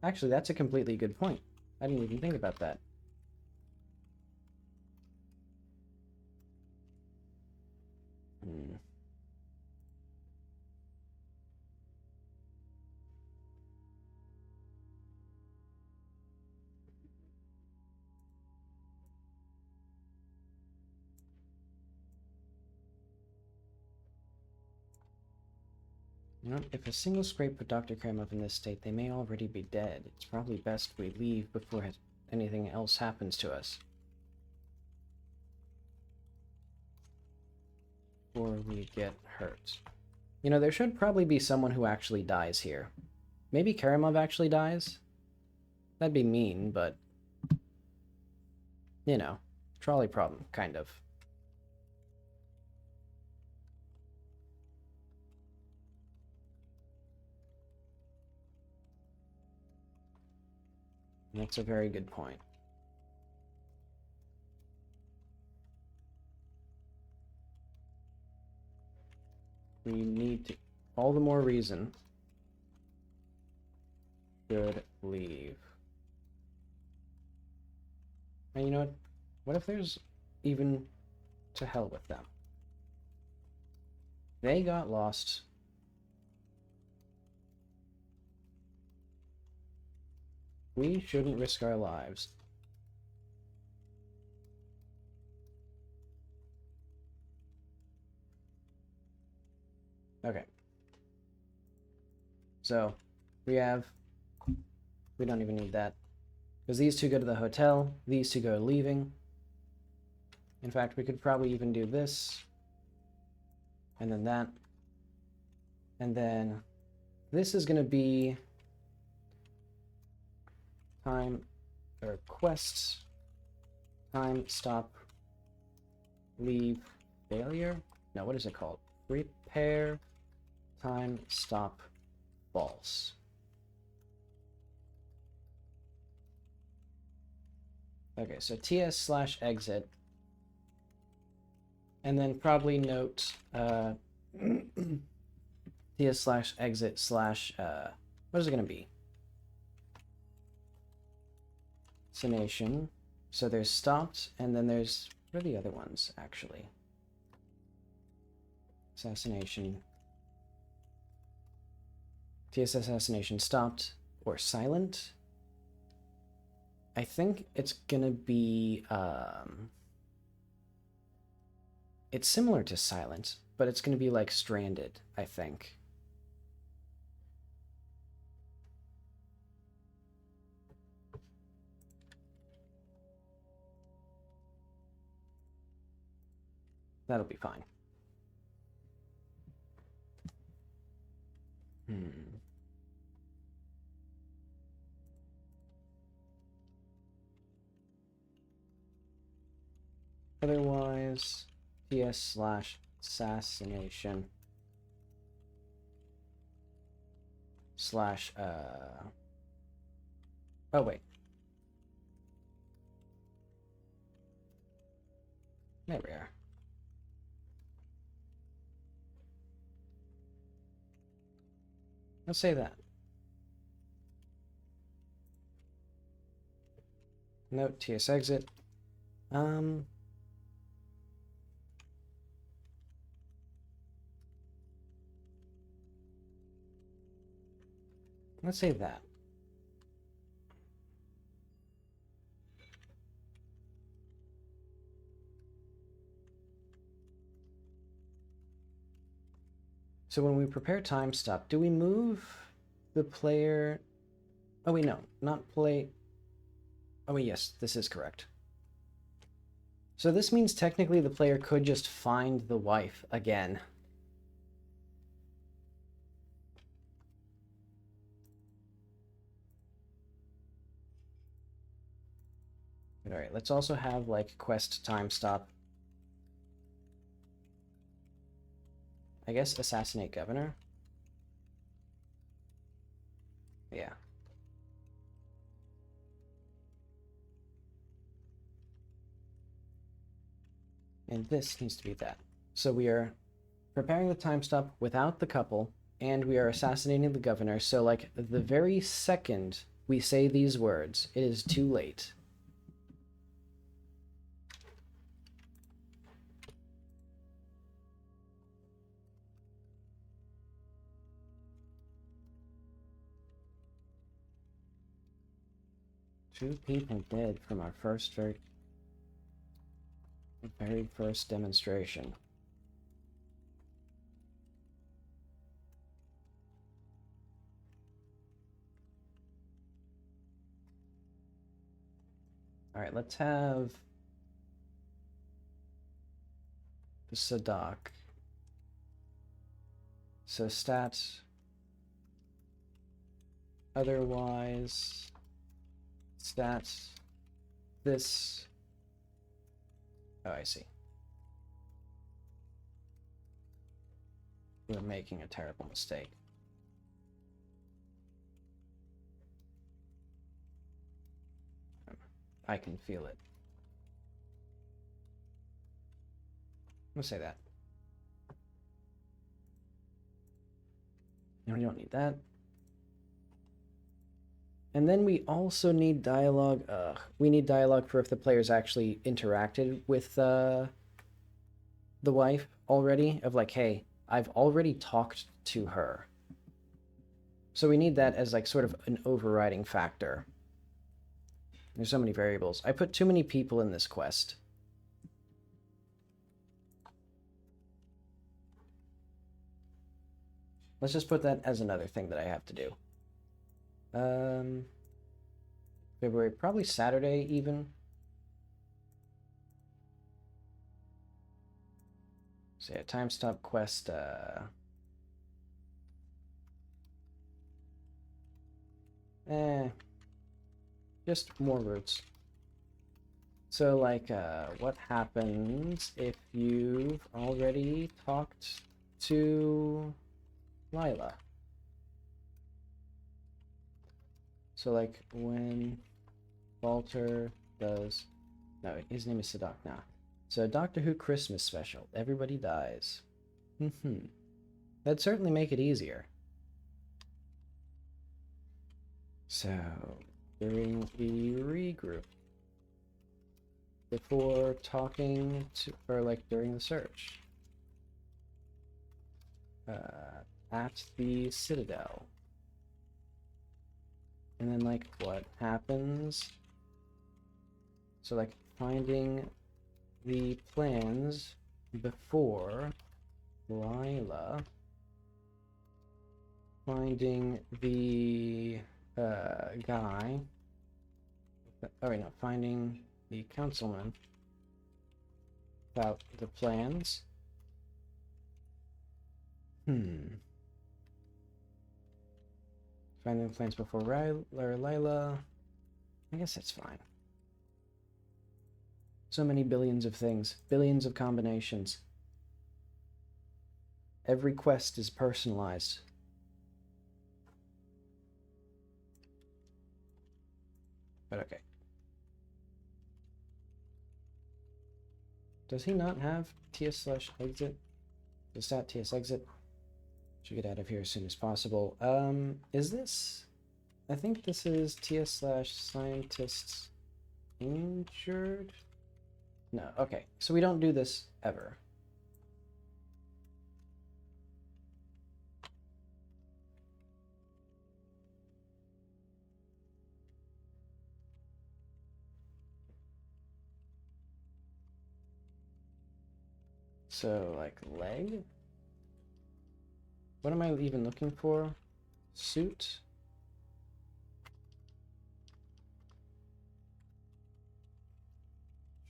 Actually, that's a completely good point. I didn't even think about that. You know, if a single scrape put Dr. Karamov in this state, they may already be dead. It's probably best we leave before anything else happens to us. Before we get hurt. You know, there should probably be someone who actually dies here. Maybe Karamov actually dies? That'd be mean, but... You know, trolley problem, kind of. That's a very good point. We need to... All the more reason should leave. And you know what? What if there's even... To hell with them. They got lost. We shouldn't risk our lives. Okay. So, we don't even need that. Because these two go to the hotel, these two go leaving. In fact, we could probably even do this. And then that. And then this is going to be time or quest time stop leave failure. No, what is it called? Repair time stop false. Okay, so TS/exit. And then probably note TS/exit / what is it going to be? Assassination. So there's stopped, and then there's, what are the other ones, actually? Assassination. TS assassination stopped, or silent. I think it's gonna be, it's similar to silent, but it's gonna be like stranded, I think. That'll be fine. Otherwise, TS/assassination / oh wait. There we are. Let's say that. Note TS/exit. Let's say that. So when we prepare time stop, do we move the player? Oh wait, no, not play. Oh wait, yes, this is correct. So this means technically the player could just find the wife again. All right, let's also have like quest time stop. I guess assassinate governor. Yeah. And this needs to be that. So we are preparing the time stop without the couple, and we are assassinating the governor. So like the very second we say these words, it is too late. Two people dead from our very first demonstration. All right, let's have the Sadak. So stats. Otherwise, stats. This. Oh, I see. We're making a terrible mistake. I can feel it. Let's say that. No, we don't need that. And then we also need dialogue. We need dialogue for if the players actually interacted with the wife already, of like, hey, I've already talked to her. So we need that as like sort of an overriding factor. There's so many variables. I put too many people in this quest. Let's just put that as another thing that I have to do. February, probably Saturday even. So yeah, time stop quest, just more routes. So like, what happens if you've already talked to Lila? So like when Walter does, no, his name is Sadak now. So Doctor Who Christmas special, everybody dies. That'd certainly make it easier. So during the regroup, before talking to, or like during the search, at the Citadel. And then like what happens? So like finding the plans before Lila, finding the guy, oh wait, no, finding the councilman about the plans. Finding the plans before Lila. I guess that's fine. So many billions of things, billions of combinations. Every quest is personalized. But okay. Does he not have TS/exit? The stat TS/exit? Should get out of here as soon as possible. Is this? I think this is TS/scientists injured? No, okay. So we don't do this ever. So, like, leg? What am I even looking for? Suit?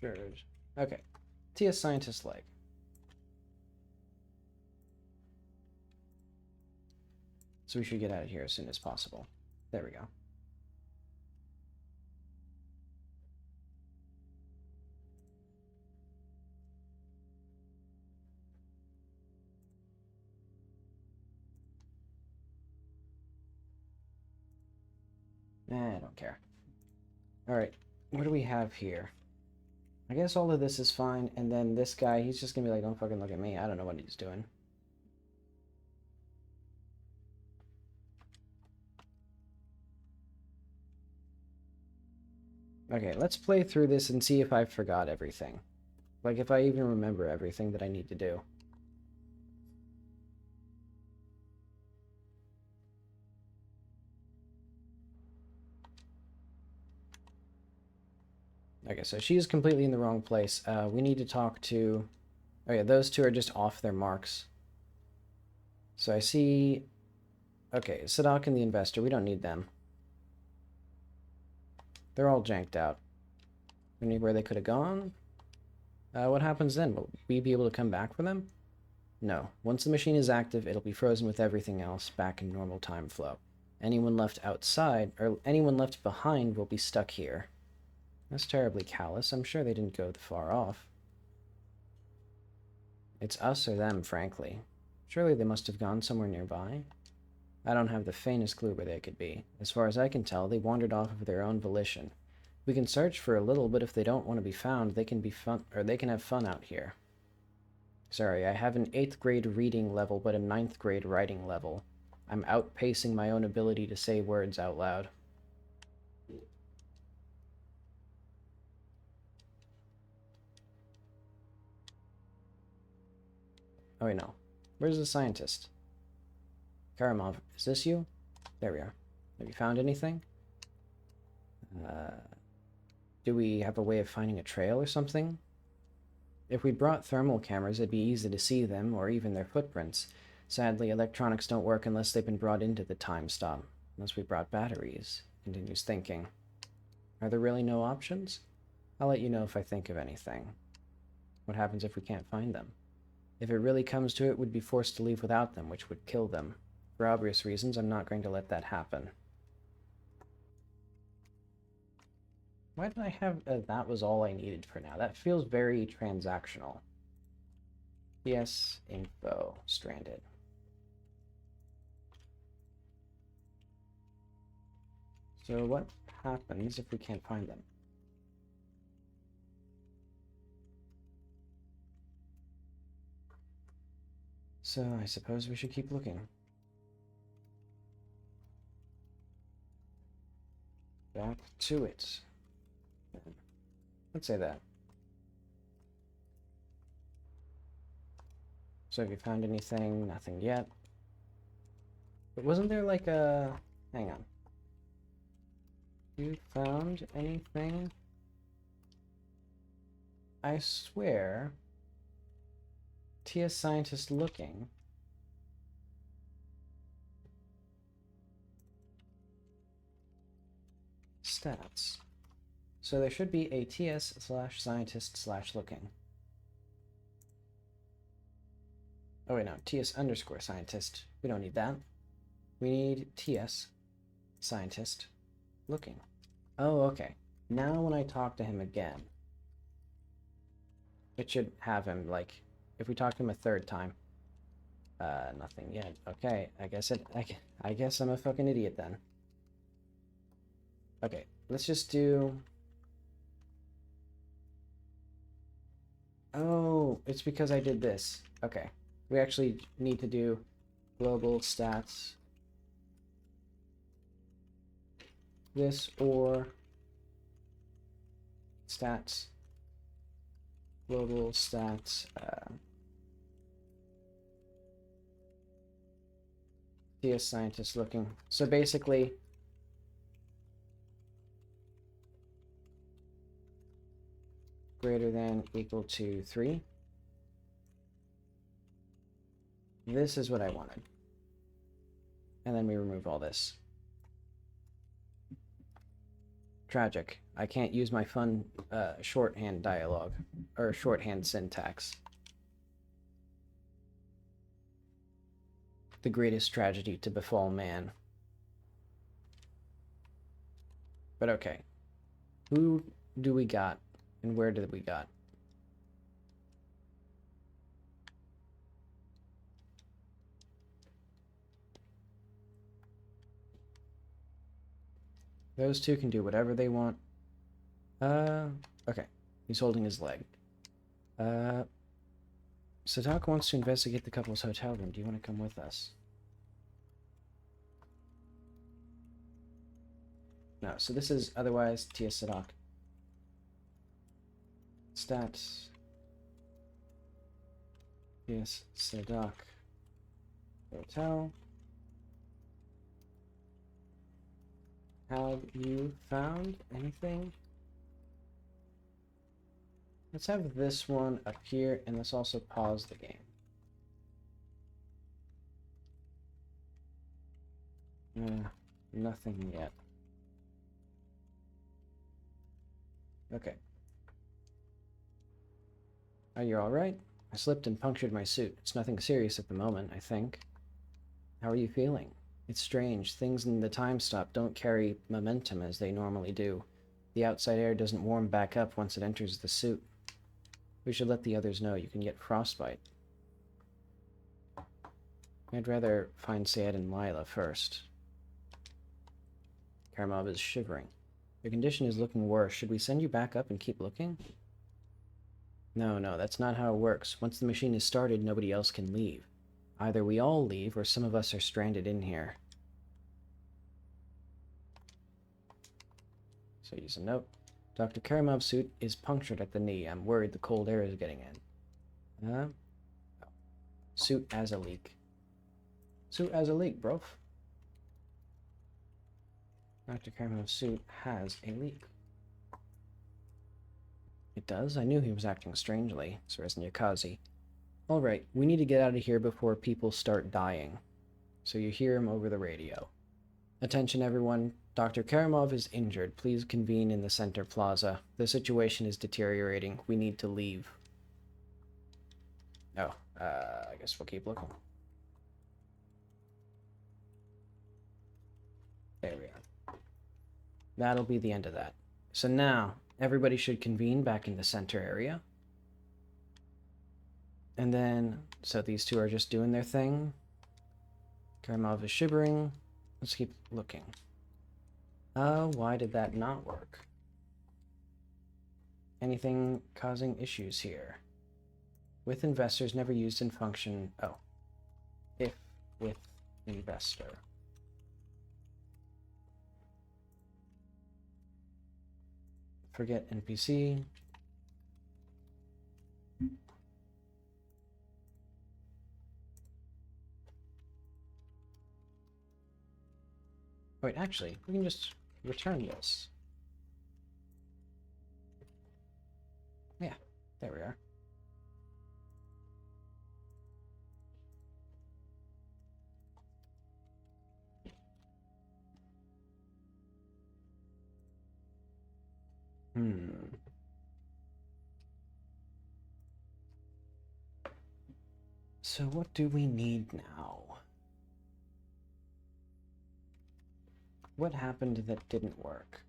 Sure. Okay. TS Scientist leg. So we should get out of here as soon as possible. There we go. I don't care. Alright, what do we have here? I guess all of this is fine, and then this guy, he's just gonna be like, don't fucking look at me. I don't know what he's doing. Okay, let's play through this and see if I forgot everything. Like, if I even remember everything that I need to do. Okay, so she's completely in the wrong place. We need to talk to... Oh yeah, those two are just off their marks. So I see... Okay, Sadak and the investor, we don't need them. They're all janked out. Anywhere they could have gone? What happens then? Will we be able to come back for them? No. Once the machine is active, it'll be frozen with everything else back in normal time flow. Anyone left outside, or anyone left behind will be stuck here. That's terribly callous. I'm sure they didn't go far off. It's us or them, frankly. Surely they must have gone somewhere nearby. I don't have the faintest clue where they could be. As far as I can tell, they wandered off of their own volition. We can search for a little, but if they don't want to be found, they can be fun, or they can have fun out here. Sorry, I have an 8th grade reading level, but a 9th grade writing level. I'm outpacing my own ability to say words out loud. Oh wait, no. Where's the scientist? Karamov, is this you? There we are. Have you found anything? Do we have a way of finding a trail or something? If we brought thermal cameras, it'd be easy to see them, or even their footprints. Sadly, electronics don't work unless they've been brought into the time stop. Unless we brought batteries, continues thinking. Are there really no options? I'll let you know if I think of anything. What happens if we can't find them? If it really comes to it, we'd be forced to leave without them, which would kill them. For obvious reasons, I'm not going to let that happen. Why did I have that was all I needed for now? That feels very transactional. Yes, info, stranded. So what happens if we can't find them? So I suppose we should keep looking. Back to it. Let's say that. So have you found anything? Nothing yet. But wasn't there like a... Hang on. You found anything? I swear... TS scientist looking. Stats. So there should be a TS/scientist/looking. Oh wait, no, TS_scientist. We don't need that. We need TS scientist looking. Oh, okay. Now when I talk to him again, it should have him, like, if we talk to him a third time. Nothing yet. Okay, I guess I'm a fucking idiot then. Okay, let's just do... Oh, it's because I did this. Okay. We actually need to do global stats. This or stats. Global stats. TS scientist looking. So basically, greater than equal to 3. This is what I wanted. And then we remove all this. Tragic. I can't use my fun shorthand dialogue, or shorthand syntax. The greatest tragedy to befall man. But okay. Who do we got, and where did we got? Those two can do whatever they want. Okay. He's holding his leg. Sadak wants to investigate the couple's hotel room. Do you want to come with us? No, so this is otherwise TS Sadak. Stats. TS Sadak. Hotel. Have you found anything? Let's have this one up here, and let's also pause the game. Nothing yet. Okay. Are you alright? I slipped and punctured my suit. It's nothing serious at the moment, I think. How are you feeling? It's strange. Things in the time stop don't carry momentum as they normally do. The outside air doesn't warm back up once it enters the suit. We should let the others know you can get frostbite. I'd rather find Sayed and Lila first. Karamov is shivering. Your condition is looking worse. Should we send you back up and keep looking? No, that's not how it works. Once the machine is started, nobody else can leave. Either we all leave, or some of us are stranded in here. So use a note. Dr. Karamov's suit is punctured at the knee. I'm worried the cold air is getting in. Oh. Suit has a leak. Suit has a leak, bro. Dr. Karamov's suit has a leak. It does? I knew he was acting strangely, says Nyakazi. Alright, we need to get out of here before people start dying. So you hear him over the radio. Attention everyone, Dr. Karamov is injured. Please convene in the center plaza. The situation is deteriorating. We need to leave. Oh, I guess we'll keep looking. There we are. That'll be the end of that. So now, everybody should convene back in the center area. And then, so these two are just doing their thing. Karamov is shivering. Let's keep looking. Why did that not work? Anything causing issues here? With investors never used in function. Oh. If with investor. Forget NPC. Wait, actually, we can just return this. Yeah, there we are. So what do we need now? What happened that didn't work?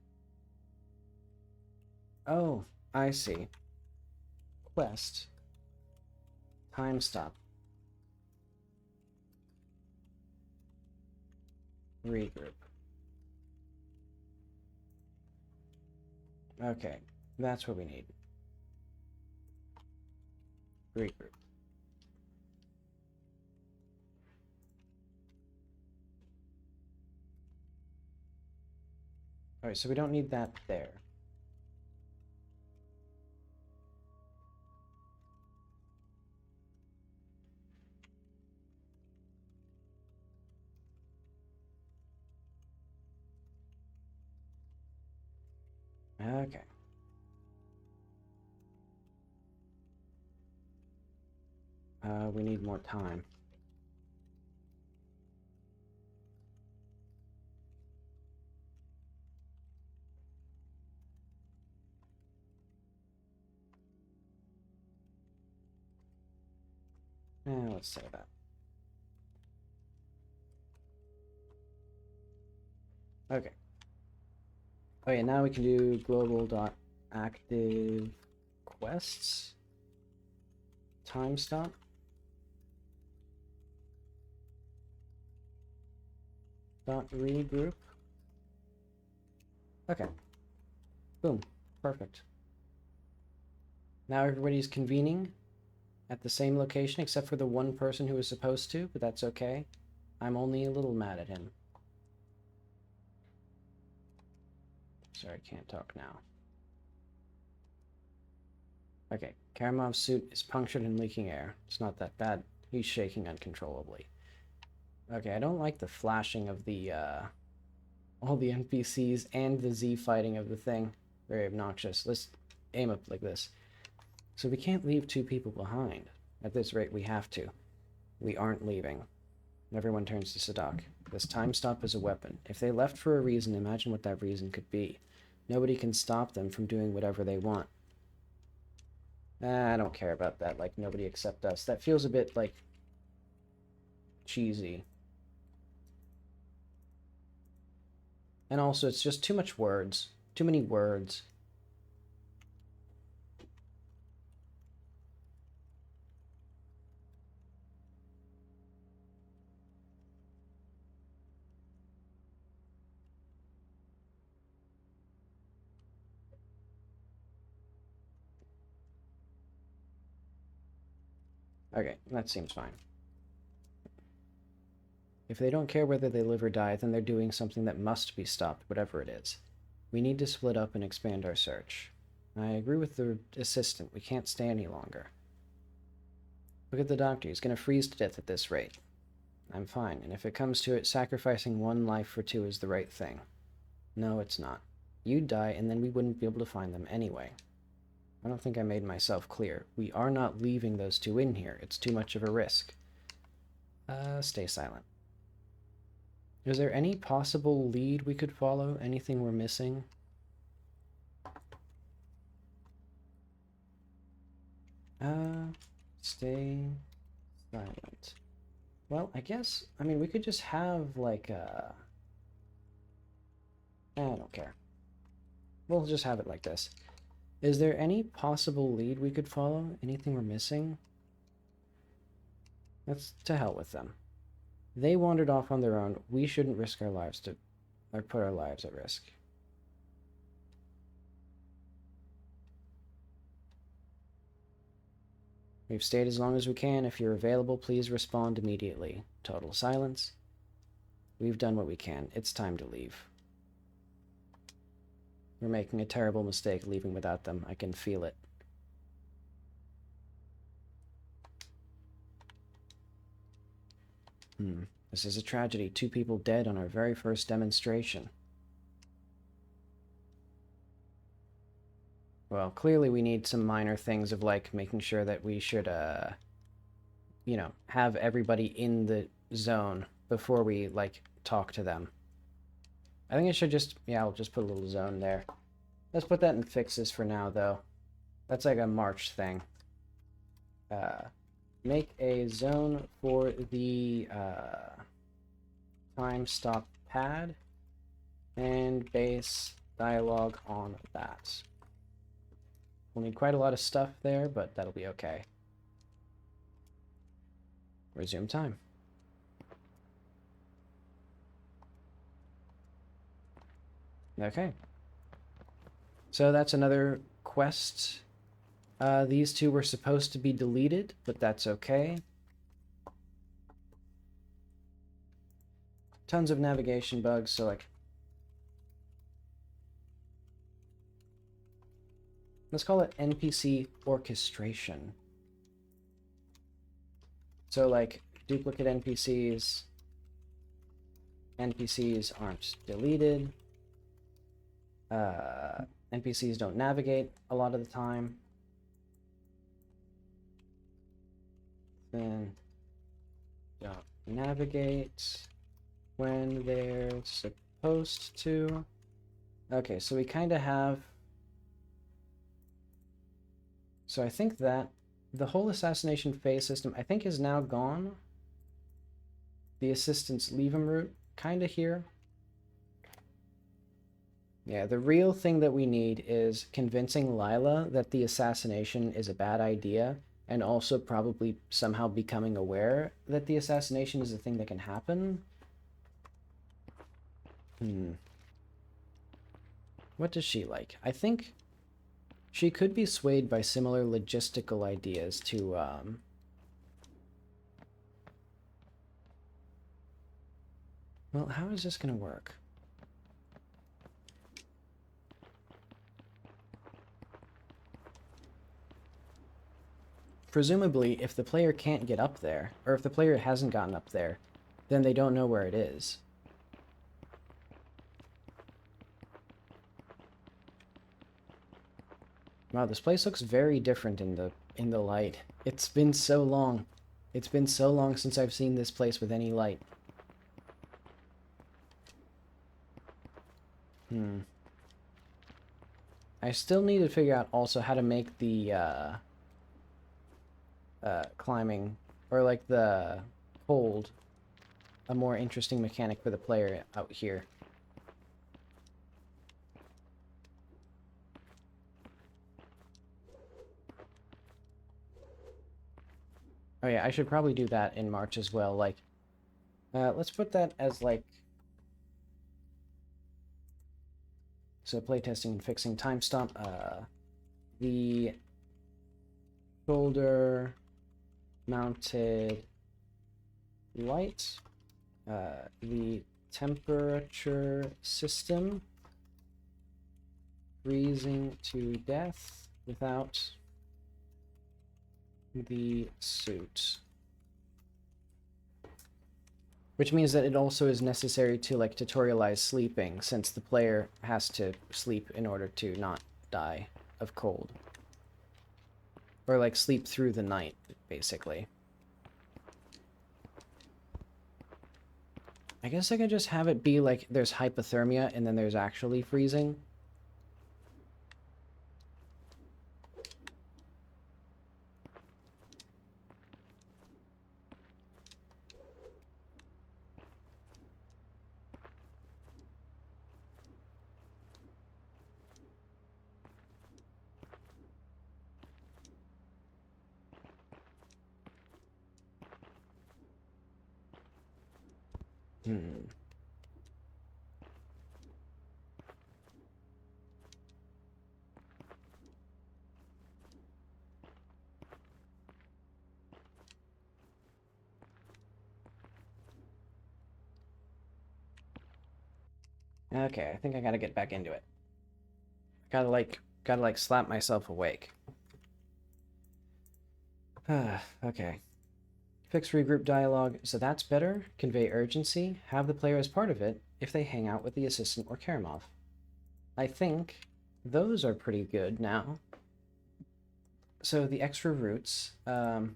Oh, I see. Quest. Time stop. Regroup. Okay, that's what we need. Regroup. Alright, so we don't need that there. Okay. We need more time. Let's say that. Okay. Oh yeah, now we can do global.active quests. Time stop. Dot regroup. Okay. Boom. Perfect. Now everybody's convening at the same location except for the one person who was supposed to, but that's okay. I'm only a little mad at him. Sorry, I can't talk now. Okay, Karamov's suit is punctured and leaking air. It's not that bad. He's shaking uncontrollably. Okay, I don't like the flashing of the, all the NPCs and the Z fighting of the thing. Very obnoxious. Let's aim up like this. So we can't leave two people behind. At this rate, we have to. We aren't leaving. Everyone turns to Sadak. This time stop is a weapon. If they left for a reason, imagine what that reason could be. Nobody can stop them from doing whatever they want. I don't care about that, like, nobody except us. That feels a bit, like, cheesy. And also, it's just too much words. Too many words. Okay, that seems fine. If they don't care whether they live or die, then they're doing something that must be stopped, whatever it is. We need to split up and expand our search. I agree with the assistant. We can't stay any longer. Look at the doctor. He's going to freeze to death at this rate. I'm fine, and if it comes to it, sacrificing one life for two is the right thing. No, it's not. You'd die, and then we wouldn't be able to find them anyway. I don't think I made myself clear. We are not leaving those two in here. It's too much of a risk. Stay silent. Is there any possible lead we could follow? Anything we're missing? Stay silent. Well, I guess, I mean, we could just have, like, I don't care. We'll just have it like this. Is there any possible lead we could follow? Anything we're missing? That's to hell with them. They wandered off on their own. We shouldn't risk our lives to, or put our lives at risk. We've stayed as long as we can. If you're available, please respond immediately. Total silence. We've done what we can. It's time to leave. We're making a terrible mistake leaving without them. I can feel it. This is a tragedy. 2 people dead on our very first demonstration. Well, clearly we need some minor things of, like, making sure that we should, you know, have everybody in the zone before we, like, talk to them. I think I should just, yeah, I'll just put a little zone there. Let's put that in fixes for now, though. That's like a March thing. Make a zone for the time stop pad and base dialogue on that. We'll need quite a lot of stuff there, but that'll be okay. Resume time. Okay. So that's another quest. These 2 were supposed to be deleted, but that's okay. Tons of navigation bugs, so like... Let's call it NPC orchestration. So like, duplicate NPCs. NPCs aren't deleted. NPCs don't navigate a lot of the time. Then don't navigate when they're supposed to. Okay, so we kind of have... So I think that the whole assassination phase system, I think, is now gone. The assistants leave them route, kind of here. Yeah, the real thing that we need is convincing Lila that the assassination is a bad idea, and also probably somehow becoming aware that the assassination is a thing that can happen. What does she like? I think she could be swayed by similar logistical ideas to, well, how is this going to work? Presumably, if the player can't get up there, or if the player hasn't gotten up there, then they don't know where it is. Wow, this place looks very different in the light. It's been so long. It's been so long since I've seen this place with any light. I still need to figure out also how to make the climbing, or like the hold, a more interesting mechanic for the player out here. Oh yeah, I should probably do that in March as well. Like, let's put that as like... So playtesting and fixing time stamp. The shoulder mounted light. The temperature system. Freezing to death without the suit. Which means that it also is necessary to, like, tutorialize sleeping, since the player has to sleep in order to not die of cold. Or, like, sleep through the night, basically. I guess I could just have it be, like, there's hypothermia and then there's actually freezing. Hmm. Okay, I think I gotta get back into it. Gotta like slap myself awake. Okay. Fix regroup dialogue, so that's better. Convey urgency. Have the player as part of it if they hang out with the assistant or Karamov. I think those are pretty good now. So the extra routes. So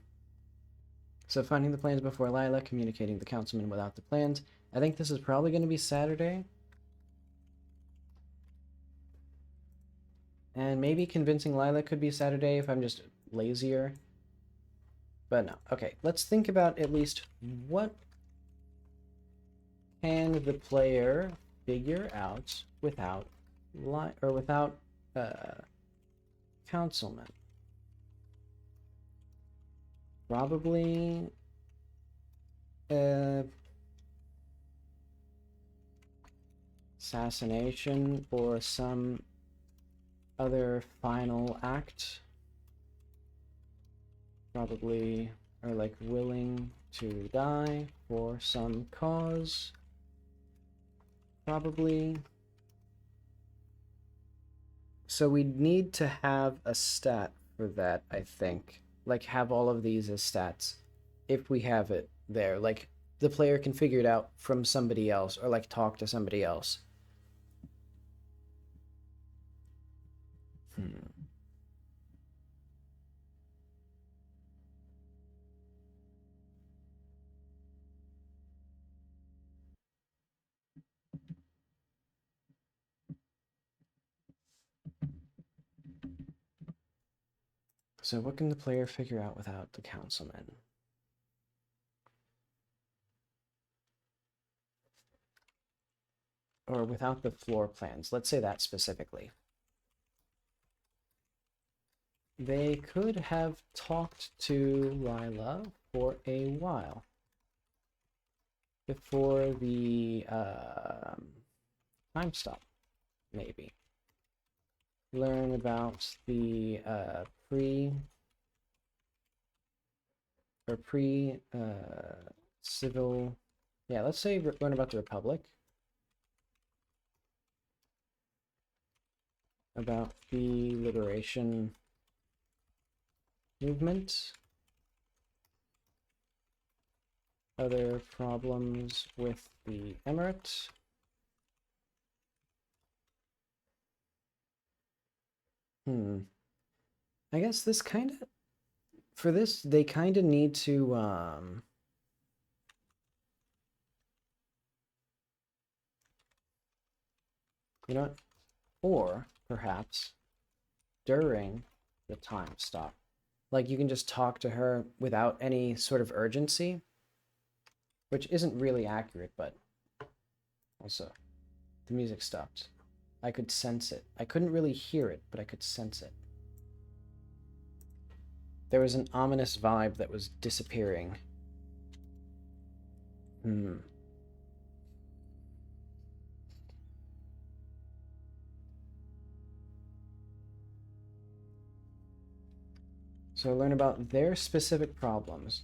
finding the plans before Lila, communicating the councilman without the plans. I think this is probably going to be Saturday. And maybe convincing Lila could be Saturday if I'm just lazier. But no. Okay, let's think about at least what can the player figure out without councilman. Probably assassination or some other final act. Probably are like willing to die for some cause. Probably. So we need to have a stat for that, I think. Like have all of these as stats if we have it there. Like the player can figure it out from somebody else or like talk to somebody else. So what can the player figure out without the councilman? Or without the floor plans. Let's say that specifically. They could have talked to Lila for a while before the time stop, maybe. Learn about the civil, yeah, let's say learn about the Republic, about the liberation movement, other problems with the Emirate. I guess this kind of, for this, they kind of need to, you know what? Or perhaps during the time stop. Like you can just talk to her without any sort of urgency, which isn't really accurate, but also the music stopped. I could sense it. I couldn't really hear it, but I could sense it. There was an ominous vibe that was disappearing. So learn about their specific problems.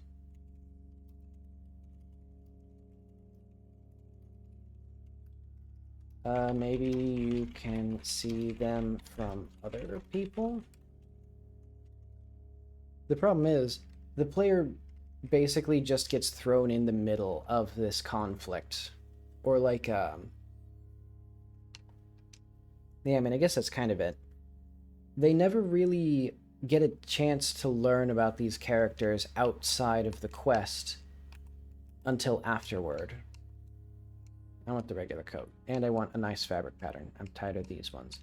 Maybe you can see them from other people. The problem is, the player basically just gets thrown in the middle of this conflict. Or like, yeah, I mean, I guess that's kind of it. They never really get a chance to learn about these characters outside of the quest until afterward. I want the regular coat, and I want a nice fabric pattern. I'm tired of these ones.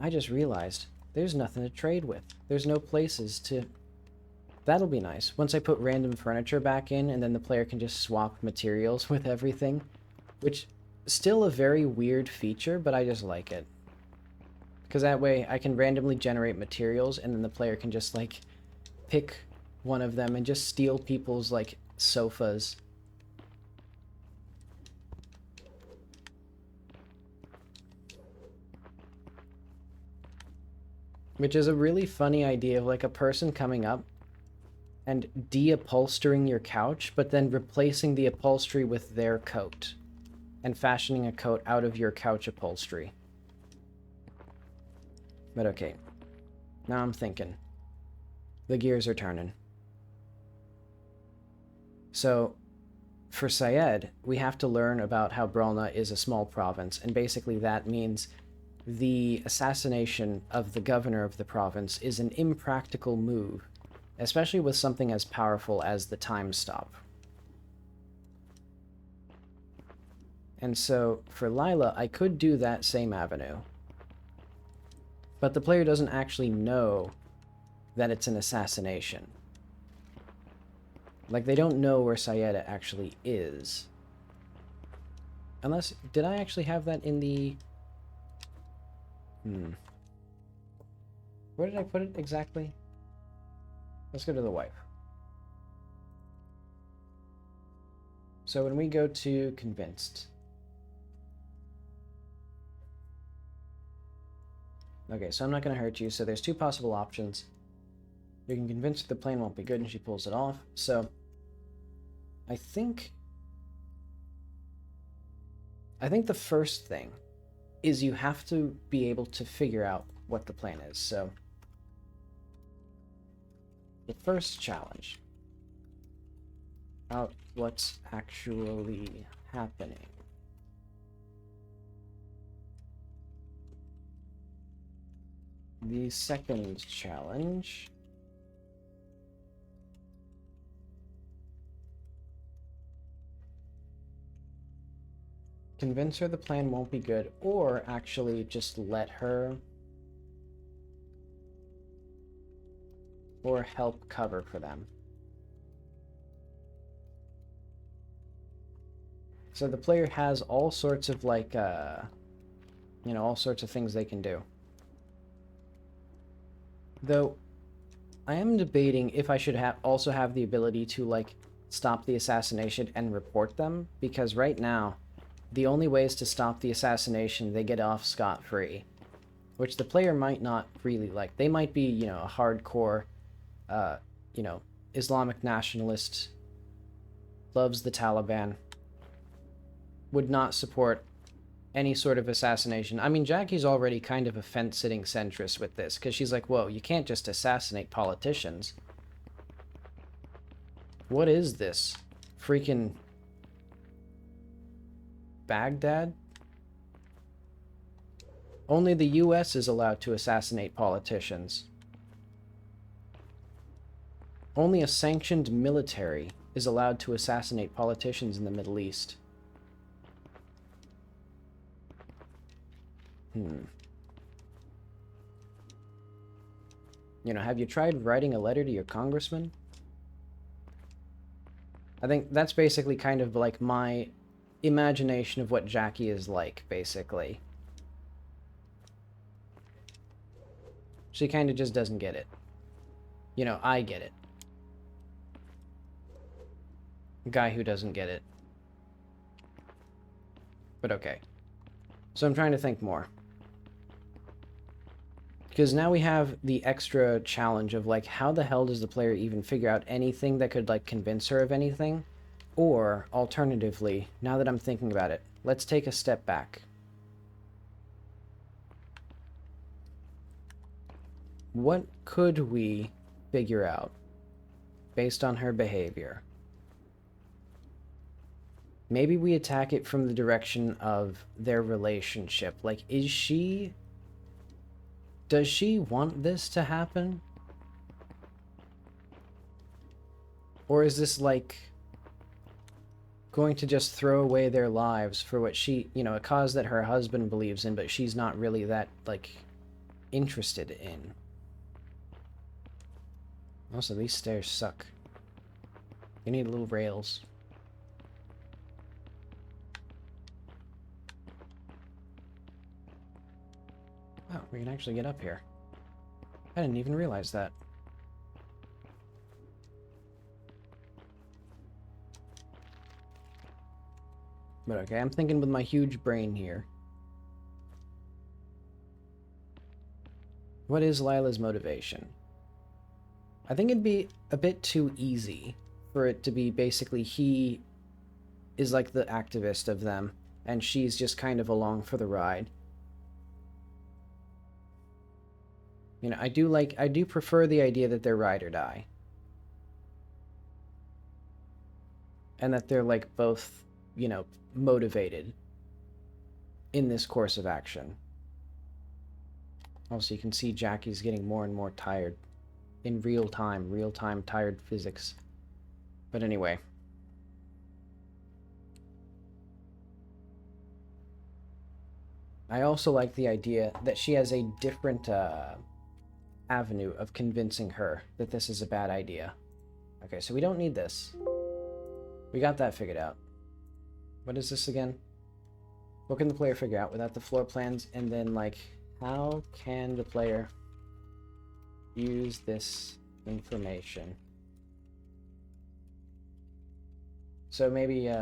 I just realized there's nothing to trade with. There's no places to... That'll be nice. Once I put random furniture back in, and then the player can just swap materials with everything, which still a very weird feature, but I just like it. Because that way I can randomly generate materials, and then the player can just, like, pick one of them and just steal people's, like, sofas. Which is a really funny idea of, like, a person coming up and de-upholstering your couch, but then replacing the upholstery with their coat, and fashioning a coat out of your couch upholstery. But okay, now I'm thinking. The gears are turning. So, for Syed, we have to learn about how Brolna is a small province, and basically that means the assassination of the governor of the province is an impractical move, especially with something as powerful as the time stop. And so, for Lila, I could do that same avenue. But the player doesn't actually know that it's an assassination. Like, they don't know where Sayeda actually is. Unless, did I actually have that in the... Where did I put it exactly? Let's go to the wife. So when we go to convinced... Okay, so I'm not going to hurt you, so there's two possible options. You can convince her the plan won't be good and she pulls it off, so... I think the first thing is you have to be able to figure out what the plan is, so... The first challenge. About what's actually happening. The second challenge... Convince her the plan won't be good, or actually just let her... Or help cover for them. So the player has all sorts of, like, you know, all sorts of things they can do. Though, I am debating if I should also have the ability to, like, stop the assassination and report them, because right now, the only ways to stop the assassination, they get off scot-free. Which the player might not really like. They might be, you know, a hardcore, you know, Islamic nationalist, loves the Taliban, would not support any sort of assassination. I mean, Jackie's already kind of a fence-sitting centrist with this, because she's like, whoa, you can't just assassinate politicians. What is this? Freaking... Baghdad? Only the US is allowed to assassinate politicians. Only a sanctioned military is allowed to assassinate politicians in the Middle East. You know, have you tried writing a letter to your congressman? I think that's basically kind of like my imagination of what Jackie is like, basically. She kind of just doesn't get it. You know, I get it. Guy who doesn't get it. But okay. So I'm trying to think more. Because now we have the extra challenge of, like, how the hell does the player even figure out anything that could, like, convince her of anything? Or, alternatively, now that I'm thinking about it, let's take a step back. What could we figure out based on her behavior? Maybe we attack it from the direction of their relationship. Like, does she want this to happen? Or is this, like, going to just throw away their lives for what she, you know, a cause that her husband believes in, but she's not really that, like, interested in? Also, these stairs suck. You need little rails. Oh, we can actually get up here. I didn't even realize that. But okay, I'm thinking with my huge brain here. What is Lila's motivation? I think it'd be a bit too easy for it to be basically he is like the activist of them, and she's just kind of along for the ride. You know, I do prefer the idea that they're ride or die. And that they're, like, both, you know, motivated in this course of action. Also, you can see Jackie's getting more and more tired. In real time tired physics. But anyway. I also like the idea that she has a different avenue of convincing her that this is a bad idea. Okay, so we don't need this. We got that figured out. What is this again? What can the player figure out without the floor plans? And then, like, how can the player use this information? So maybe,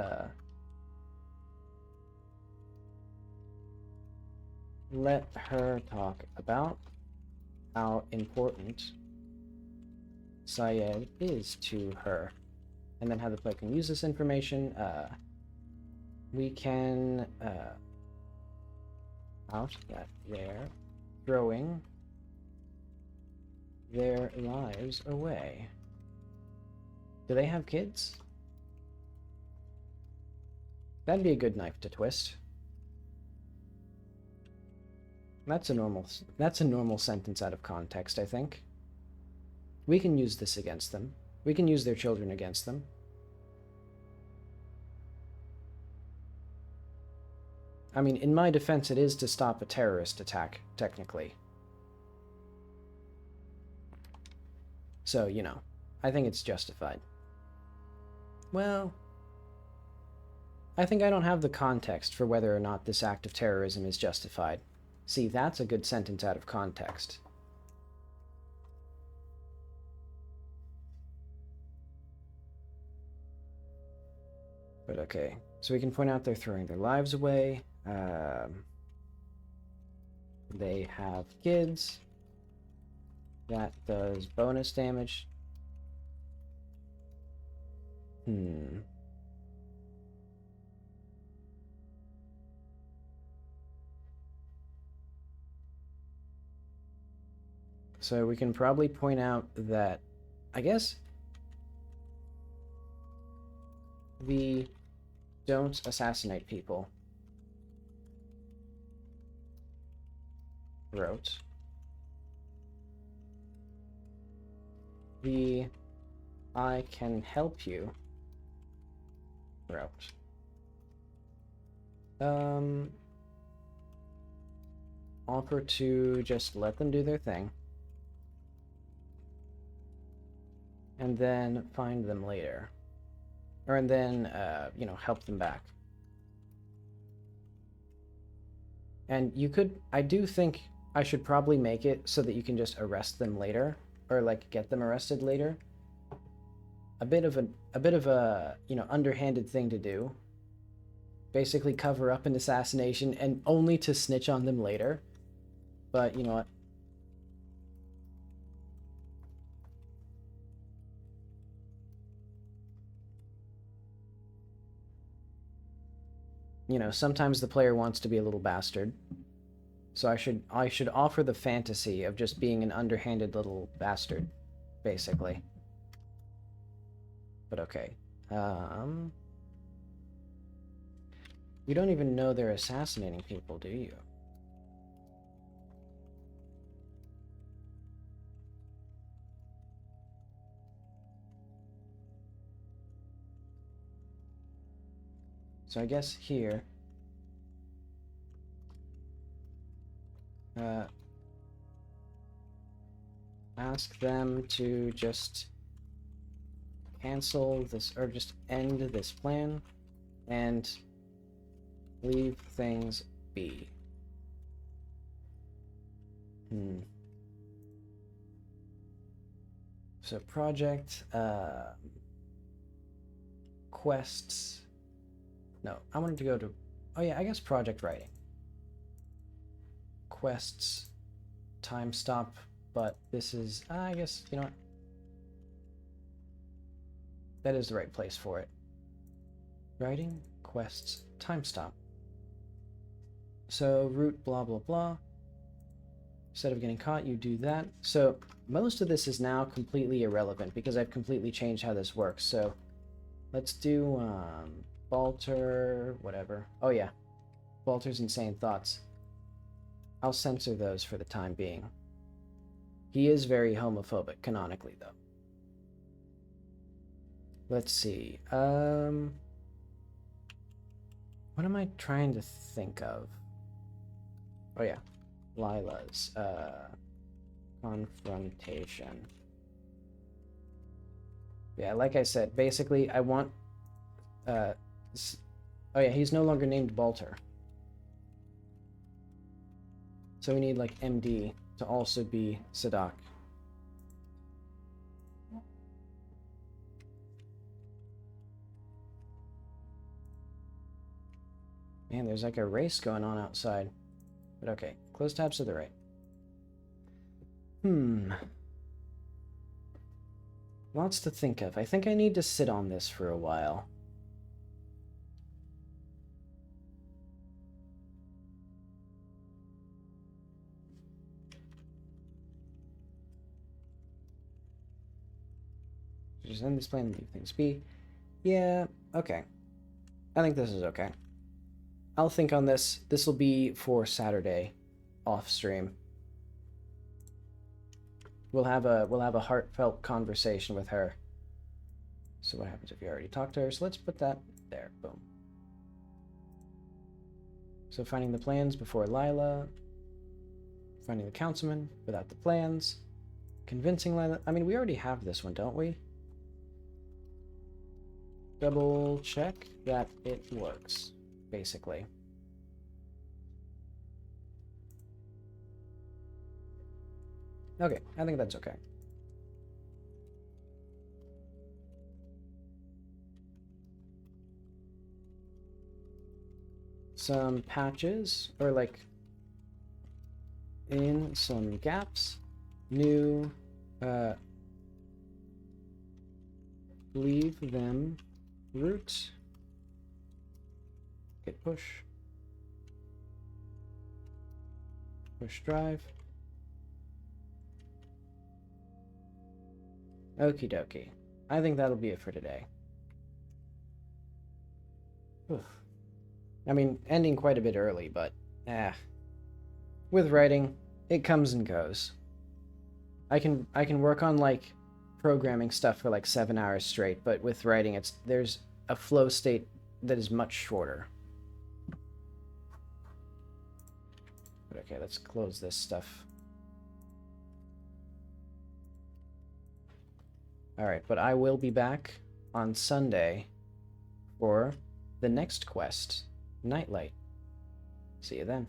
let her talk about how important Syed is to her. And then how the player can use this information. We can, out that they're throwing their lives away. Do they have kids? That'd be a good knife to twist. That's a normal sentence out of context, I think. We can use this against them. We can use their children against them. I mean, in my defense, it is to stop a terrorist attack, technically. So, you know, I think it's justified. Well, I think I don't have the context for whether or not this act of terrorism is justified. See, that's a good sentence out of context. But okay, so we can point out they're throwing their lives away. They have kids. That does bonus damage. So we can probably point out that, I guess, the don't assassinate people wrote. The I can help you wrote. Offer to just let them do their thing. And then find them later. Or and then, you know, help them back. And you could, I do think I should probably make it so that you can just arrest them later. Or, like, get them arrested later. A bit of a, you know, underhanded thing to do. Basically cover up an assassination and only to snitch on them later. But, you know what? You know, sometimes the player wants to be a little bastard. So I should offer the fantasy of just being an underhanded little bastard, basically. But okay. You don't even know they're assassinating people, do you? So I guess here, ask them to just cancel this, or just end this plan, and leave things be. So project, quests. No, I wanted to go to, oh yeah, I guess project writing. Quests, time stop, but this is, I guess, you know what? That is the right place for it. Writing, quests, time stop. So route blah blah blah. Instead of getting caught, you do that. So most of this is now completely irrelevant because I've completely changed how this works. So let's do Balter, whatever. Oh yeah, Balter's insane thoughts. I'll censor those for the time being. He is very homophobic, canonically, though. Let's see. What am I trying to think of? Oh yeah, Lila's confrontation. Yeah, like I said, basically I want oh yeah, he's no longer named Balter. So we need like MD to also be Sadak. Man, there's like a race going on outside. But okay, close tabs to the right. Lots to think of. I think I need to sit on this for a while. Just end this plan and leave things be. Yeah, okay. I think this is okay. I'll think on this. This will be for Saturday, off stream. We'll have a heartfelt conversation with her. So what happens if you already talked to her? So let's put that there. Boom. So finding the plans before Lila. Finding the councilman without the plans. Convincing Lila. I mean, we already have this one, don't we? Double check that it works, basically. Okay, I think that's okay. Some patches, or like in some gaps. New, leave them root. Git push. Push drive. Okie dokie. I think that'll be it for today. Oof. I mean, ending quite a bit early, but with writing, it comes and goes. I can work on like programming stuff for like 7 hours straight, but with writing, there's a flow state that is much shorter. But okay, let's close this stuff. Alright, but I will be back on Sunday for the next quest, Nightlight. See you then.